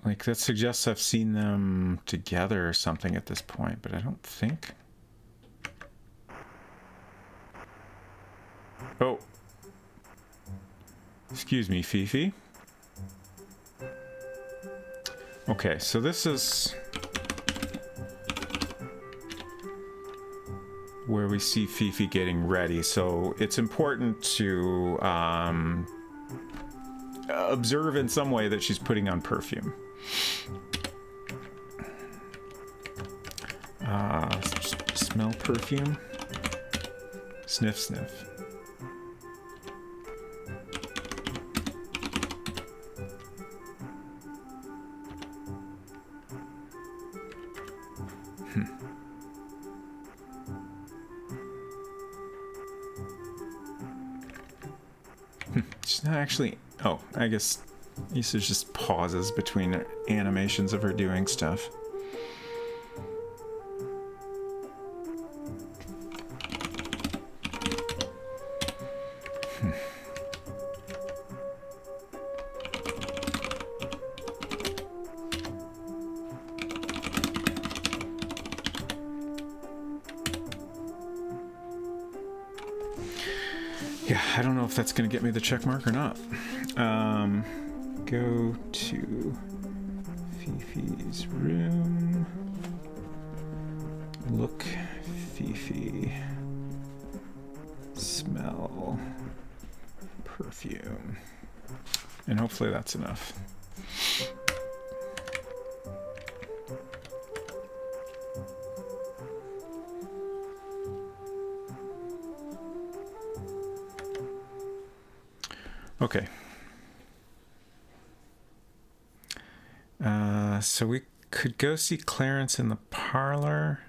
like, that suggests I've seen them together or something at this point, but I don't think Excuse me, Fifi. Okay, so this is where we see Fifi getting ready. So it's important to observe in some way that she's putting on perfume. Smell perfume. Sniff, sniff. She's not actually... Oh, I guess this is just pauses between animations of her doing stuff. Yeah, I don't know if that's going to get me the check mark or not. Go to Fifi's room. Look, Fifi. Smell perfume. And hopefully that's enough. Okay. So we could go see Clarence in the parlor,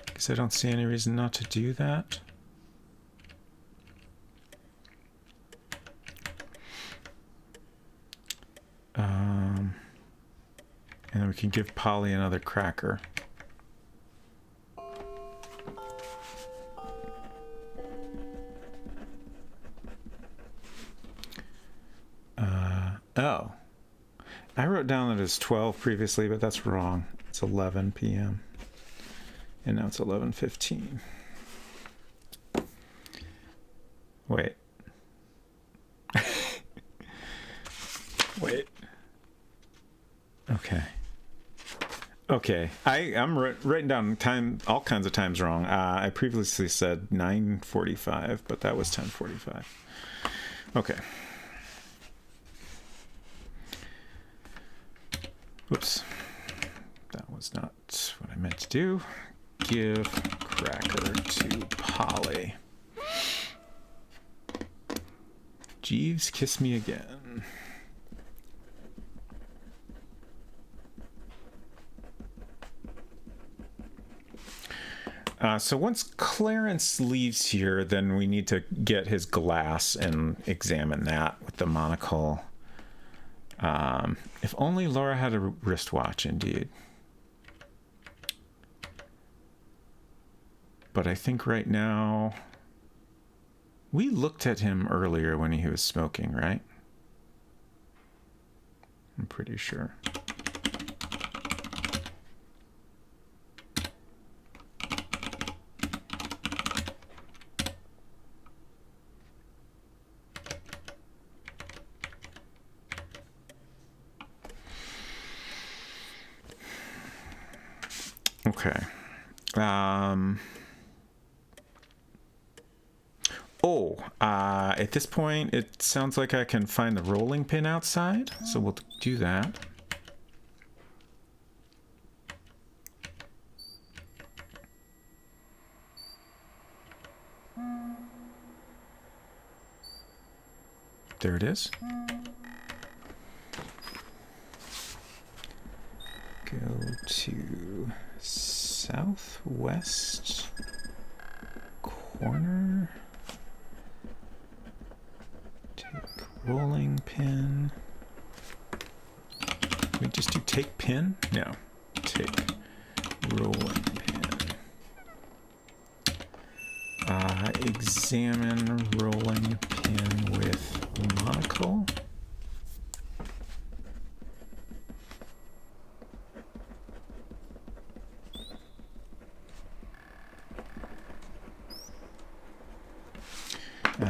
because I don't see any reason not to do that. And then we can give Polly another cracker. Oh. I wrote down that it's 12 previously, but that's wrong. It's 11 p.m. And now it's 11:15. Wait. Wait. Okay. Okay. I'm writing down time, all kinds of times wrong. I previously said 9:45, but that was 10:45. Okay. Whoops. That was not what I meant to do. Give cracker to Polly. Jeeves, kiss me again. So once Clarence leaves here, then we need to get his glass and examine that with the monocle. If only Laura had a wristwatch, indeed. But I think right now... We looked at him earlier when he was smoking, right? I'm pretty sure. Okay. At this point, it sounds like I can find the rolling pin outside, so we'll do that. There it is. Go to southwest corner. Take rolling pin. Can we just do take pin? No. Take rolling pin. Examine rolling pin with monocle.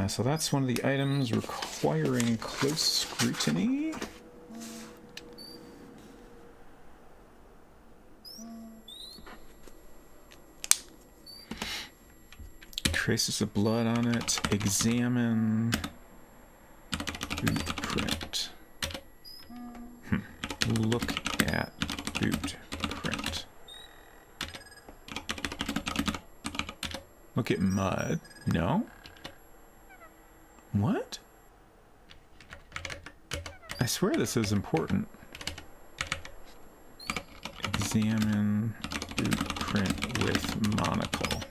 So that's one of the items requiring close scrutiny. Traces of blood on it. Examine boot print. Look at boot print. Look at mud. No? What? I swear this is important. Examine boot print with monocle.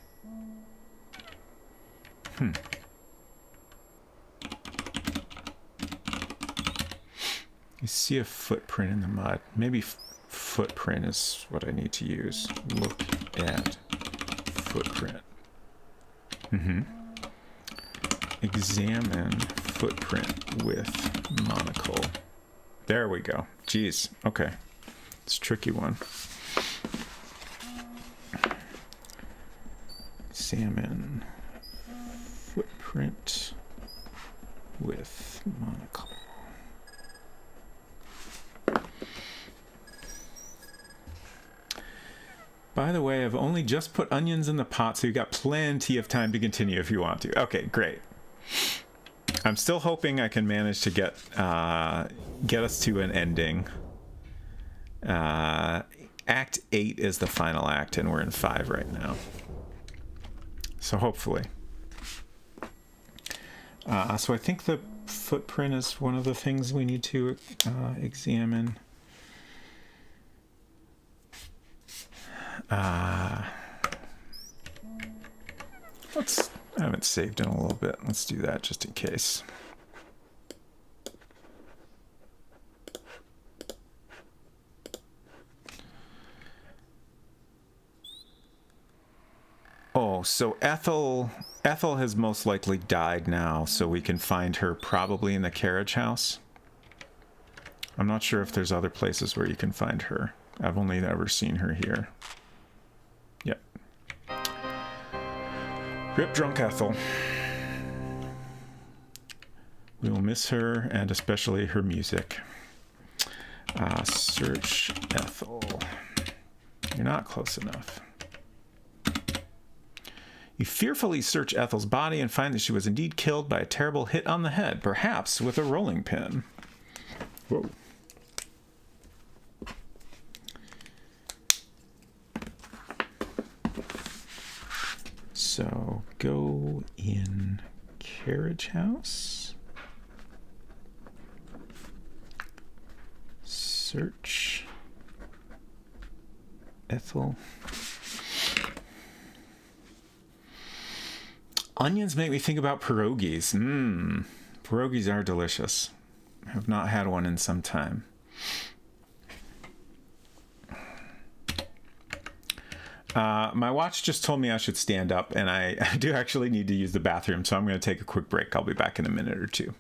You see a footprint in the mud. Maybe footprint is what I need to use. Look at footprint. Examine footprint with monocle. There we go. Jeez. Okay. It's a tricky one. Examine footprint with monocle. By the way, I've only just put onions in the pot, so you've got plenty of time to continue if you want to. Okay, great. I'm still hoping I can manage to get us to an ending. Act 8 is the final act, and we're in 5 right now. So hopefully. So I think the footprint is one of the things we need to examine. I haven't saved in a little bit. Let's do that just in case. Oh, so Ethel has most likely died now, so we can find her probably in the carriage house. I'm not sure if there's other places where you can find her. I've only ever seen her here. Yep. Rip drunk Ethel. We will miss her, and especially her music. Search Ethel. You're not close enough. You fearfully search Ethel's body and find that she was indeed killed by a terrible hit on the head, perhaps with a rolling pin. Whoa. So go in carriage house. Search Ethel. Onions make me think about pierogies. Pierogies are delicious. I have not had one in some time. My watch just told me I should stand up, and I do actually need to use the bathroom, so I'm going to take a quick break. I'll be back in a minute or two.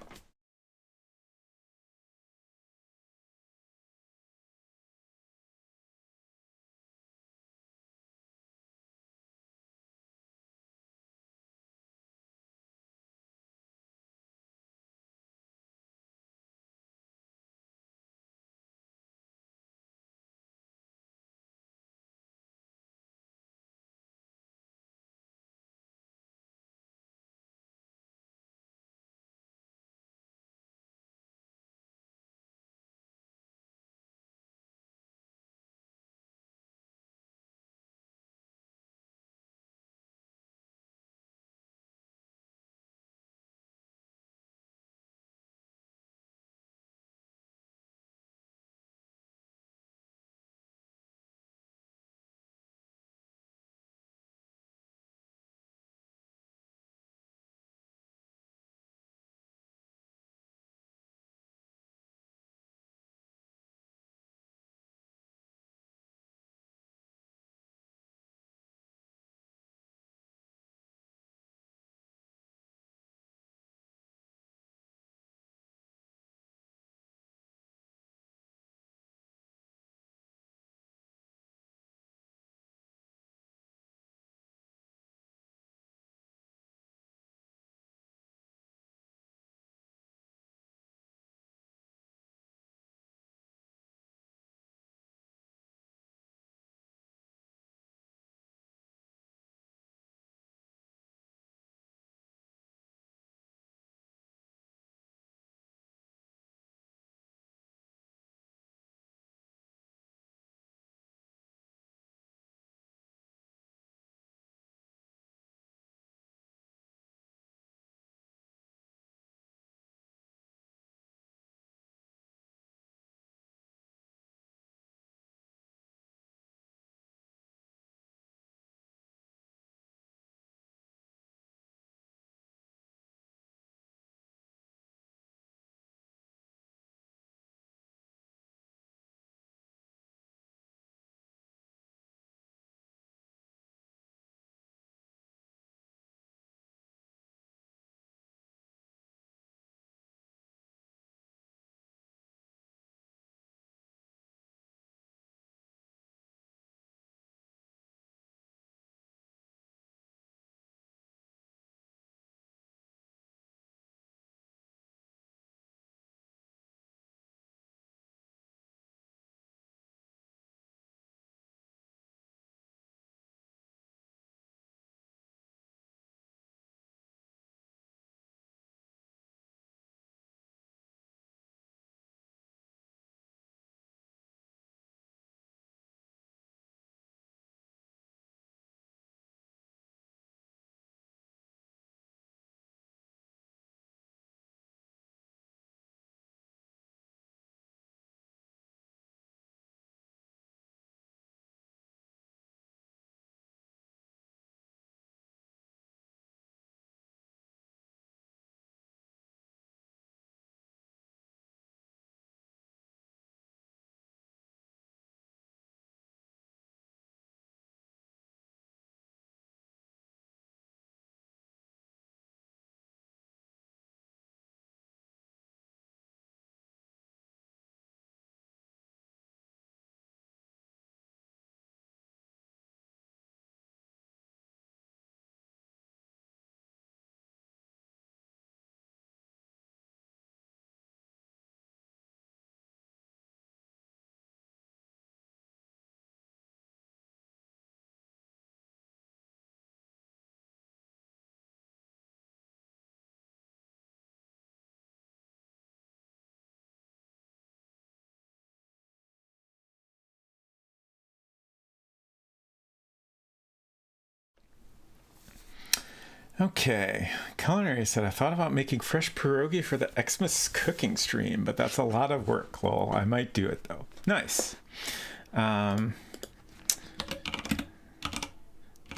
Okay, Culinary said, I thought about making fresh pierogi for the Xmas cooking stream, but that's a lot of work, lol. I might do it, though. Nice.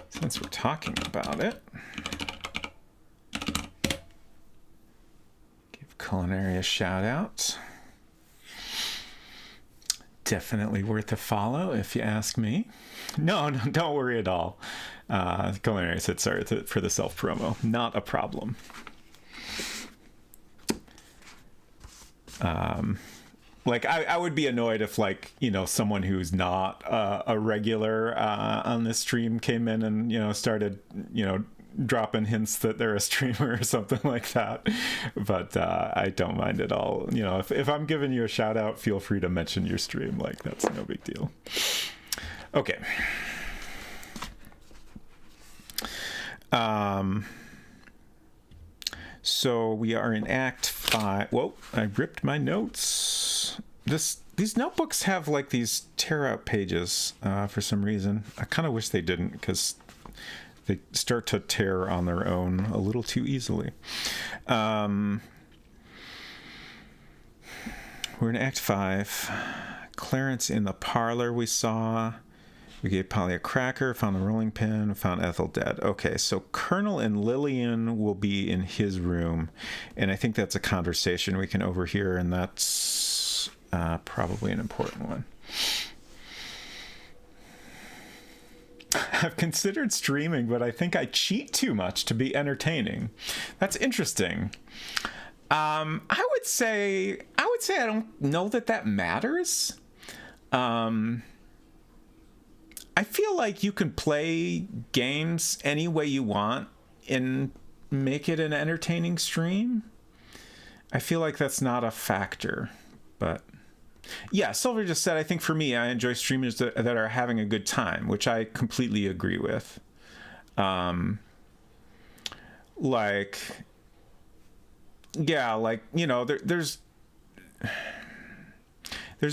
Since we're talking about it, give Culinary a shout out. Definitely worth a follow if you ask me. No, don't worry at all. Culinary said sorry for the self promo. Not a problem. Like I would be annoyed if, like, you know, someone who's not a regular on this stream came in and, you know, started, you know, dropping hints that they're a streamer or something like that. But I don't mind at all. You know, if I'm giving you a shout out, feel free to mention your stream. Like, that's no big deal. Okay. So we are in Act 5. Whoa, I ripped my notes. These notebooks have like these tear out pages for some reason. I kind of wish they didn't, because they start to tear on their own a little too easily. We're in Act 5. Clarence in the parlor we saw. We gave Polly a cracker, found the rolling pin, found Ethel dead. Okay, so Colonel and Lillian will be in his room, and I think that's a conversation we can overhear, and that's probably an important one. I've considered streaming, but I think I cheat too much to be entertaining. That's interesting. I would say I don't know that matters. I feel like you can play games any way you want and make it an entertaining stream. I feel like that's not a factor, but yeah, Silver just said, I think for me, I enjoy streamers that are having a good time, which I completely agree with. Like, yeah, like, you know, there's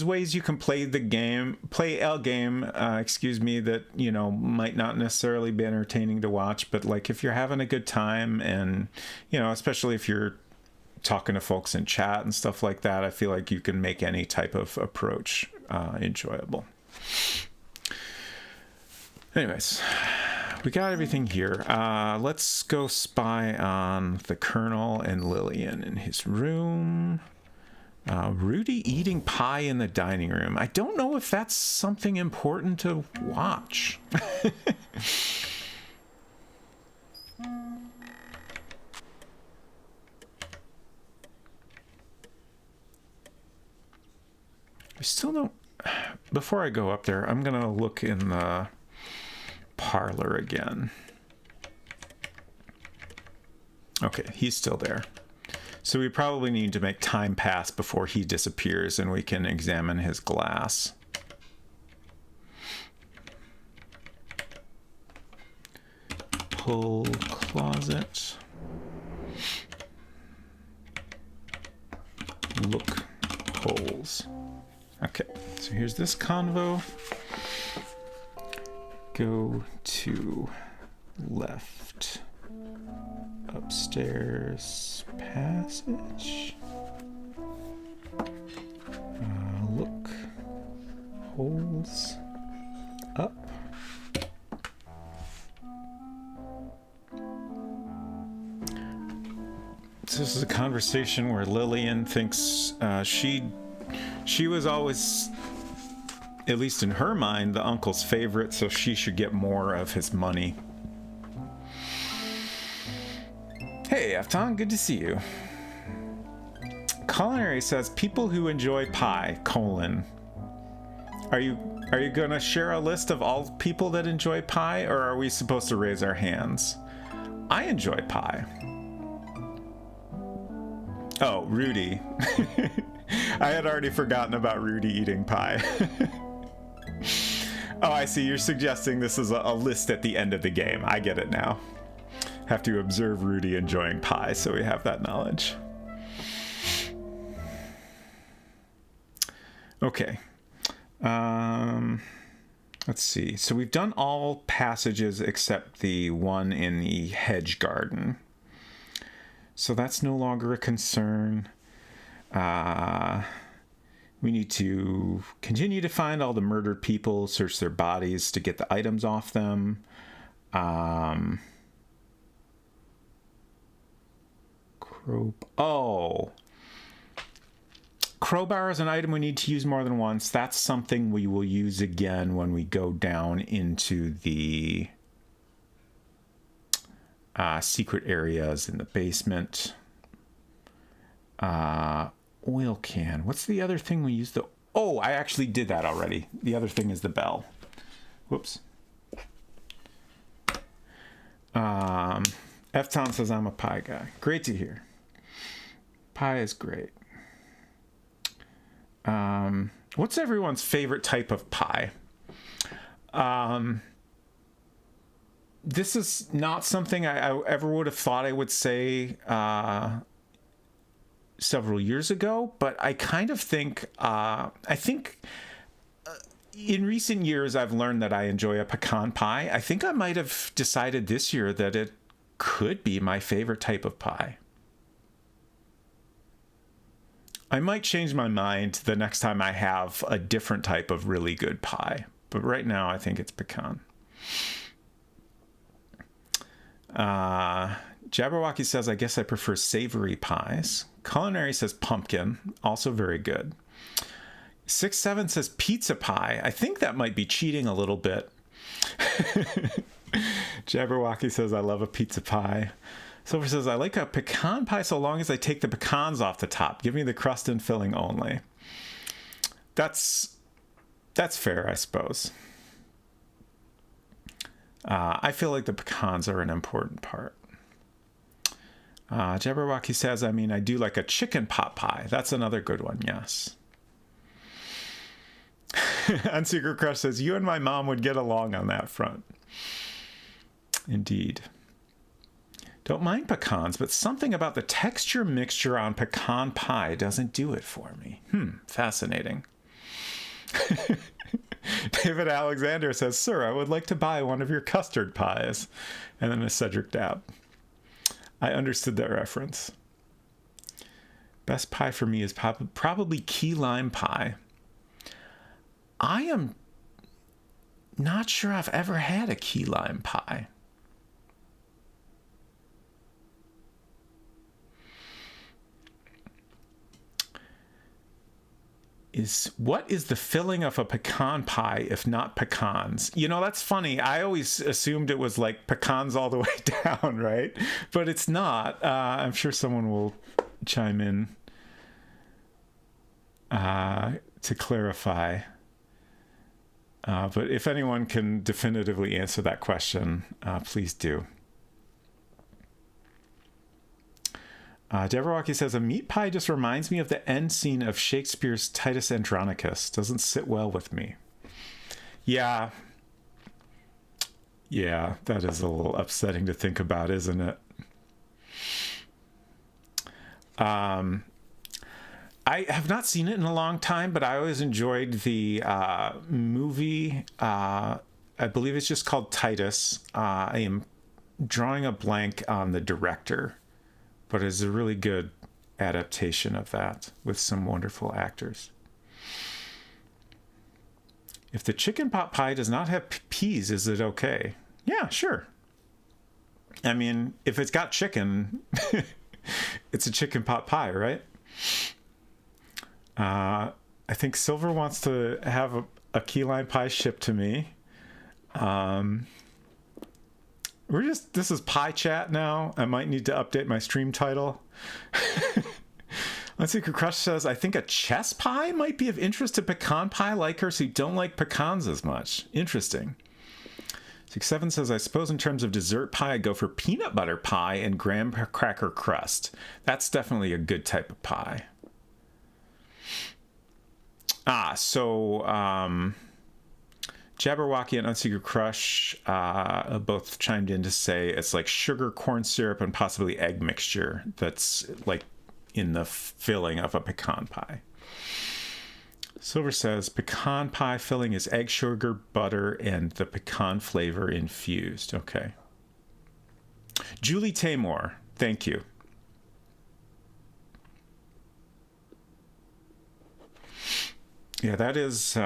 ways you can play a game, that, you know, might not necessarily be entertaining to watch, but like if you're having a good time, and, you know, especially if you're talking to folks in chat and stuff like that, I feel like you can make any type of approach enjoyable. Anyways, we got everything here. Let's go spy on the Colonel and Lillian in his room. Rudy eating pie in the dining room. I don't know if that's something important to watch. I still don't... Before I go up there, I'm going to look in the parlor again. Okay, he's still there. So we probably need to make time pass before he disappears and we can examine his glass. Pull closet. Look holes. Okay, so here's this convo. Go to left. Upstairs passage. Look holes up. So this is a conversation where Lillian thinks she was always, at least in her mind, the uncle's favorite, so she should get more of his money. Hey, Afton, good to see you. Culinary says, people who enjoy pie, : Are you gonna share a list of all people that enjoy pie, or are we supposed to raise our hands? I enjoy pie. Oh, Rudy. I had already forgotten about Rudy eating pie. Oh, I see. You're suggesting this is a list at the end of the game. I get it now. Have to observe Rudy enjoying pie, so we have that knowledge. Okay. Let's see. So we've done all passages except the one in the hedge garden. So that's no longer a concern. We need to continue to find all the murdered people, search their bodies to get the items off them. Crowbar is an item we need to use more than once. That's something we will use again when we go down into the secret areas in the basement. Oil can. What's the other thing we used? I actually did that already. The other thing is the bell. Whoops. F. Tom says I'm a pie guy. Great to hear. Pie is great. What's everyone's favorite type of pie? This is not something I ever would have thought I would say several years ago, but I kind of think, in recent years I've learned that I enjoy a pecan pie. I think I might have decided this year that it could be my favorite type of pie. I might change my mind the next time I have a different type of really good pie, but right now I think it's pecan. Jabberwocky says, I guess I prefer savory pies. Culinary says pumpkin, also very good. 6-7 says pizza pie. I think that might be cheating a little bit. Jabberwocky says, I love a pizza pie. Silver says, I like a pecan pie so long as I take the pecans off the top. Give me the crust and filling only. That's fair, I suppose. I feel like the pecans are an important part. Jabberwocky says, I do like a chicken pot pie. That's another good one, yes. Unsecret Crush says, you and my mom would get along on that front. Indeed. Don't mind pecans, but something about the texture mixture on pecan pie doesn't do it for me. Fascinating. David Alexander says, sir, I would like to buy one of your custard pies. And then a Cedric dab. I understood that reference. Best pie for me is probably key lime pie. I am not sure I've ever had a key lime pie. What is the filling of a pecan pie if not pecans? That's funny. I always assumed it was like pecans all the way down, right? But it's not. I'm sure someone will chime in to clarify. But if anyone can definitively answer that question, please do. Jabberwocky says, a meat pie just reminds me of the end scene of Shakespeare's Titus Andronicus. Doesn't sit well with me. Yeah, that is a little upsetting to think about, isn't it? I have not seen it in a long time, but I always enjoyed the movie. I believe it's just called Titus. I am drawing a blank on the director, but it's a really good adaptation of that with some wonderful actors. If the chicken pot pie does not have peas, is it okay? Yeah, sure. If it's got chicken, it's a chicken pot pie, right? I think Silver wants to have a key lime pie shipped to me. This is pie chat now. I might need to update my stream title. Let's see, Crush says, I think a chess pie might be of interest to pecan pie likers who don't like pecans as much. Interesting. 6-7 says, I suppose in terms of dessert pie, I'd go for peanut butter pie and graham cracker crust. That's definitely a good type of pie. Jabberwocky and Unsecret Crush both chimed in to say it's like sugar, corn syrup, and possibly egg mixture that's like in the filling of a pecan pie. Silver says pecan pie filling is egg, sugar, butter, and the pecan flavor infused. Okay. Julie Taymor, thank you. Yeah, that is...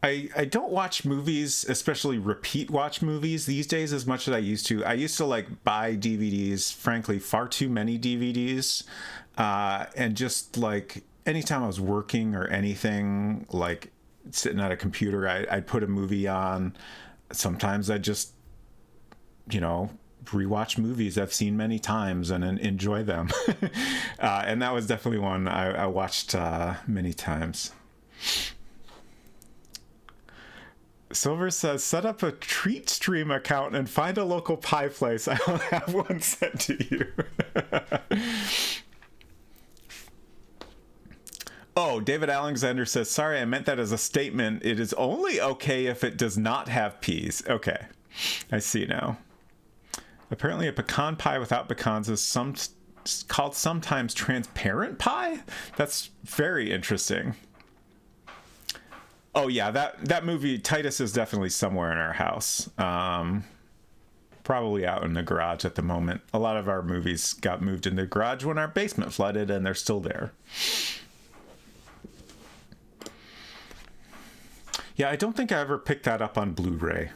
I don't watch movies, especially repeat watch movies these days as much as I used to. I used to like buy DVDs, frankly, far too many DVDs. And just like anytime I was working or anything, like sitting at a computer, I'd put a movie on. Sometimes I just, rewatch movies I've seen many times and enjoy them. And that was definitely one I watched many times. Silver says, set up a treat stream account and find a local pie place. I will have one sent to you. Oh, David Alexander says, sorry, I meant that as a statement. It is only okay if it does not have peas. Okay, I see now. Apparently a pecan pie without pecans is called sometimes transparent pie? That's very interesting. Oh yeah, that movie, Titus, is definitely somewhere in our house. Probably out in the garage at the moment. A lot of our movies got moved in the garage when our basement flooded, and they're still there. Yeah, I don't think I ever picked that up on Blu-ray.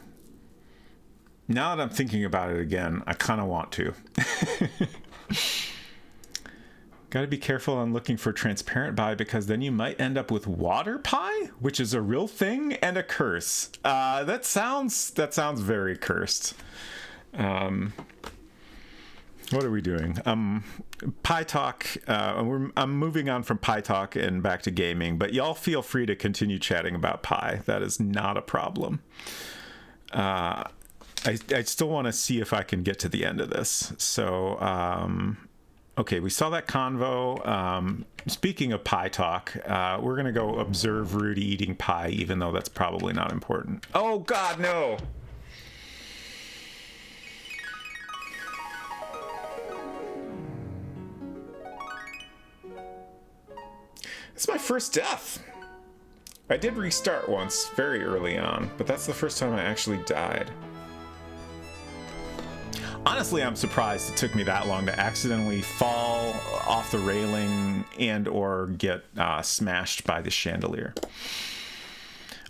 Now that I'm thinking about it again, I kind of want to. Got to be careful on looking for transparent pie because then you might end up with water pie, which is a real thing and a curse. That sounds very cursed. What are we doing? Pie talk. I'm moving on from pie talk and back to gaming, but y'all feel free to continue chatting about pie. That is not a problem. I still want to see if I can get to the end of this. So. Okay, we saw that convo. Speaking of pie talk, we're going to go observe Rudy eating pie, even though that's probably not important. Oh, God, no! It's my first death. I did restart once, very early on, but that's the first time I actually died. Honestly, I'm surprised it took me that long to accidentally fall off the railing and or get smashed by the chandelier.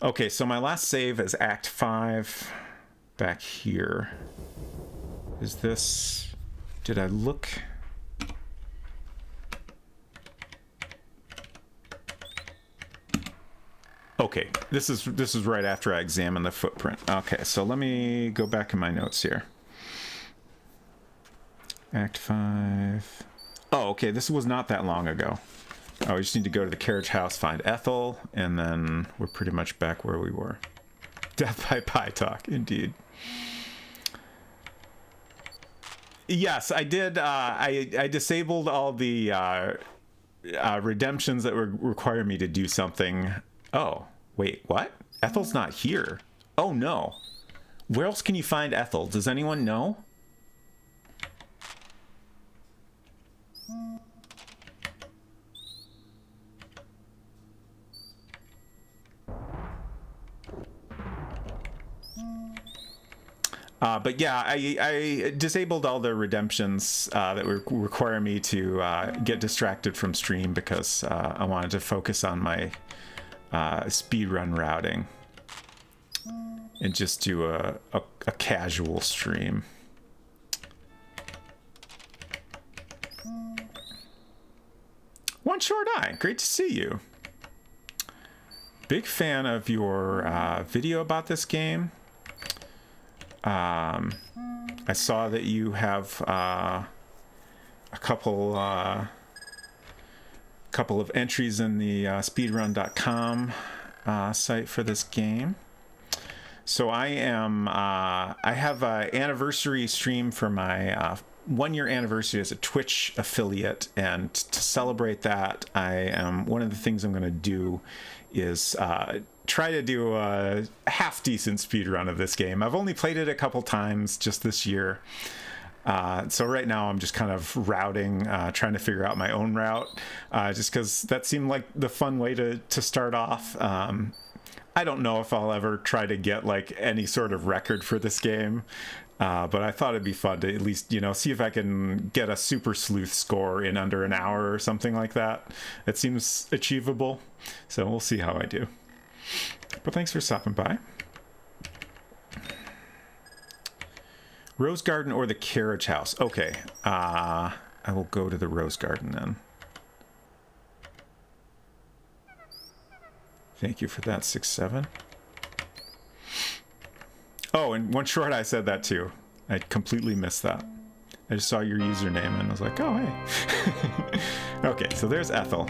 Okay, so my last save is Act 5 back here. Is this... Did I look... Okay, this is right after I examine the footprint. Okay, so let me go back in my notes here. Act 5. Oh, okay, this was not that long ago. Oh, we just need to go to the carriage house, find Ethel, and then we're pretty much back where we were. Death by pie talk, indeed. Yes, I did. I disabled all the redemptions that would require me to do something. Oh, wait, what? Ethel's not here. Oh, no. Where else can you find Ethel? Does anyone know? But yeah, I disabled all the redemptions that would require me to get distracted from stream because I wanted to focus on my speedrun routing and just do a casual stream. One Short Eye, great to see you. Big fan of your video about this game. I saw that you have a couple of entries in the speedrun.com site for this game. So I have an anniversary stream for my 1 year anniversary as a Twitch affiliate, and to celebrate that, one of the things I'm going to do is try to do a half decent speedrun of this game. I've only played it a couple times just this year, So right now I'm just kind of routing, trying to figure out my own route, just because that seemed like the fun way to start off. I don't know if I'll ever try to get like any sort of record for this game, but I thought it'd be fun to at least, see if I can get a super sleuth score in under an hour or something like that. It seems achievable, so we'll see how I do. But thanks for stopping by. Rose Garden or the Carriage House? Okay, I will go to the Rose Garden then. Thank you for that, 6-7. Oh, and one short I said that too. I completely missed that. I just saw your username and I was like, oh, hey. Okay, so there's Ethel.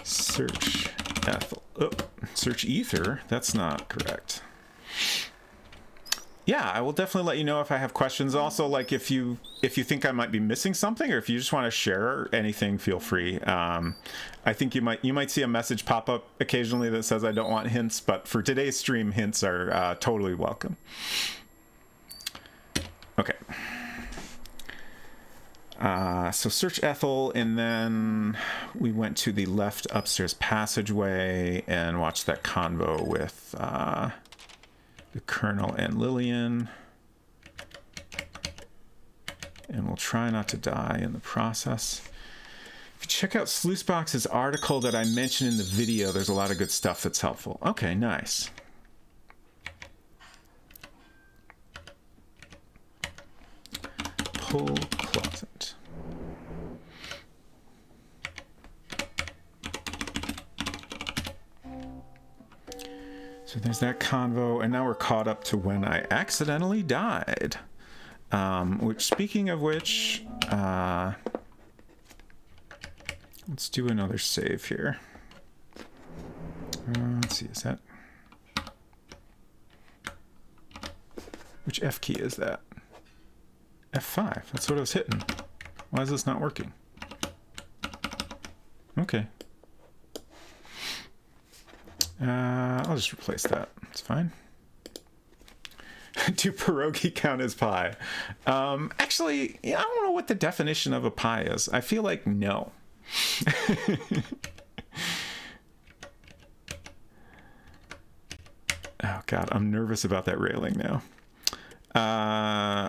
Search Ethel. Oh, search Ether? That's not correct. Yeah, I will definitely let you know if I have questions. Also, like if you think I might be missing something, or if you just want to share anything, feel free. I think you might see a message pop up occasionally that says I don't want hints, but for today's stream, hints are totally welcome. Okay. So search Ethel, and then we went to the left upstairs passageway and watched that convo with the Colonel and Lillian. And we'll try not to die in the process. If you check out Sleuthbox's article that I mentioned in the video, there's a lot of good stuff that's helpful. Okay, nice. Pull closet. So there's that convo, and now we're caught up to when I accidentally died. Which, speaking of which, let's do another save here. Let's see, is that... Which F key is that? F5, that's what I was hitting. Why is this not working? Okay. I'll just replace that. It's fine. Do pierogi count as pie? Actually, I don't know what the definition of a pie is. I feel like no. Oh God, I'm nervous about that railing now.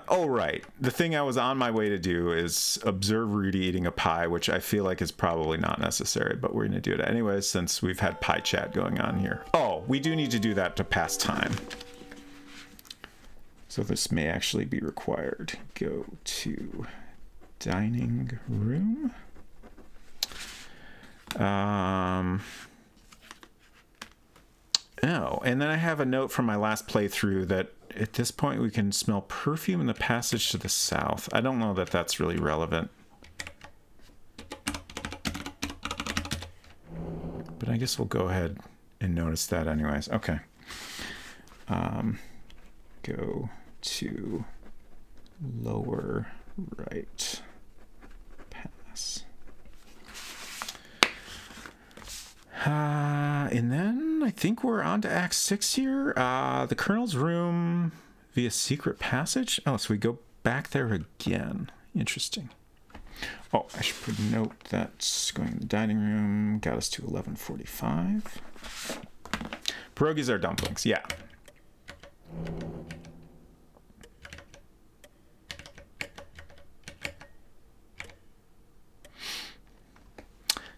Oh right, the thing I was on my way to do is observe Rudy eating a pie, which I feel like is probably not necessary, but we're gonna do it anyways since we've had pie chat going on here. Oh, we do need to do that to pass time. So this may actually be required. Go to dining room. Oh, and then I have a note from my last playthrough that at this point we can smell perfume in the passage to the south. I don't know that that's really relevant. But I guess we'll go ahead and notice that anyways. Okay. Go to lower right. Pass. And then I think we're on to Act 6 here. The Colonel's room via secret passage. Oh, so we go back there again. Interesting. Oh, I should put a note that's going in the dining room. Got us to 11:45. Pierogies are dumplings, yeah.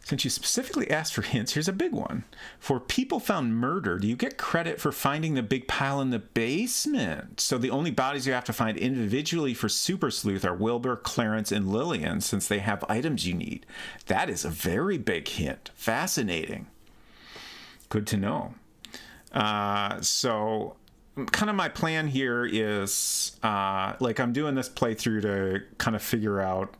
Since you specifically asked for hints, here's a big one. For people found murdered, you get credit for finding the big pile in the basement. So the only bodies you have to find individually for Super Sleuth are Wilbur, Clarence, and Lillian, since they have items you need. That is a very big hint. Fascinating. Good to know. So kind of my plan here is, like I'm doing this playthrough to kind of figure out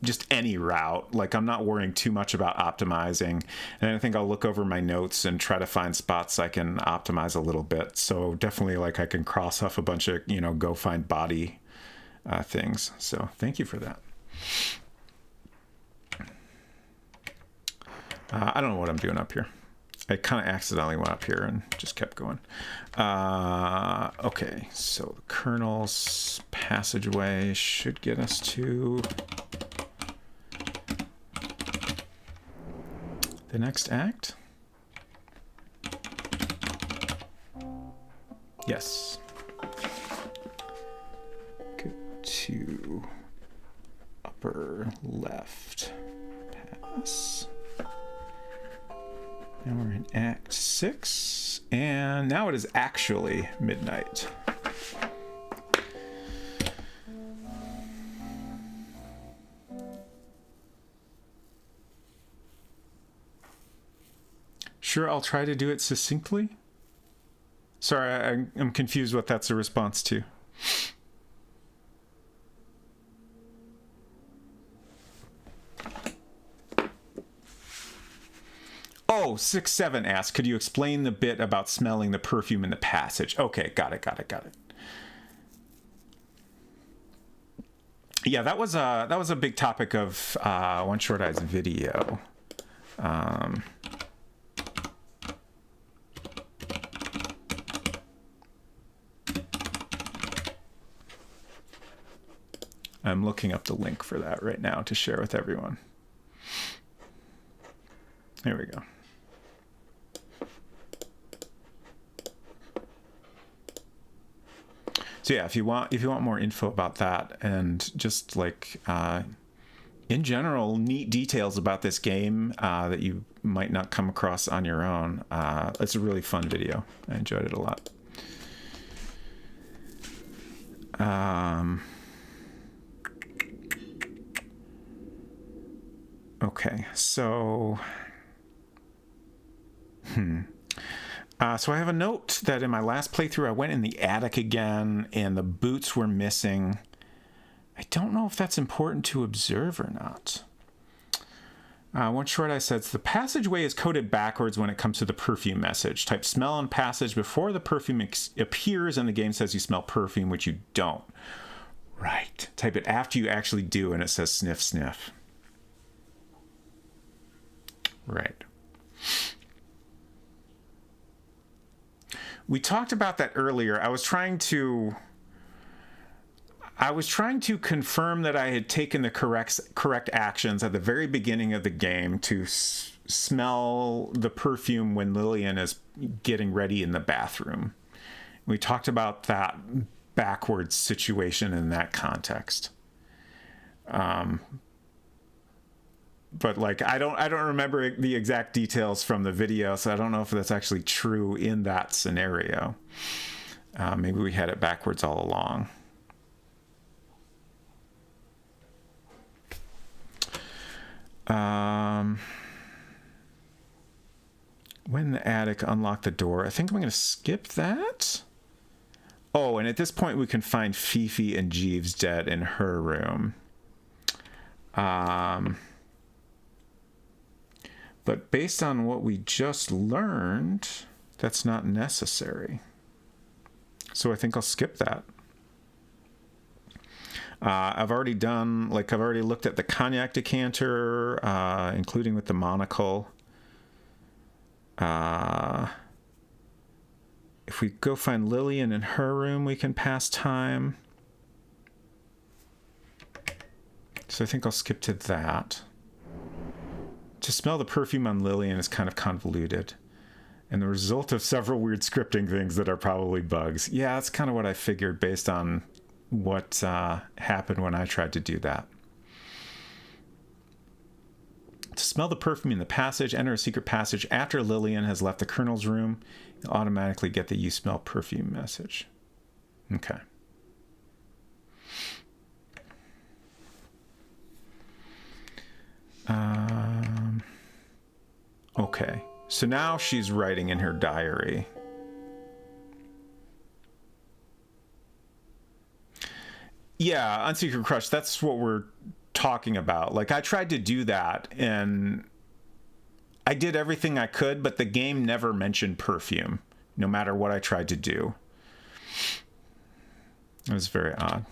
just any route. Like I'm not worrying too much about optimizing, and I think I'll look over my notes and try to find spots I can optimize a little bit. So definitely like I can cross off a bunch of, go find body things. So thank you for that. I don't know what I'm doing up here. I kind of accidentally went up here and just kept going. Okay, so the Colonel's passageway should get us to the next act. Yes. Go to upper left. Pass. Now we're in Act 6, and now it is actually midnight. Sure, I'll try to do it succinctly. Sorry, I'm confused what that's a response to. Oh, 6-7 asks, could you explain the bit about smelling the perfume in the passage? Okay, got it. Yeah, that was a big topic of One Short Eye's video. I'm looking up the link for that right now to share with everyone. Here we go. So yeah, if you want more info about that and just like in general neat details about this game that you might not come across on your own, it's a really fun video. I enjoyed it a lot. Okay, so so I have a note that in my last playthrough I went in the attic again and the boots were missing. I don't know if that's important to observe or not. One Short Eye says, the passageway is coded backwards when it comes to the perfume message. Type smell in passage before the perfume appears and the game says you smell perfume, which you don't. Right. Type it after you actually do and it says sniff, sniff. Right. We talked about that earlier. I was trying to confirm that I had taken the correct actions at the very beginning of the game to smell the perfume when Lillian is getting ready in the bathroom. We talked about that backwards situation in that context. But like I don't remember the exact details from the video, so I don't know if that's actually true in that scenario. Maybe we had it backwards all along. When the attic unlocked the door, I think I'm going to skip that. Oh, and at this point we can find Fifi and Jeeves dead in her room. But based on what we just learned, that's not necessary. So I think I'll skip that. I've already looked at the cognac decanter, including with the monocle. If we go find Lillian in her room, we can pass time. So I think I'll skip to that. To smell the perfume on Lillian is kind of convoluted, and the result of several weird scripting things that are probably bugs. Yeah, that's kind of what I figured based on what happened when I tried to do that. To smell the perfume in the passage, enter a secret passage after Lillian has left the Colonel's room. You'll automatically get the you smell perfume message. Okay. Okay, so now she's writing in her diary. Yeah, Unsecret Crush, that's what we're talking about. Like, I tried to do that, and I did everything I could, but the game never mentioned perfume, no matter what I tried to do. It was very odd.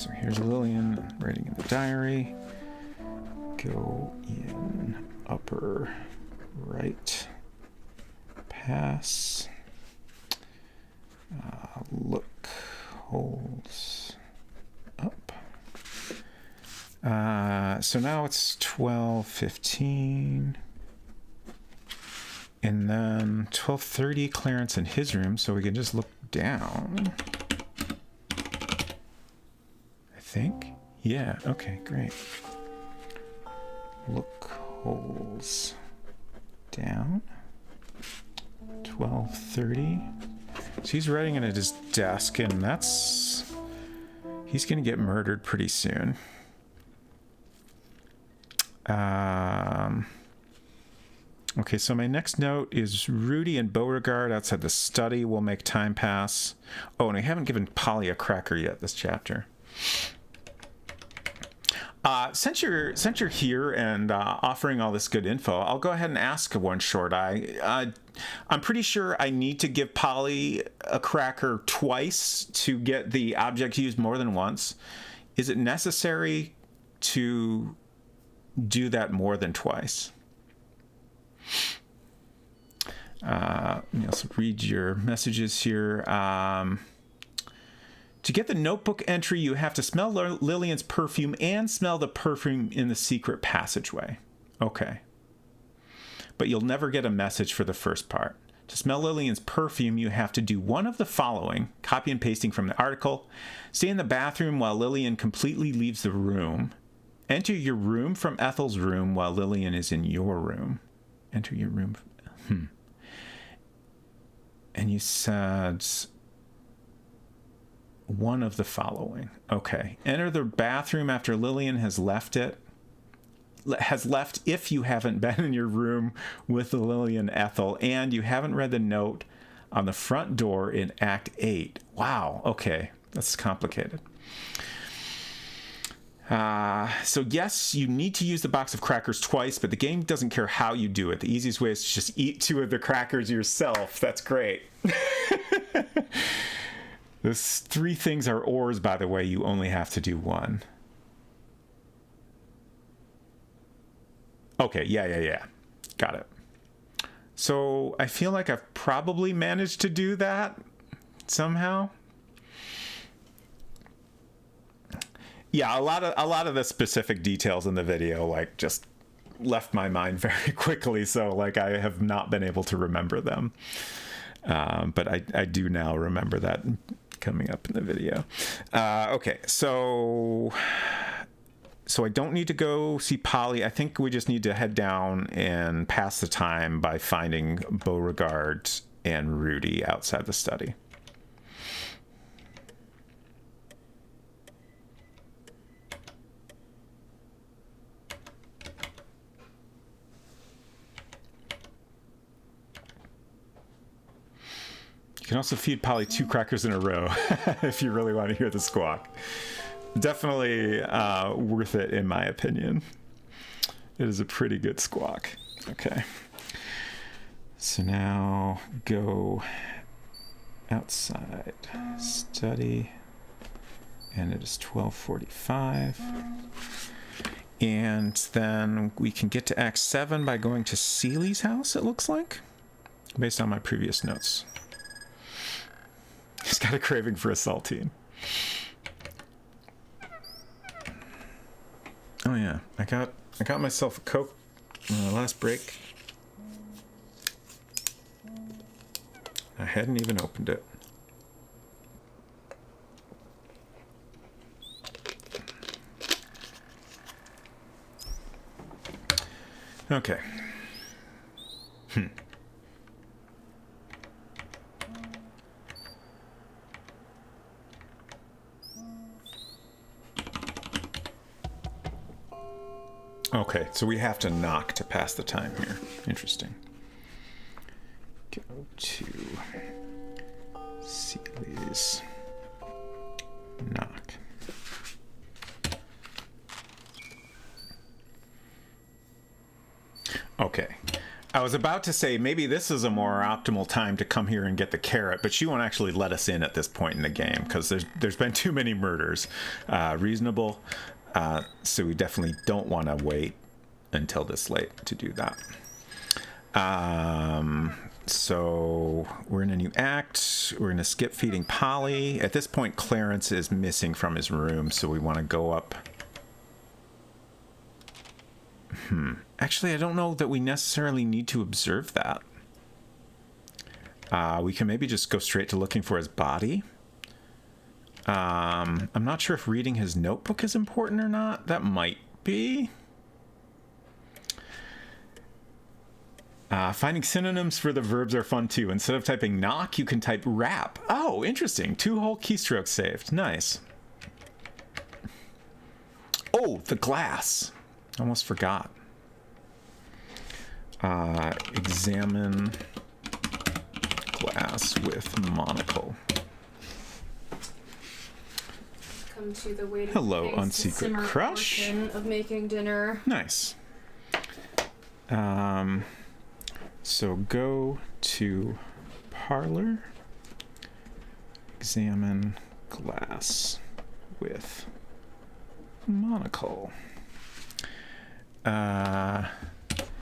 So here's Lillian writing in the diary. Go in upper right. Pass. Look. Holes up. So now it's 12:15. And then 12:30, Clarence in his room, so we can just look down. I think. Yeah, okay, great. Look holes down. 12:30. So he's writing it at his desk, and he's gonna get murdered pretty soon. Okay, so my next note is Rudy and Beauregard outside the study will make time pass. Oh, and I haven't given Polly a cracker yet this chapter. Since you're here and offering all this good info, I'll go ahead and ask one short eye. I'm pretty sure I need to give Polly a cracker twice to get the object used more than once. Is it necessary to do that more than twice? Let me also read your messages here. To get the notebook entry, you have to smell Lillian's perfume and smell the perfume in the secret passageway. Okay. But you'll never get a message for the first part. To smell Lillian's perfume, you have to do one of the following, copy and pasting from the article. Stay in the bathroom while Lillian completely leaves the room. Enter your room from Ethel's room while Lillian is in your room. Enter your room. And you said one of the following. Okay. Enter the bathroom after Lillian has left if you haven't been in your room with Lillian Ethel and you haven't read the note on the front door in Act 8. Wow. Okay. That's complicated. So yes, you need to use the box of crackers twice, but the game doesn't care how you do it. The easiest way is to just eat 2 of the crackers yourself. That's great. Those 3 things are ores, by the way. You only have to do 1. Okay, yeah. Got it. So I feel like I've probably managed to do that somehow. Yeah, a lot of the specific details in the video like just left my mind very quickly, so like I have not been able to remember them. But I do now remember that coming up in the video. Okay, so I don't need to go see Polly. I think we just need to head down and pass the time by finding Beauregard and Rudy outside the study. You can also feed Polly 2 crackers in a row if you really want to hear the squawk. Definitely worth it, in my opinion. It is a pretty good squawk. Okay. So now go outside, study, and it is 12:45. And then we can get to Act 7 by going to Seeley's house, it looks like, based on my previous notes. He's got a craving for a saltine. Oh yeah, I got myself a Coke last break. I hadn't even opened it. Okay. Okay, so we have to knock to pass the time here. Interesting. Go to Seeley's. Knock. Okay. I was about to say maybe this is a more optimal time to come here and get the carrot, but she won't actually let us in at this point in the game because there's been too many murders. Reasonable. So we definitely don't want to wait until this late to do that. So we're in a new act. We're going to skip feeding Polly. At this point, Clarence is missing from his room, so we want to go up. Actually, I don't know that we necessarily need to observe that. We can maybe just go straight to looking for his body. I'm not sure if reading his notebook is important or not. That might be. Finding synonyms for the verbs are fun too. Instead of typing knock, you can type rap. Oh, interesting. 2 whole keystrokes saved. Nice. Oh, the glass. Almost forgot. Examine glass with monocle. Come to the waiting Hello, phase to unsecret simmer crush. portion of making dinner. Nice. So go to parlor. Examine glass with monocle.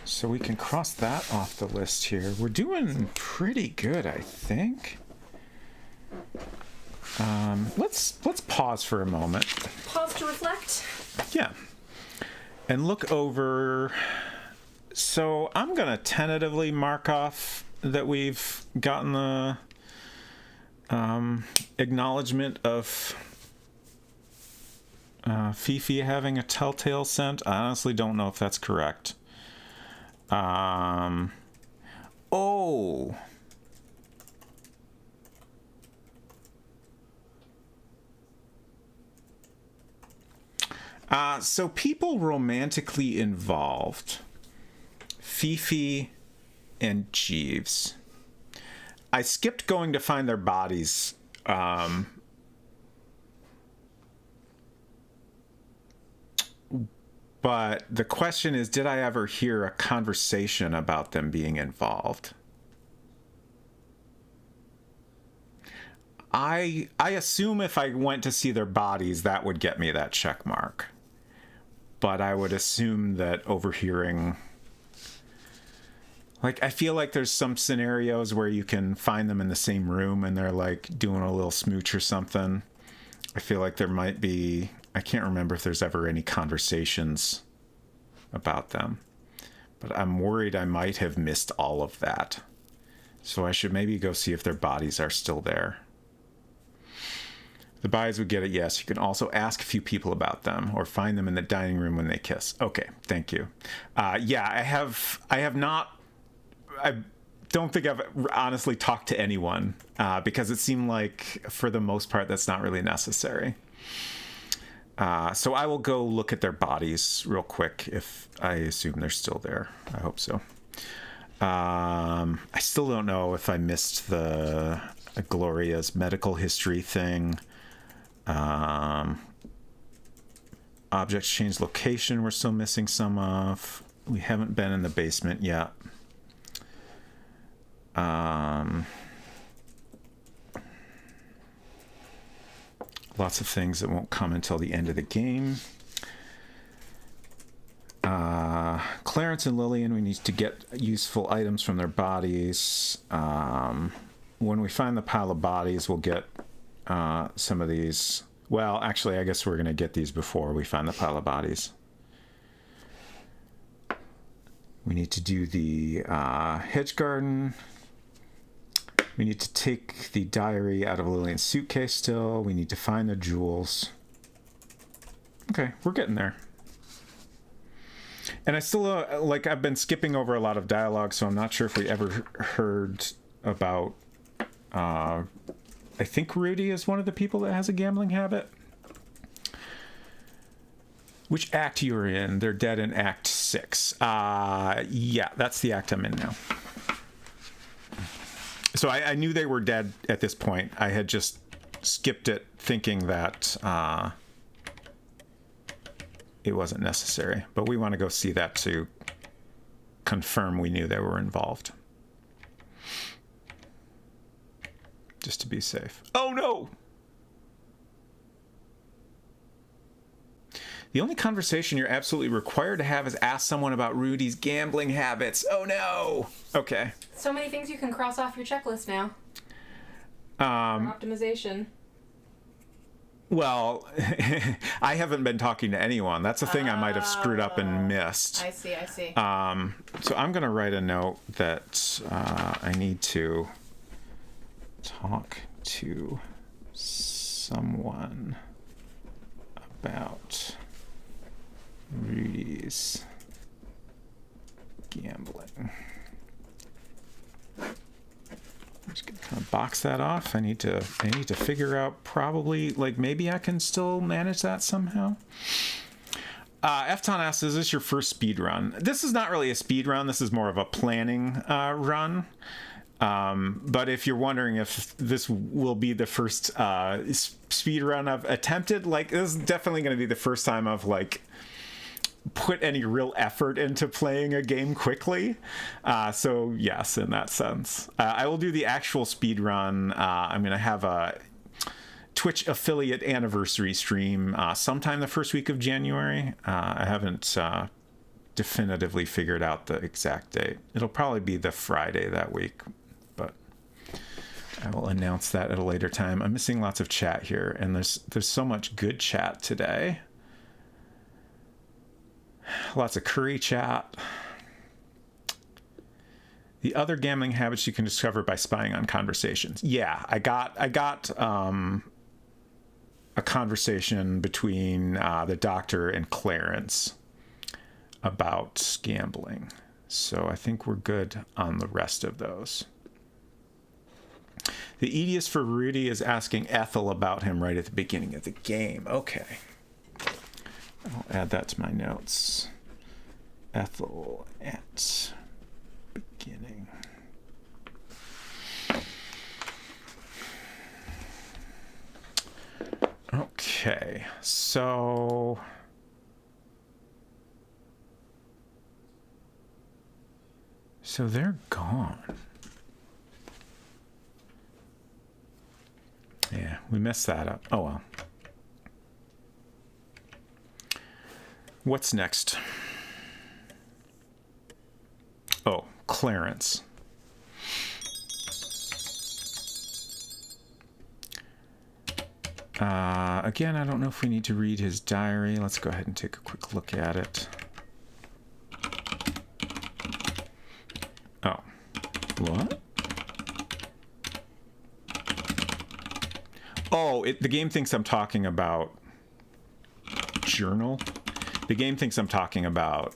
So we can cross that off the list here. We're doing pretty good, I think. Let's pause for a moment. Pause to reflect. Yeah. And look over. So I'm going to tentatively mark off that we've gotten the acknowledgement of Fifi having a telltale scent. I honestly don't know if that's correct. Oh. So people romantically involved. Fifi and Jeeves. I skipped going to find their bodies. But the question is, did I ever hear a conversation about them being involved? I assume if I went to see their bodies, that would get me that check mark. But I would assume that overhearing... Like, I feel like there's some scenarios where you can find them in the same room and they're, like, doing a little smooch or something. I feel like there might be... I can't remember if there's ever any conversations about them. But I'm worried I might have missed all of that. So I should maybe go see if their bodies are still there. The bodies would get a yes. You can also ask a few people about them or find them in the dining room when they kiss. Okay, thank you. Yeah, I have not... I don't think I've honestly talked to anyone because it seemed like, for the most part, that's not really necessary. So I will go look at their bodies real quick if I assume they're still there. I hope so. I still don't know if I missed the Gloria's medical history thing. Objects change location we're still missing some of. We haven't been in the basement yet. Lots of things that won't come until the end of the game. Clarence and Lillian, we need to get useful items from their bodies. When we find the pile of bodies, we'll get some of these. Well, actually, I guess we're going to get these before we find the pile of bodies. We need to do the hedge garden. We need to take the diary out of Lillian's suitcase still. We need to find the jewels. Okay, we're getting there. And I still, I've been skipping over a lot of dialogue, so I'm not sure if we ever heard about... I think Rudy is one of the people that has a gambling habit. Which act you're in? They're dead in Act 6. Yeah, that's the act I'm in now. So I knew they were dead at this point. I had just skipped it thinking that it wasn't necessary. But we want to go see that to confirm we knew they were involved. Just to be safe. Oh no! The only conversation you're absolutely required to have is ask someone about Rudy's gambling habits. Oh no! Okay. So many things you can cross off your checklist now. For optimization. Well, I haven't been talking to anyone. That's a thing I might have screwed up and missed. I see. So I'm going to write a note that I need to talk to someone about Rudy's gambling. I'm just gonna kind of box that off. I need to figure out, probably, like, maybe I can still manage that somehow. Efton asks, is this your first speed run? This is not really a speed run. This is more of a planning run. But if you're wondering if this will be the first speed run I've attempted, like, this is definitely going to be the first time I've, like, put any real effort into playing a game quickly. So yes, in that sense. I will do the actual speed run. I'm going to have a Twitch affiliate anniversary stream sometime the first week of January. I haven't definitively figured out the exact date. It'll probably be the Friday that week, but I will announce that at a later time. I'm missing lots of chat here, and there's so much good chat today. Lots of curry chat. The other gambling habits you can discover by spying on conversations. Yeah, I got a conversation between the doctor and Clarence about gambling. So I think we're good on the rest of those. The easiest for Rudy is asking Ethel about him right at the beginning of the game. Okay. I'll add that to my notes. Ethel at beginning. Okay, so they're gone. Yeah, we messed that up. Oh well. What's next? Oh, Clarence. Again, I don't know if we need to read his diary. Let's go ahead and take a quick look at it. Oh. What? Oh, the game thinks I'm talking about journal. The game thinks I'm talking about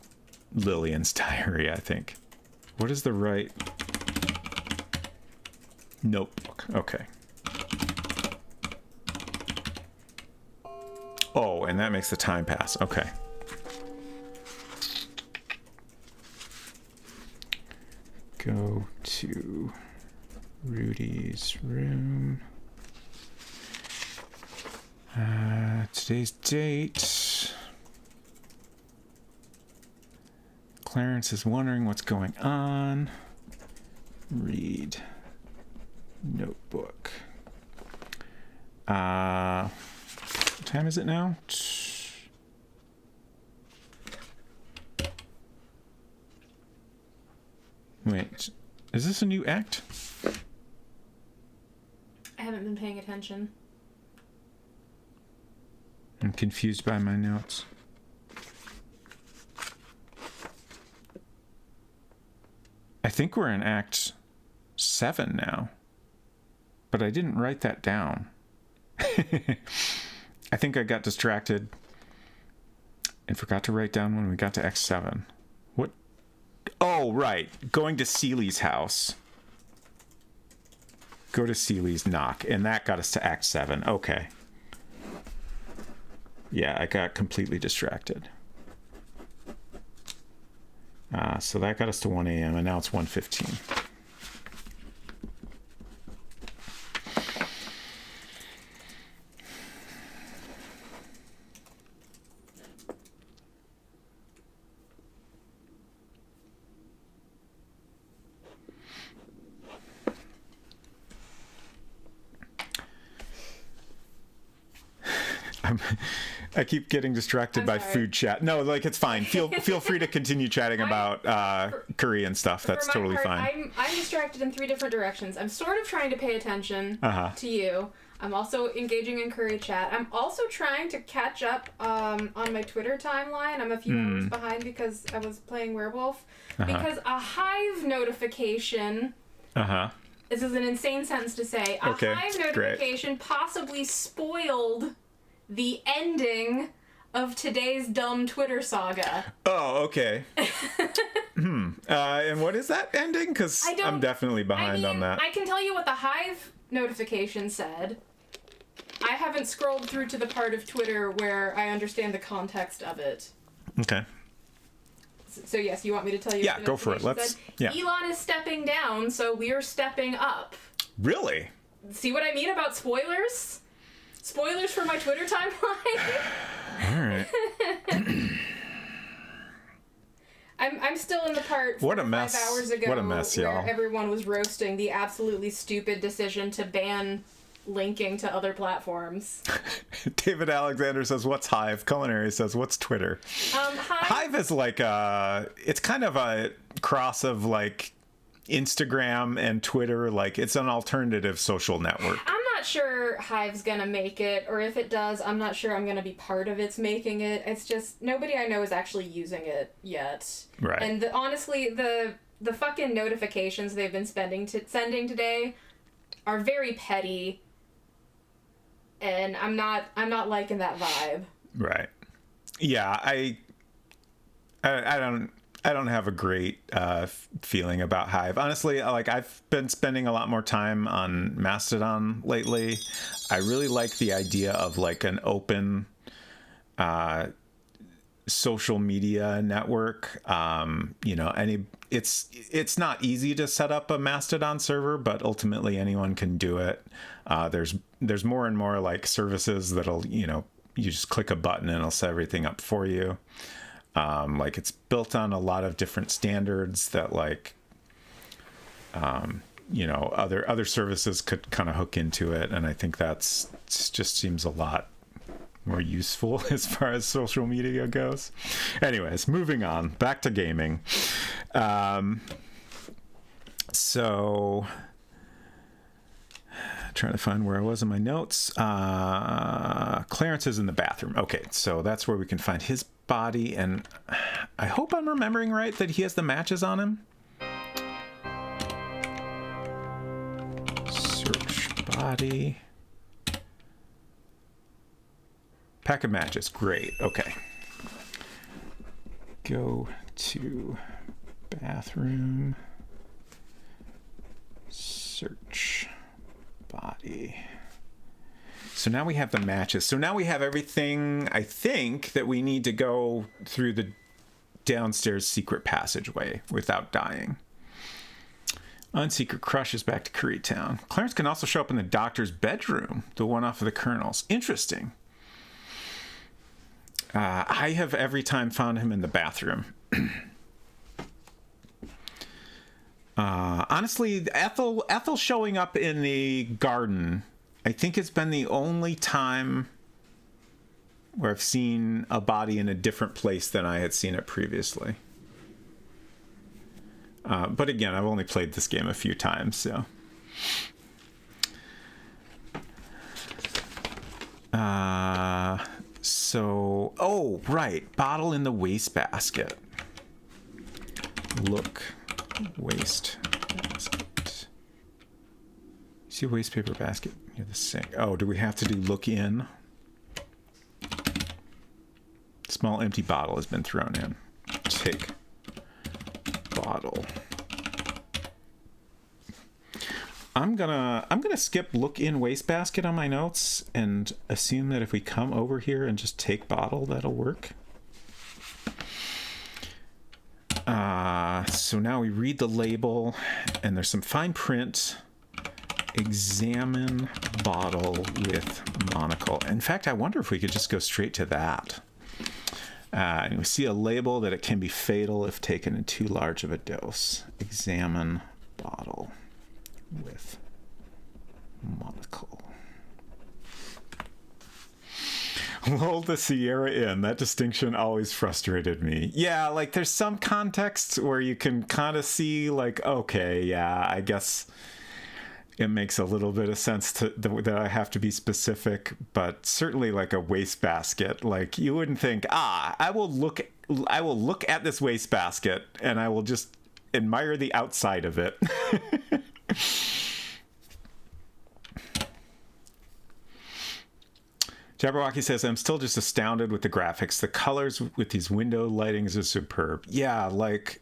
Lillian's diary, I think. What is the right notebook? Okay. Oh, and that makes the time pass. Okay. Go to Rudy's room. Today's date. Clarence is wondering what's going on. Read notebook. What time is it now? Wait, is this a new act? I haven't been paying attention. I'm confused by my notes. I think we're in Act 7 now, but I didn't write that down. I think I got distracted and forgot to write down when we got to Act 7. What? Oh, right. Going to Seeley's house. Go to Seeley's, knock, and that got us to Act 7. Okay. Yeah, I got completely distracted. So that got us to 1 a.m. and now it's 1:15. I keep getting distracted by food chat. No, like it's fine. Feel free to continue chatting about curry and stuff. That's totally fine. I'm distracted in 3 different directions. I'm sort of trying to pay attention to you. I'm also engaging in curry chat. I'm also trying to catch up on my Twitter timeline. I'm a few hours behind because I was playing Werewolf. Because a Hive notification... This is an insane sentence to say. A Hive notification possibly spoiled the ending of today's dumb Twitter saga. Oh, okay. And what is that ending? Because I'm definitely behind on that. I can tell you what the Hive notification said. I haven't scrolled through to the part of Twitter where I understand the context of it. Okay. So yes, you want me to tell you? Yeah, go for it. Let's. Yeah. Elon is stepping down, so we're stepping up. Really? See what I mean about spoilers? Spoilers for my Twitter timeline. All right. I'm still in the part 4 or 5 hours ago what a mess, where y'all. everyone was roasting the absolutely stupid decision to ban linking to other platforms. David Alexander says, what's Hive? Culinary says, what's Twitter? Hive is like it's kind of a cross of like Instagram and Twitter. Like it's an alternative social network. I'm not sure Hive's gonna make it, or if it does, I'm not sure I'm gonna be part of its making it. It's just nobody I know is actually using it yet. Right. And honestly, the fucking notifications they've been sending today are very petty. And I'm not liking that vibe. Right. Yeah, I don't have a great feeling about Hive. Honestly, like I've been spending a lot more time on Mastodon lately. I really like the idea of like an open social media network. It's not easy to set up a Mastodon server, but ultimately anyone can do it. There's more and more like services that'll, you just click a button and it'll set everything up for you. Like it's built on a lot of different standards that like, other services could kind of hook into it. And I think just seems a lot more useful as far as social media goes. Anyways, moving on back to gaming. So trying to find where I was in my notes. Clarence is in the bathroom. Okay, so that's where we can find his body, and I hope I'm remembering right that he has the matches on him. Search body. Pack of matches. Great. Okay. Go to bathroom. Search body. So now we have the matches. So now we have everything, I think, that we need to go through the downstairs secret passageway without dying. Unsecret Crush is back to Currytown. Clarence can also show up in the doctor's bedroom, the one off of the Colonel's. Interesting. I have every time found him in the bathroom. Honestly, Ethel showing up in the garden, I think it's been the only time where I've seen a body in a different place than I had seen it previously. But again, I've only played this game a few times, so. Oh, right. Bottle in the wastebasket. Look. Wastebasket. See a wastepaper basket near the sink. Oh, do we have to do look in? Small empty bottle has been thrown in. Take bottle. I'm gonna skip look in wastebasket on my notes and assume that if we come over here and just take bottle, that'll work. So now we read the label and there's some fine print. Examine bottle with monocle. In fact, I wonder if we could just go straight to that. And we see a label that it can be fatal if taken in too large of a dose. Examine bottle with monocle. Lull the Sierra Inn. That distinction always frustrated me. Yeah, like there's some contexts where you can kind of see like, okay, yeah, I guess it makes a little bit of sense that I have to be specific, but certainly like a wastebasket, like you wouldn't think, I will look at this wastebasket and I will just admire the outside of it. Jabberwocky says, I'm still just astounded with the graphics. The colors with these window lightings are superb. Yeah, like,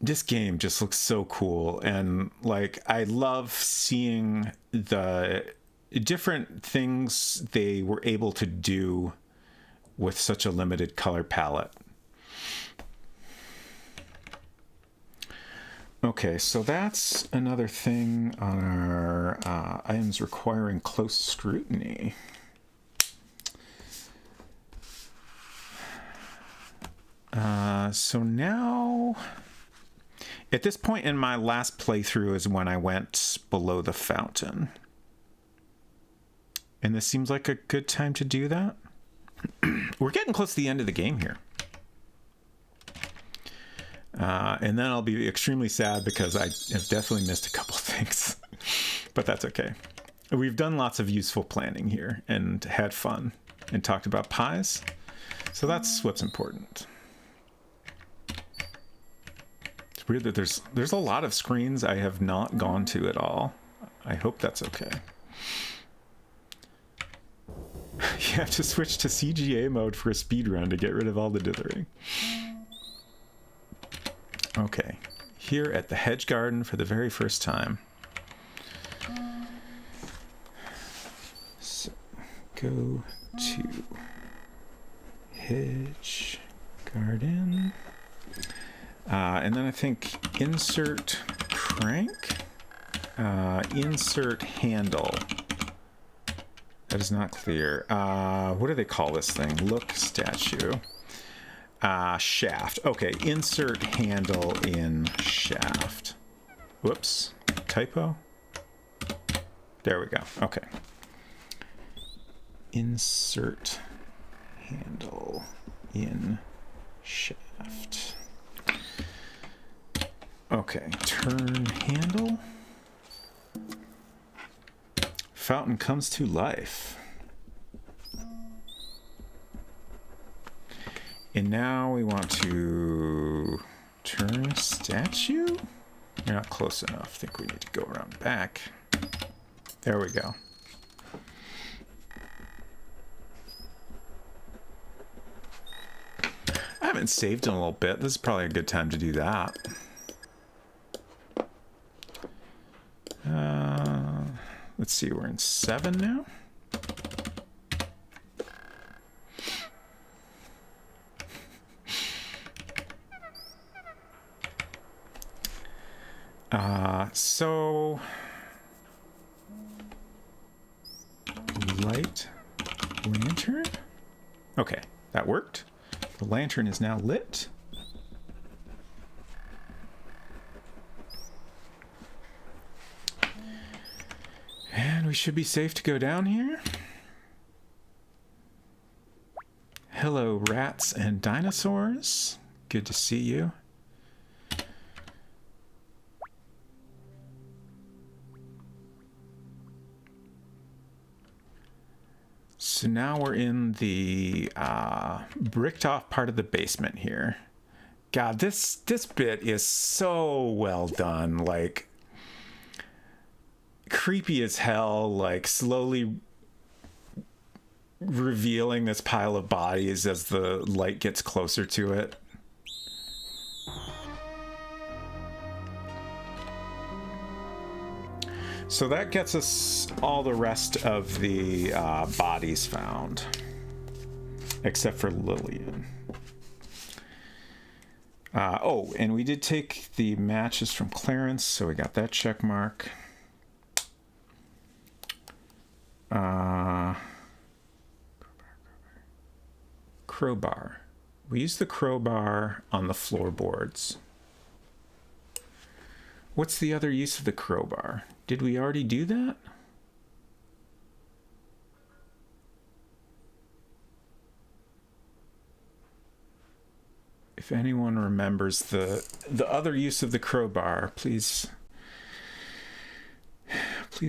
this game just looks so cool. And, like, I love seeing the different things they were able to do with such a limited color palette. Okay, so that's another thing on our items requiring close scrutiny. So now, at this point in my last playthrough is when I went below the fountain. And this seems like a good time to do that. We're getting close to the end of the game here. And then I'll be extremely sad because I have definitely missed a couple things. But that's okay. We've done lots of useful planning here and had fun and talked about pies. So that's what's important. It's weird that there's a lot of screens I have not gone to at all. I hope that's okay. You have to switch to CGA mode for a speedrun to get rid of all the dithering. Okay, here at the Hedge Garden for the very first time. So, go to Hedge Garden. And then I think insert crank, insert handle. That is not clear. What do they call this thing? Look statue. Shaft. Okay, insert handle in shaft. Whoops. Typo? There we go. Okay. Insert handle in shaft. Okay, turn handle. Fountain comes to life. And now we want to turn statue? You're not close enough. I think we need to go around back. There we go. I haven't saved in a little bit. This is probably a good time to do that. Let's see, we're in 7 now. So light lantern. Okay, that worked. The lantern is now lit. And we should be safe to go down here. Hello, rats and dinosaurs. Good to see you. So now we're in the bricked off part of the basement here. God, this bit is so well done. Like, creepy as hell, like slowly revealing this pile of bodies as the light gets closer to it. So that gets us all the rest of the bodies found, except for Lillian. Oh, and we did take the matches from Clarence, so we got that check mark. Crowbar. We used the crowbar on the floorboards. What's the other use of the crowbar? Did we already do that? If anyone remembers the other use of the crowbar, please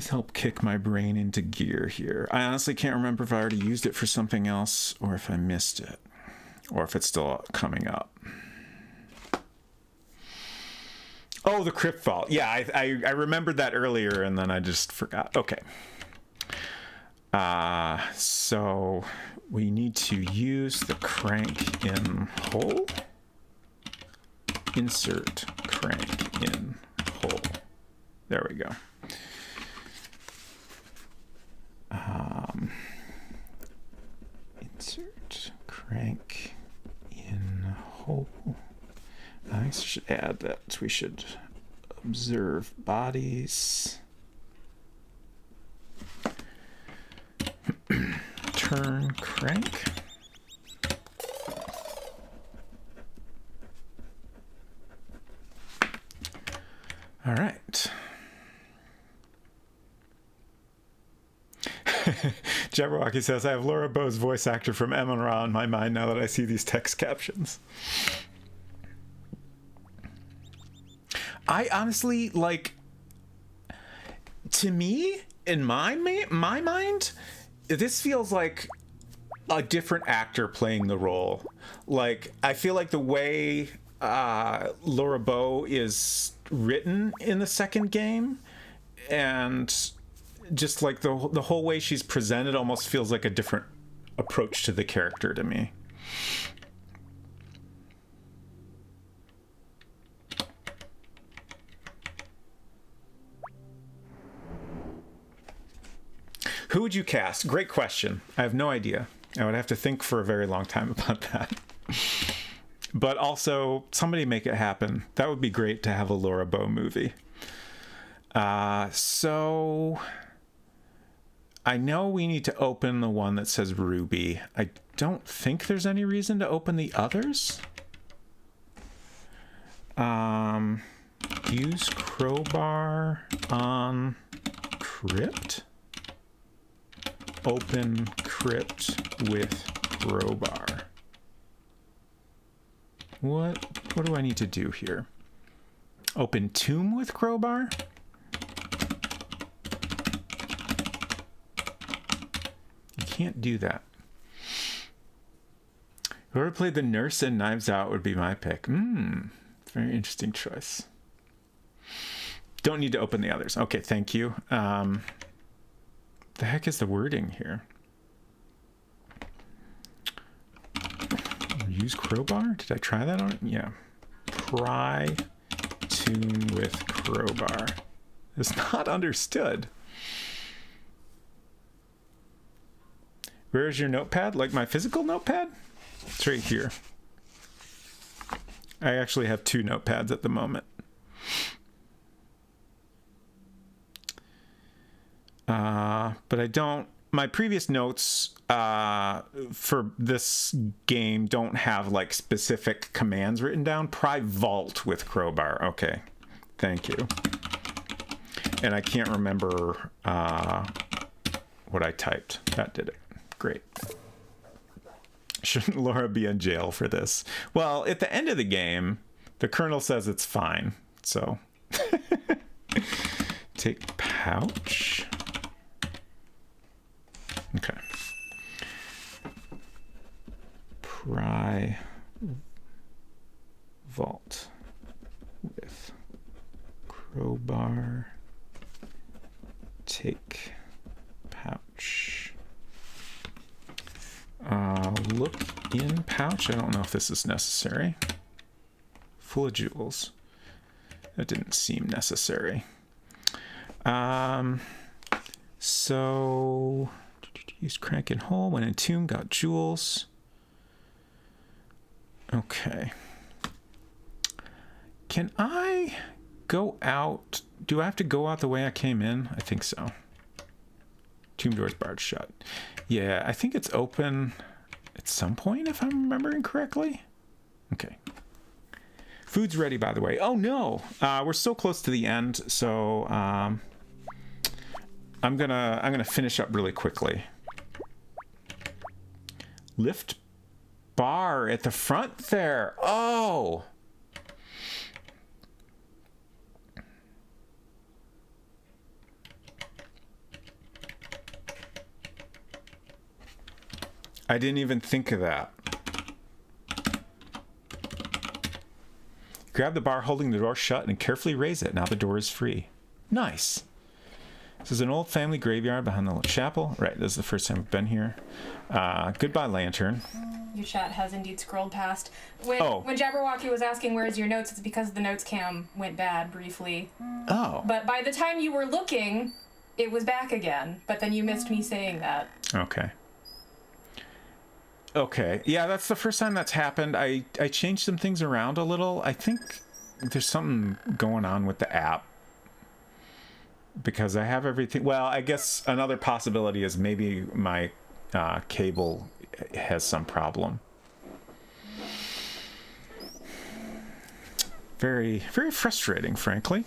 help kick my brain into gear here. I honestly can't remember if I already used it for something else or if I missed it or if it's still coming up. Oh, the crypt vault. Yeah, I remembered that earlier and then I just forgot. Okay. So we need to use the crank in hole. Insert crank in hole. There we go. Insert crank in hole. I should add that we should observe bodies. Turn crank. All right. Jabberwocky says, I have Laura Bowe's voice actor from Emma Ra in my mind now that I see these text captions. I honestly, like, to me, in my mind, this feels like a different actor playing the role. Like, I feel like the way Laura Bowe is written in the second game, and just like the whole way she's presented almost feels like a different approach to the character to me. Who would you cast? Great question. I have no idea. I would have to think for a very long time about that. But also, somebody make it happen. That would be great to have a Laura Bowe movie. So I know we need to open the one that says Ruby. I don't think there's any reason to open the others. Use crowbar on crypt. Open crypt with crowbar. What do I need to do here? Open tomb with crowbar? You can't do that. Whoever played the nurse in Knives Out would be my pick. Very interesting choice. Don't need to open the others. Okay, thank you. The heck is the wording here? Use crowbar? Did I try that on? Yeah. Pry tune with crowbar. It's not understood. Where is your notepad? Like my physical notepad? It's right here. I actually have two notepads at the moment. But I don't, my previous notes for this game don't have like specific commands written down. Pry vault with crowbar. Okay, thank you. And I can't remember what I typed. That did it. Great. Shouldn't Laura be in jail for this? Well, at the end of the game, the colonel says it's fine. So take pouch. Okay. Pry vault with crowbar. Take pouch. Look in pouch. I don't know if this is necessary. Full of jewels. That didn't seem necessary. So use crank and hole. When in tomb, got jewels. Okay. Can I go out? Do I have to go out the way I came in? I think so. Tomb doors barred shut. Yeah, I think it's open at some point, if I'm remembering correctly. Okay. Food's ready, by the way. Oh no, we're so close to the end, so I'm gonna finish up really quickly. Lift bar at the front there. Oh. I didn't even think of that. Grab the bar holding the door shut and carefully raise it. Now the door is free. Nice. This is an old family graveyard behind the chapel. Right, this is the first time I've been here. Goodbye, lantern. Your chat has indeed scrolled past. When Jabberwocky was asking where's your notes, it's because the notes cam went bad briefly. Oh. But by the time you were looking, it was back again. But then you missed me saying that. Okay. Okay. Yeah, that's the first time that's happened. I changed some things around a little. I think there's something going on with the app. Because I have everything. Well, I guess another possibility is maybe my cable has some problem. Very, very frustrating, frankly.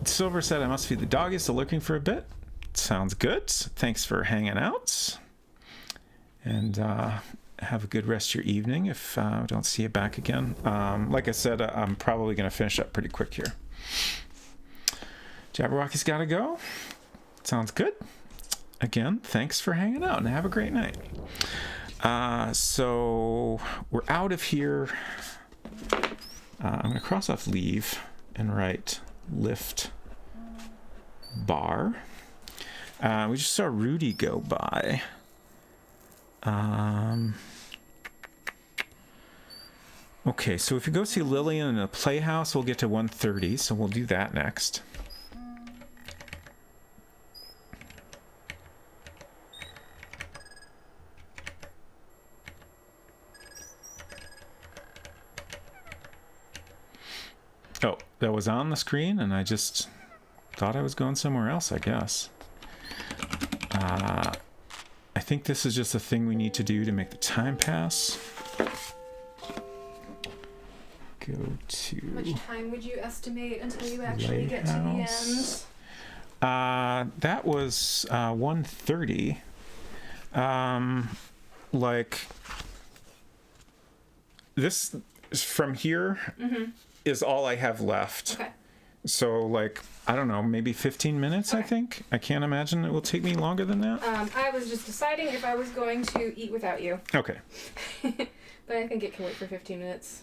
Silver said I must feed the doggies, so looking for a bit. Sounds good. Thanks for hanging out. And have a good rest of your evening if I don't see you back again. Like I said, I'm probably going to finish up pretty quick here. Jabberwocky's got to go. Sounds good. Again, thanks for hanging out and have a great night. So we're out of here. I'm going to cross off leave and write lift bar. We just saw Rudy go by. Okay, so if you go see Lillian in the Playhouse, we'll get to 1:30, so we'll do that next. Oh, that was on the screen, and I just thought I was going somewhere else, I guess. I think this is just a thing we need to do to make the time pass. Go to... How much time would you estimate until you actually get to the end? That was 1:30. Like, this from here is all I have left. Okay. So, like, I don't know, maybe 15 minutes, okay. I think. I can't imagine it will take me longer than that. I was just deciding if I was going to eat without you. Okay. But I think it can wait for 15 minutes.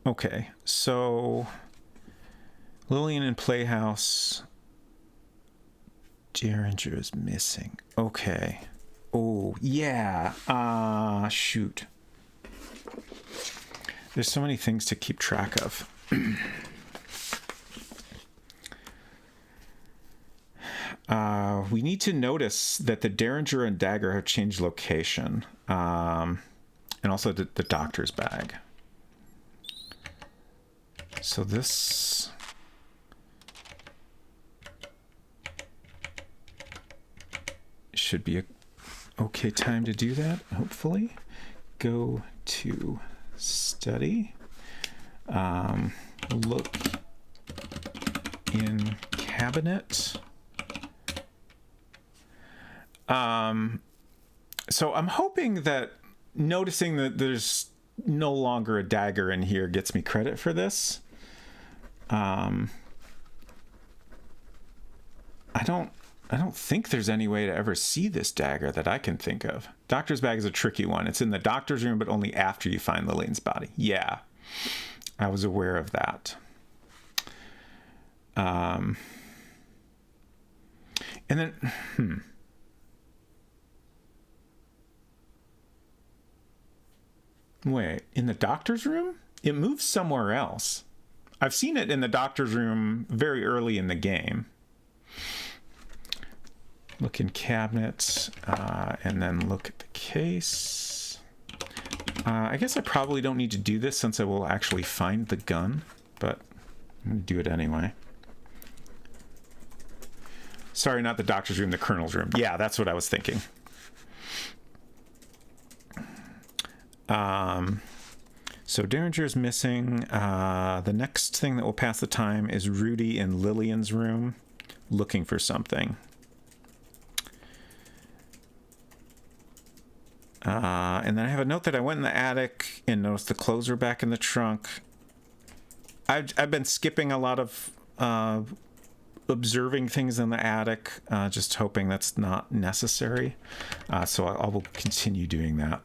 Okay, so Lillian in Playhouse. Derringer is missing. Okay. Oh, yeah. Shoot. There's so many things to keep track of. We need to notice that the Derringer and dagger have changed location. And also the doctor's bag. So this... should be a okay time to do that, hopefully. Go to study. Look in cabinet. So I'm hoping that noticing that there's no longer a dagger in here gets me credit for this. I don't think there's any way to ever see this dagger that I can think of. Doctor's bag is a tricky one. It's in the doctor's room, but only after you find Lillian's body. Yeah, I was aware of that. And then, Wait, in the doctor's room? It moves somewhere else. I've seen it in the doctor's room very early in the game. Look in cabinets, and then look at the case. I guess I probably don't need to do this since I will actually find the gun, but I'm going to do it anyway. Sorry, not the doctor's room, the colonel's room. Yeah, that's what I was thinking. So Derringer's missing. The next thing that will pass the time is Rudy in Lillian's room looking for something. And then I have a note that I went in the attic and noticed the clothes were back in the trunk. I've been skipping a lot of observing things in the attic, just hoping that's not necessary. So I will continue doing that.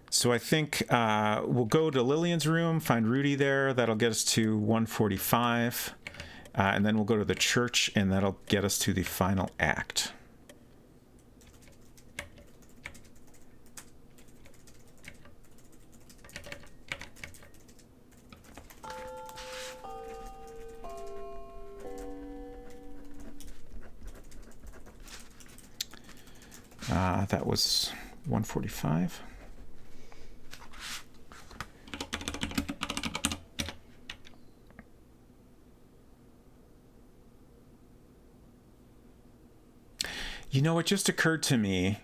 So I think we'll go to Lillian's room, find Rudy there. That'll get us to 145. And then we'll go to the church, and that'll get us to the final act. That was 145. You know, it just occurred to me,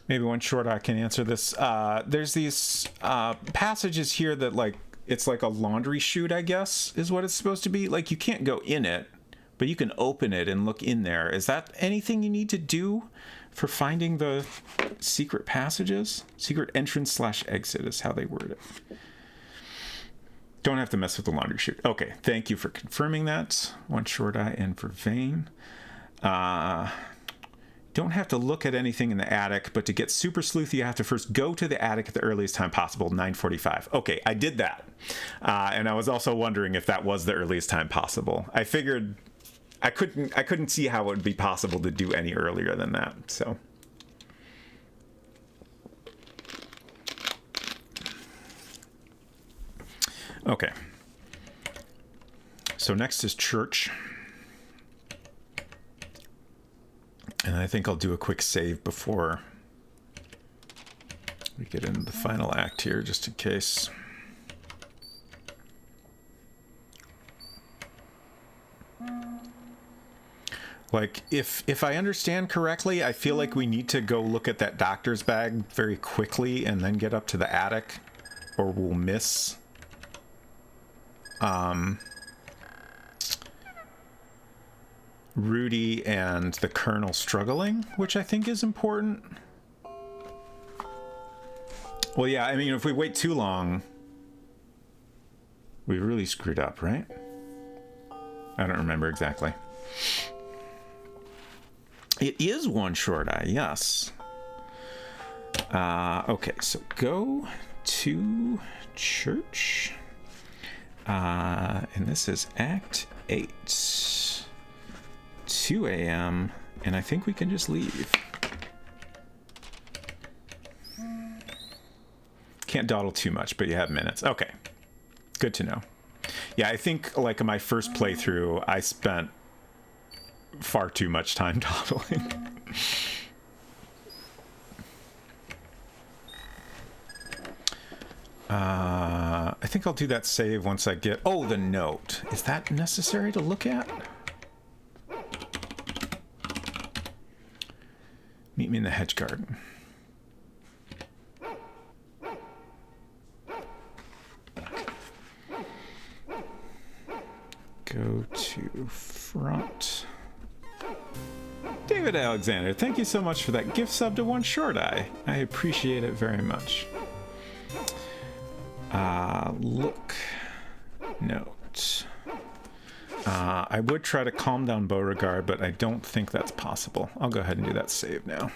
maybe one short I can answer this. There's these passages here that, like, it's like a laundry chute, I guess, is what it's supposed to be. Like, you can't go in it, but you can open it and look in there. Is that anything you need to do for finding the secret passages? Secret entrance / exit is how they word it. Don't have to mess with the laundry chute. Okay, thank you for confirming that. One short eye and for Vane. Don't have to look at anything in the attic, but to get super sleuth, you have to first go to the attic at the earliest time possible, 9:45. Okay, I did that. And I was also wondering if that was the earliest time possible. I figured I couldn't see how it would be possible to do any earlier than that, so. Okay. So next is church. And I think I'll do a quick save before we get into the final act here, just in case. Like, if I understand correctly, I feel like we need to go look at that doctor's bag very quickly and then get up to the attic, or we'll miss Rudy and the Colonel struggling, which I think is important. Well, yeah, I mean, if we wait too long, we really screwed up, right? I don't remember exactly. It is one short eye, yes. Okay, so go to church. And this is Act 8. 2 a.m. And I think we can just leave. Can't dawdle too much, but you have minutes. Okay. Good to know. Yeah, I think, like, in my first playthrough, I spent far too much time dawdling. I think I'll do that save once I get... Oh, the note. Is that necessary to look at? Meet me in the hedge garden. Go to front. David Alexander, thank you so much for that gift sub to One Short Eye. I appreciate it very much. Look. Note. I would try to calm down Beauregard, but I don't think that's possible. I'll go ahead and do that save now.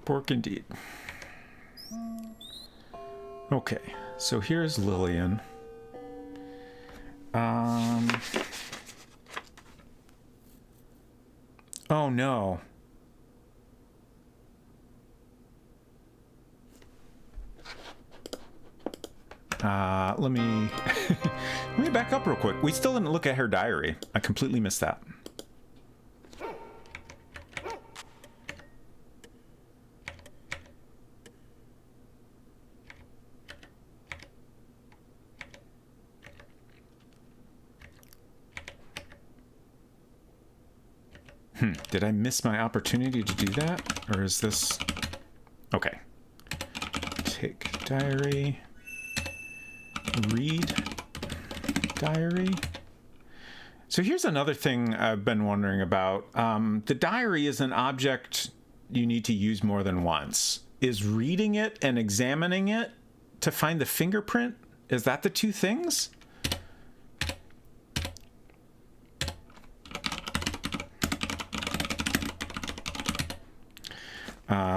Bork indeed. Okay, so here's Lillian. Oh no. Let me let me back up real quick. We still didn't look at her diary. I completely missed that. Did I miss my opportunity to do that? Or is this... Okay. Take diary. Read diary. So here's another thing I've been wondering about. The diary is an object you need to use more than once. Is reading it and examining it to find the fingerprint? Is that the two things?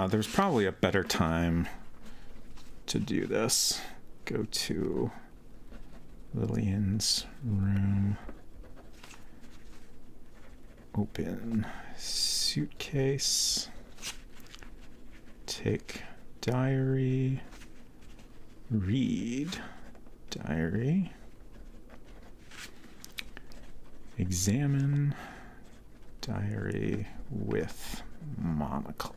There's probably a better time to do this. Go to Lillian's room. Open suitcase. Take diary. Read diary. Examine diary with monocle.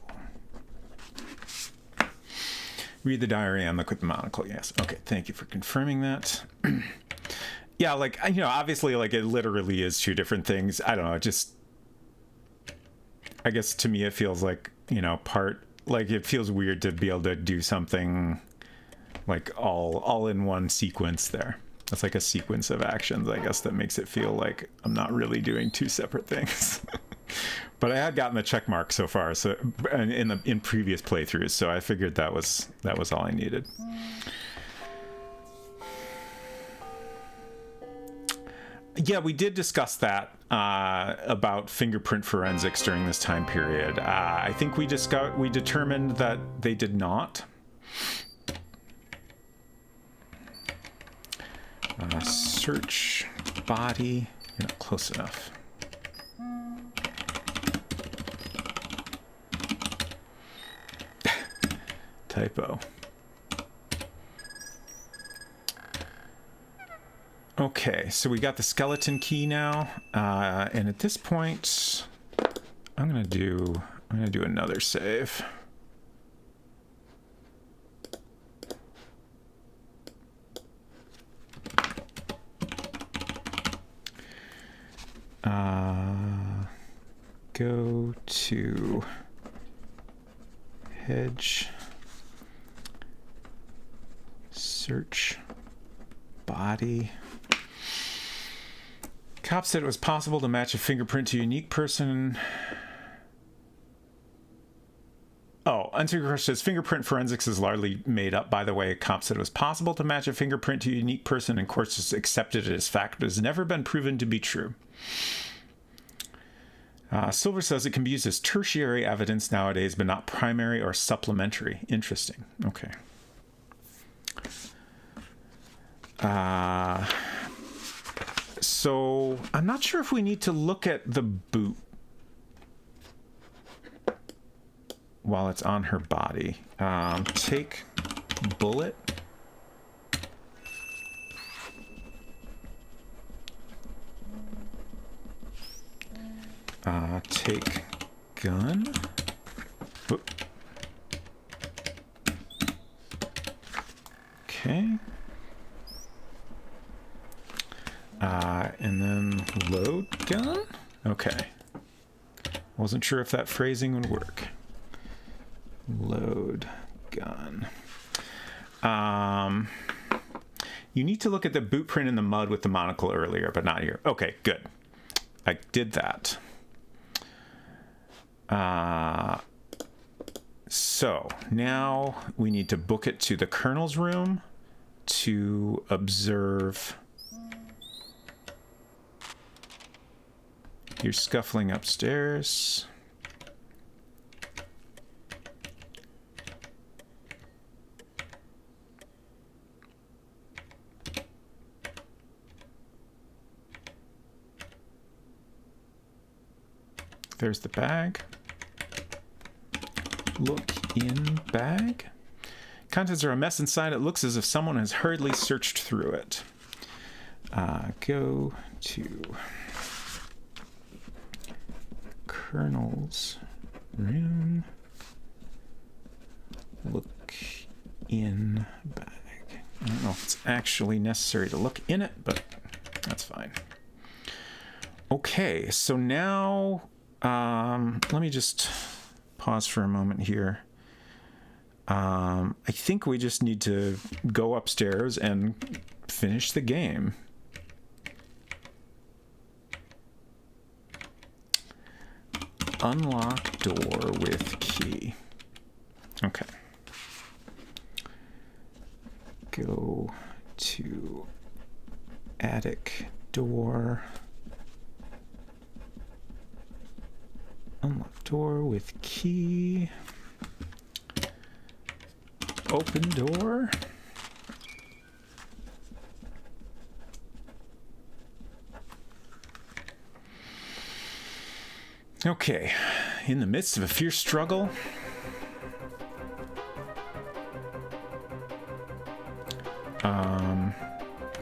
Read the diary and look with the monocle. Yes. Okay. Thank you for confirming that. Yeah, like, you know, obviously, like, it literally is two different things. I don't know. It just, I guess to me, it feels like, you know, it feels weird to be able to do something like all in one sequence there. It's like a sequence of actions, I guess, that makes it feel like I'm not really doing two separate things. But I had gotten the check mark so far, so in previous playthroughs, so I figured that was all I needed. Yeah, we did discuss that about fingerprint forensics during this time period. I think we determined that they did not. Search body. You're not close enough. Typo. Okay, so we got the skeleton key now, and at this point, I'm gonna do another save. Go to hedge, search body. Cop said it was possible to match a fingerprint to a unique person. Oh, answer your question is fingerprint forensics is largely made up, by the way. Cop said it was possible to match a fingerprint to a unique person, and courts just accepted it as fact, but has never been proven to be true. Silver says it can be used as tertiary evidence nowadays, but not primary or supplementary. Interesting. Okay. So I'm not sure if we need to look at the boot while it's on her body. Take bullet. Take gun. Oop. Okay. And then load gun? Okay. Wasn't sure if that phrasing would work. Load gun. You need to look at the boot print in the mud with the monocle earlier, but not here. Okay, good. I did that. So now we need to book it to the colonel's room to observe. You're scuffling upstairs. There's the bag. Look in bag. Contents are a mess inside. It looks as if someone has hurriedly searched through it. Go to Colonel's room. Look in bag. I don't know if it's actually necessary to look in it, but that's fine. Okay, so now Let me just pause for a moment here. I think we just need to go upstairs and finish the game. Unlock door with key. Okay. Go to attic door. Unlock door with key. Open door. Okay, in the midst of a fierce struggle,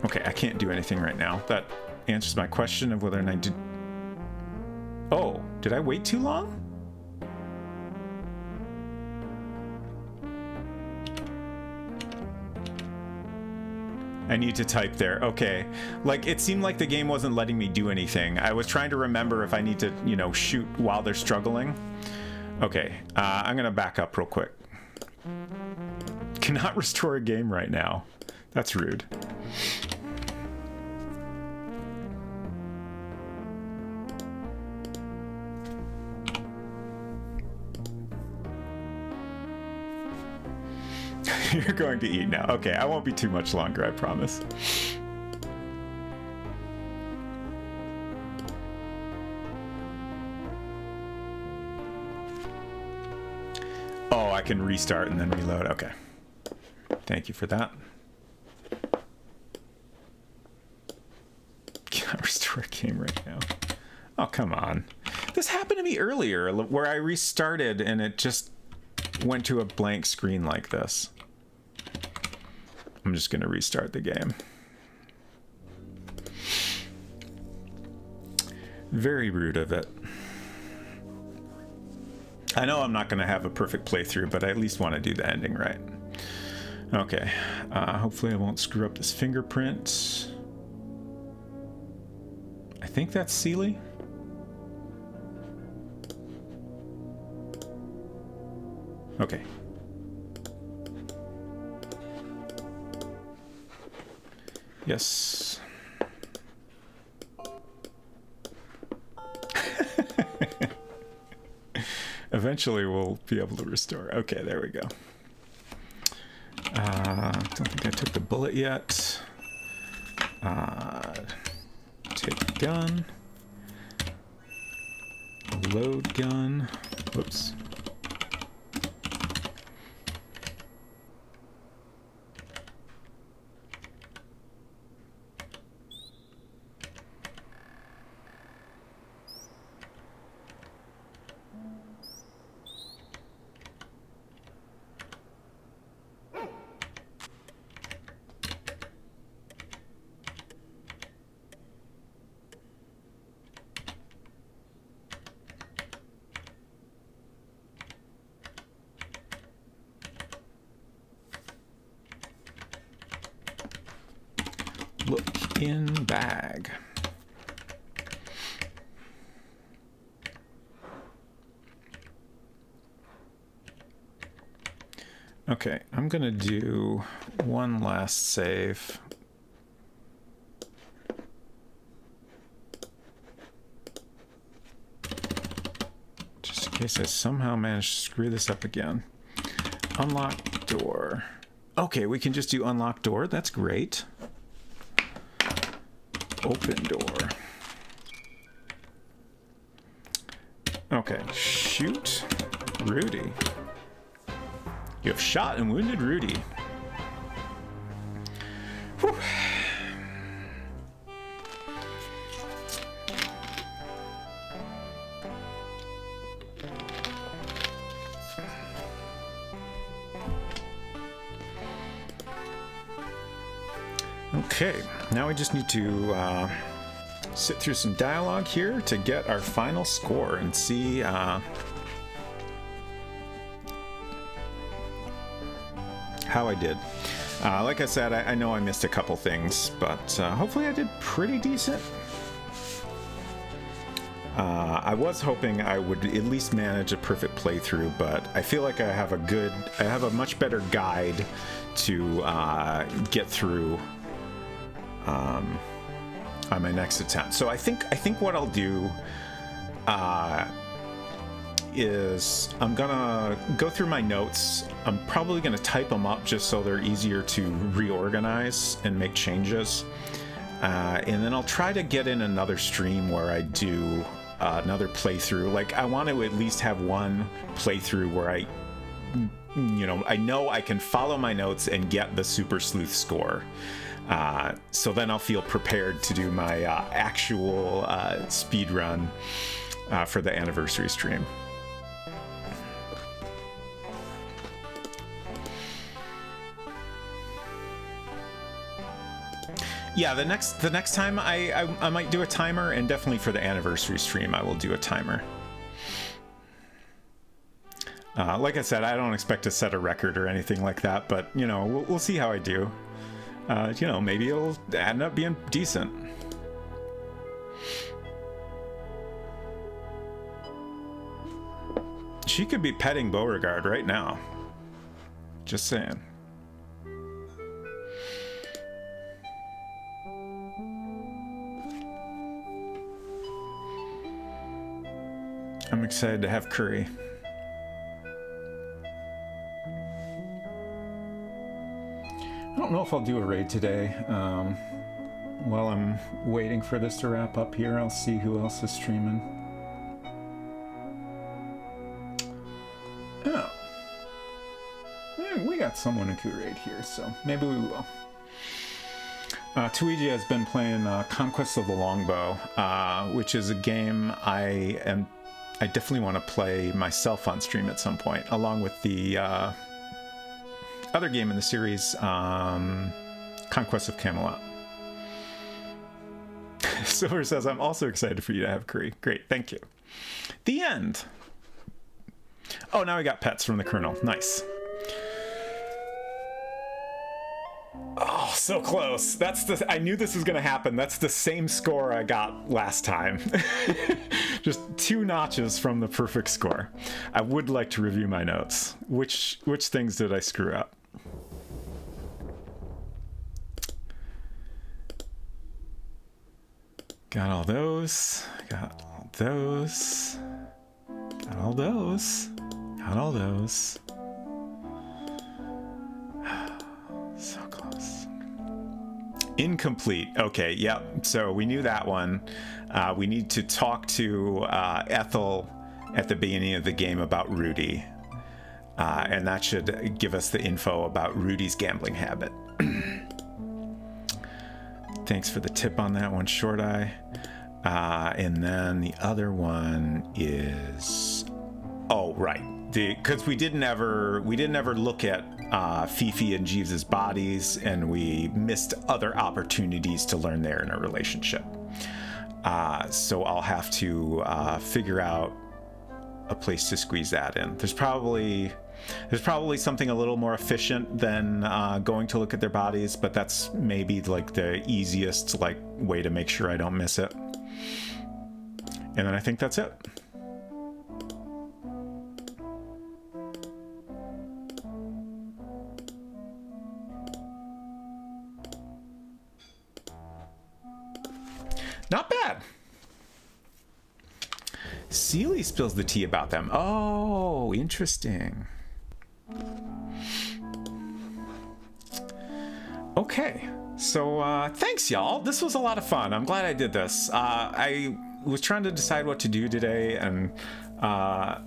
okay, I can't do anything right now. That answers my question of whether or not I did. Oh, did I wait too long? I need to type there. Okay. Like, it seemed like the game wasn't letting me do anything. I was trying to remember if I need to, you know, shoot while they're struggling. Okay. I'm going to back up real quick. Cannot restore a game right now. That's rude. You're going to eat now. Okay, I won't be too much longer, I promise. Oh, I can restart and then reload. Okay. Thank you for that. Can I restore a game right now? Oh, come on. This happened to me earlier where I restarted and it just went to a blank screen like this. I'm just going to restart the game. Very rude of it. I know I'm not going to have a perfect playthrough, but I at least want to do the ending right. Okay. Hopefully I won't screw up this fingerprint. I think that's Sealy. Okay. Yes. Eventually we'll be able to restore. Okay, there we go. Don't think I took the bullet yet. Take gun. Load gun. Whoops. Look in bag. Okay, I'm gonna do one last save. Just in case I somehow manage to screw this up again. Unlock door. Okay, we can just do unlock door. That's great. Open door. Okay, shoot Rudy. You have shot and wounded Rudy. Whew. Okay, now we just need to sit through some dialogue here to get our final score and see how I did. Like I said, I know I missed a couple things, but hopefully I did pretty decent. I was hoping I would at least manage a perfect playthrough, but I feel like I have a much better guide to get through on my next attempt. So I think what I'll do is I'm gonna go through my notes. I'm probably gonna type them up just so they're easier to reorganize and make changes. And then I'll try to get in another stream where I do another playthrough. Like, I want to at least have one playthrough where I know I can follow my notes and get the Super Sleuth score. So then I'll feel prepared to do my actual speed run for the anniversary stream. Yeah, the next time I might do a timer, and definitely for the anniversary stream I will do a timer. Like I said, I don't expect to set a record or anything like that, but we'll see how I do. Maybe it'll end up being decent. She could be petting Beauregard right now. Just saying. I'm excited to have curry. I don't know if I'll do a raid today. While I'm waiting for this to wrap up here, I'll see who else is streaming. Oh. Yeah, we got someone who could raid here, so maybe we will. Tuiji has been playing Conquest of the Longbow, which is a game I definitely want to play myself on stream at some point, along with the other game in the series, Conquest of Camelot. Silver says, I'm also excited for you to have curry. Great, thank you. The end. Oh, now we got pets from the Colonel. Nice. Oh, so close. I knew this was going to happen. That's the same score I got last time. Just 2 notches from the perfect score. I would like to review my notes. Which things did I screw up? Got all those. Got all those. Got all those. Got all those. So close. Incomplete. Okay, yep. So we knew that one. We need to talk to Ethel at the beginning of the game about Rudy. And that should give us the info about Rudy's gambling habit. Thanks for the tip on that one, Short Eye. And then the other one is... Oh, right. Because we didn't ever look at Fifi and Jeeves's bodies, and we missed other opportunities to learn their inner relationship. So I'll have to figure out a place to squeeze that in. There's probably something a little more efficient than going to look at their bodies, but that's maybe like the easiest way to make sure I don't miss it. And then I think that's it. Not bad. Seely spills the tea about them. Oh, interesting. Okay, so thanks, y'all. This was a lot of fun. I'm glad I did this. I was trying to decide what to do today, and I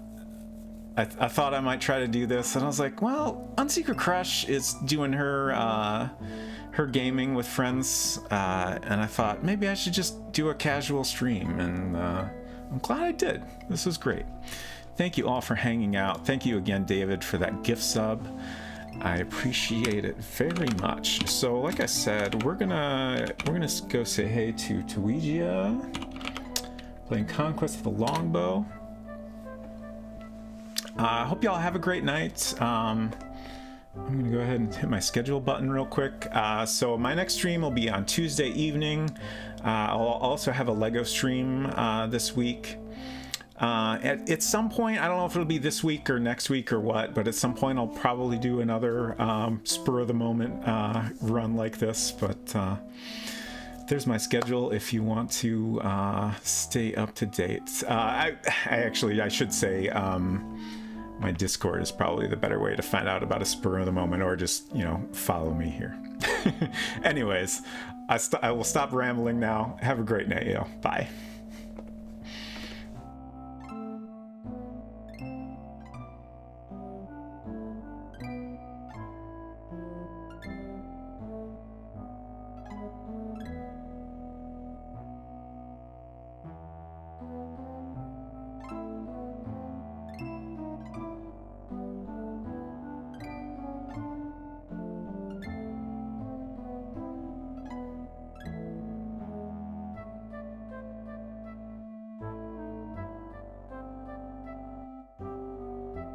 thought I might try to do this, and I was like, well, Unsecret Crush is doing her gaming with friends, and I thought maybe I should just do a casual stream, and I'm glad I did. This was great. Thank you all for hanging out. Thank you again, David, for that gift sub. I appreciate it very much. So, like I said, we're gonna go say hey to Tuigia, playing Conquest of the Longbow. I hope y'all have a great night. I'm gonna go ahead and hit my schedule button real quick. So my next stream will be on Tuesday evening. I'll also have a Lego stream this week. At some point, I don't know if it'll be this week or next week or what, but at some point I'll probably do another spur of the moment run like this. But there's my schedule if you want to stay up to date. I should say my Discord is probably the better way to find out about a spur of the moment, or just, follow me here. Anyways, I will stop rambling now. Have a great night, Bye.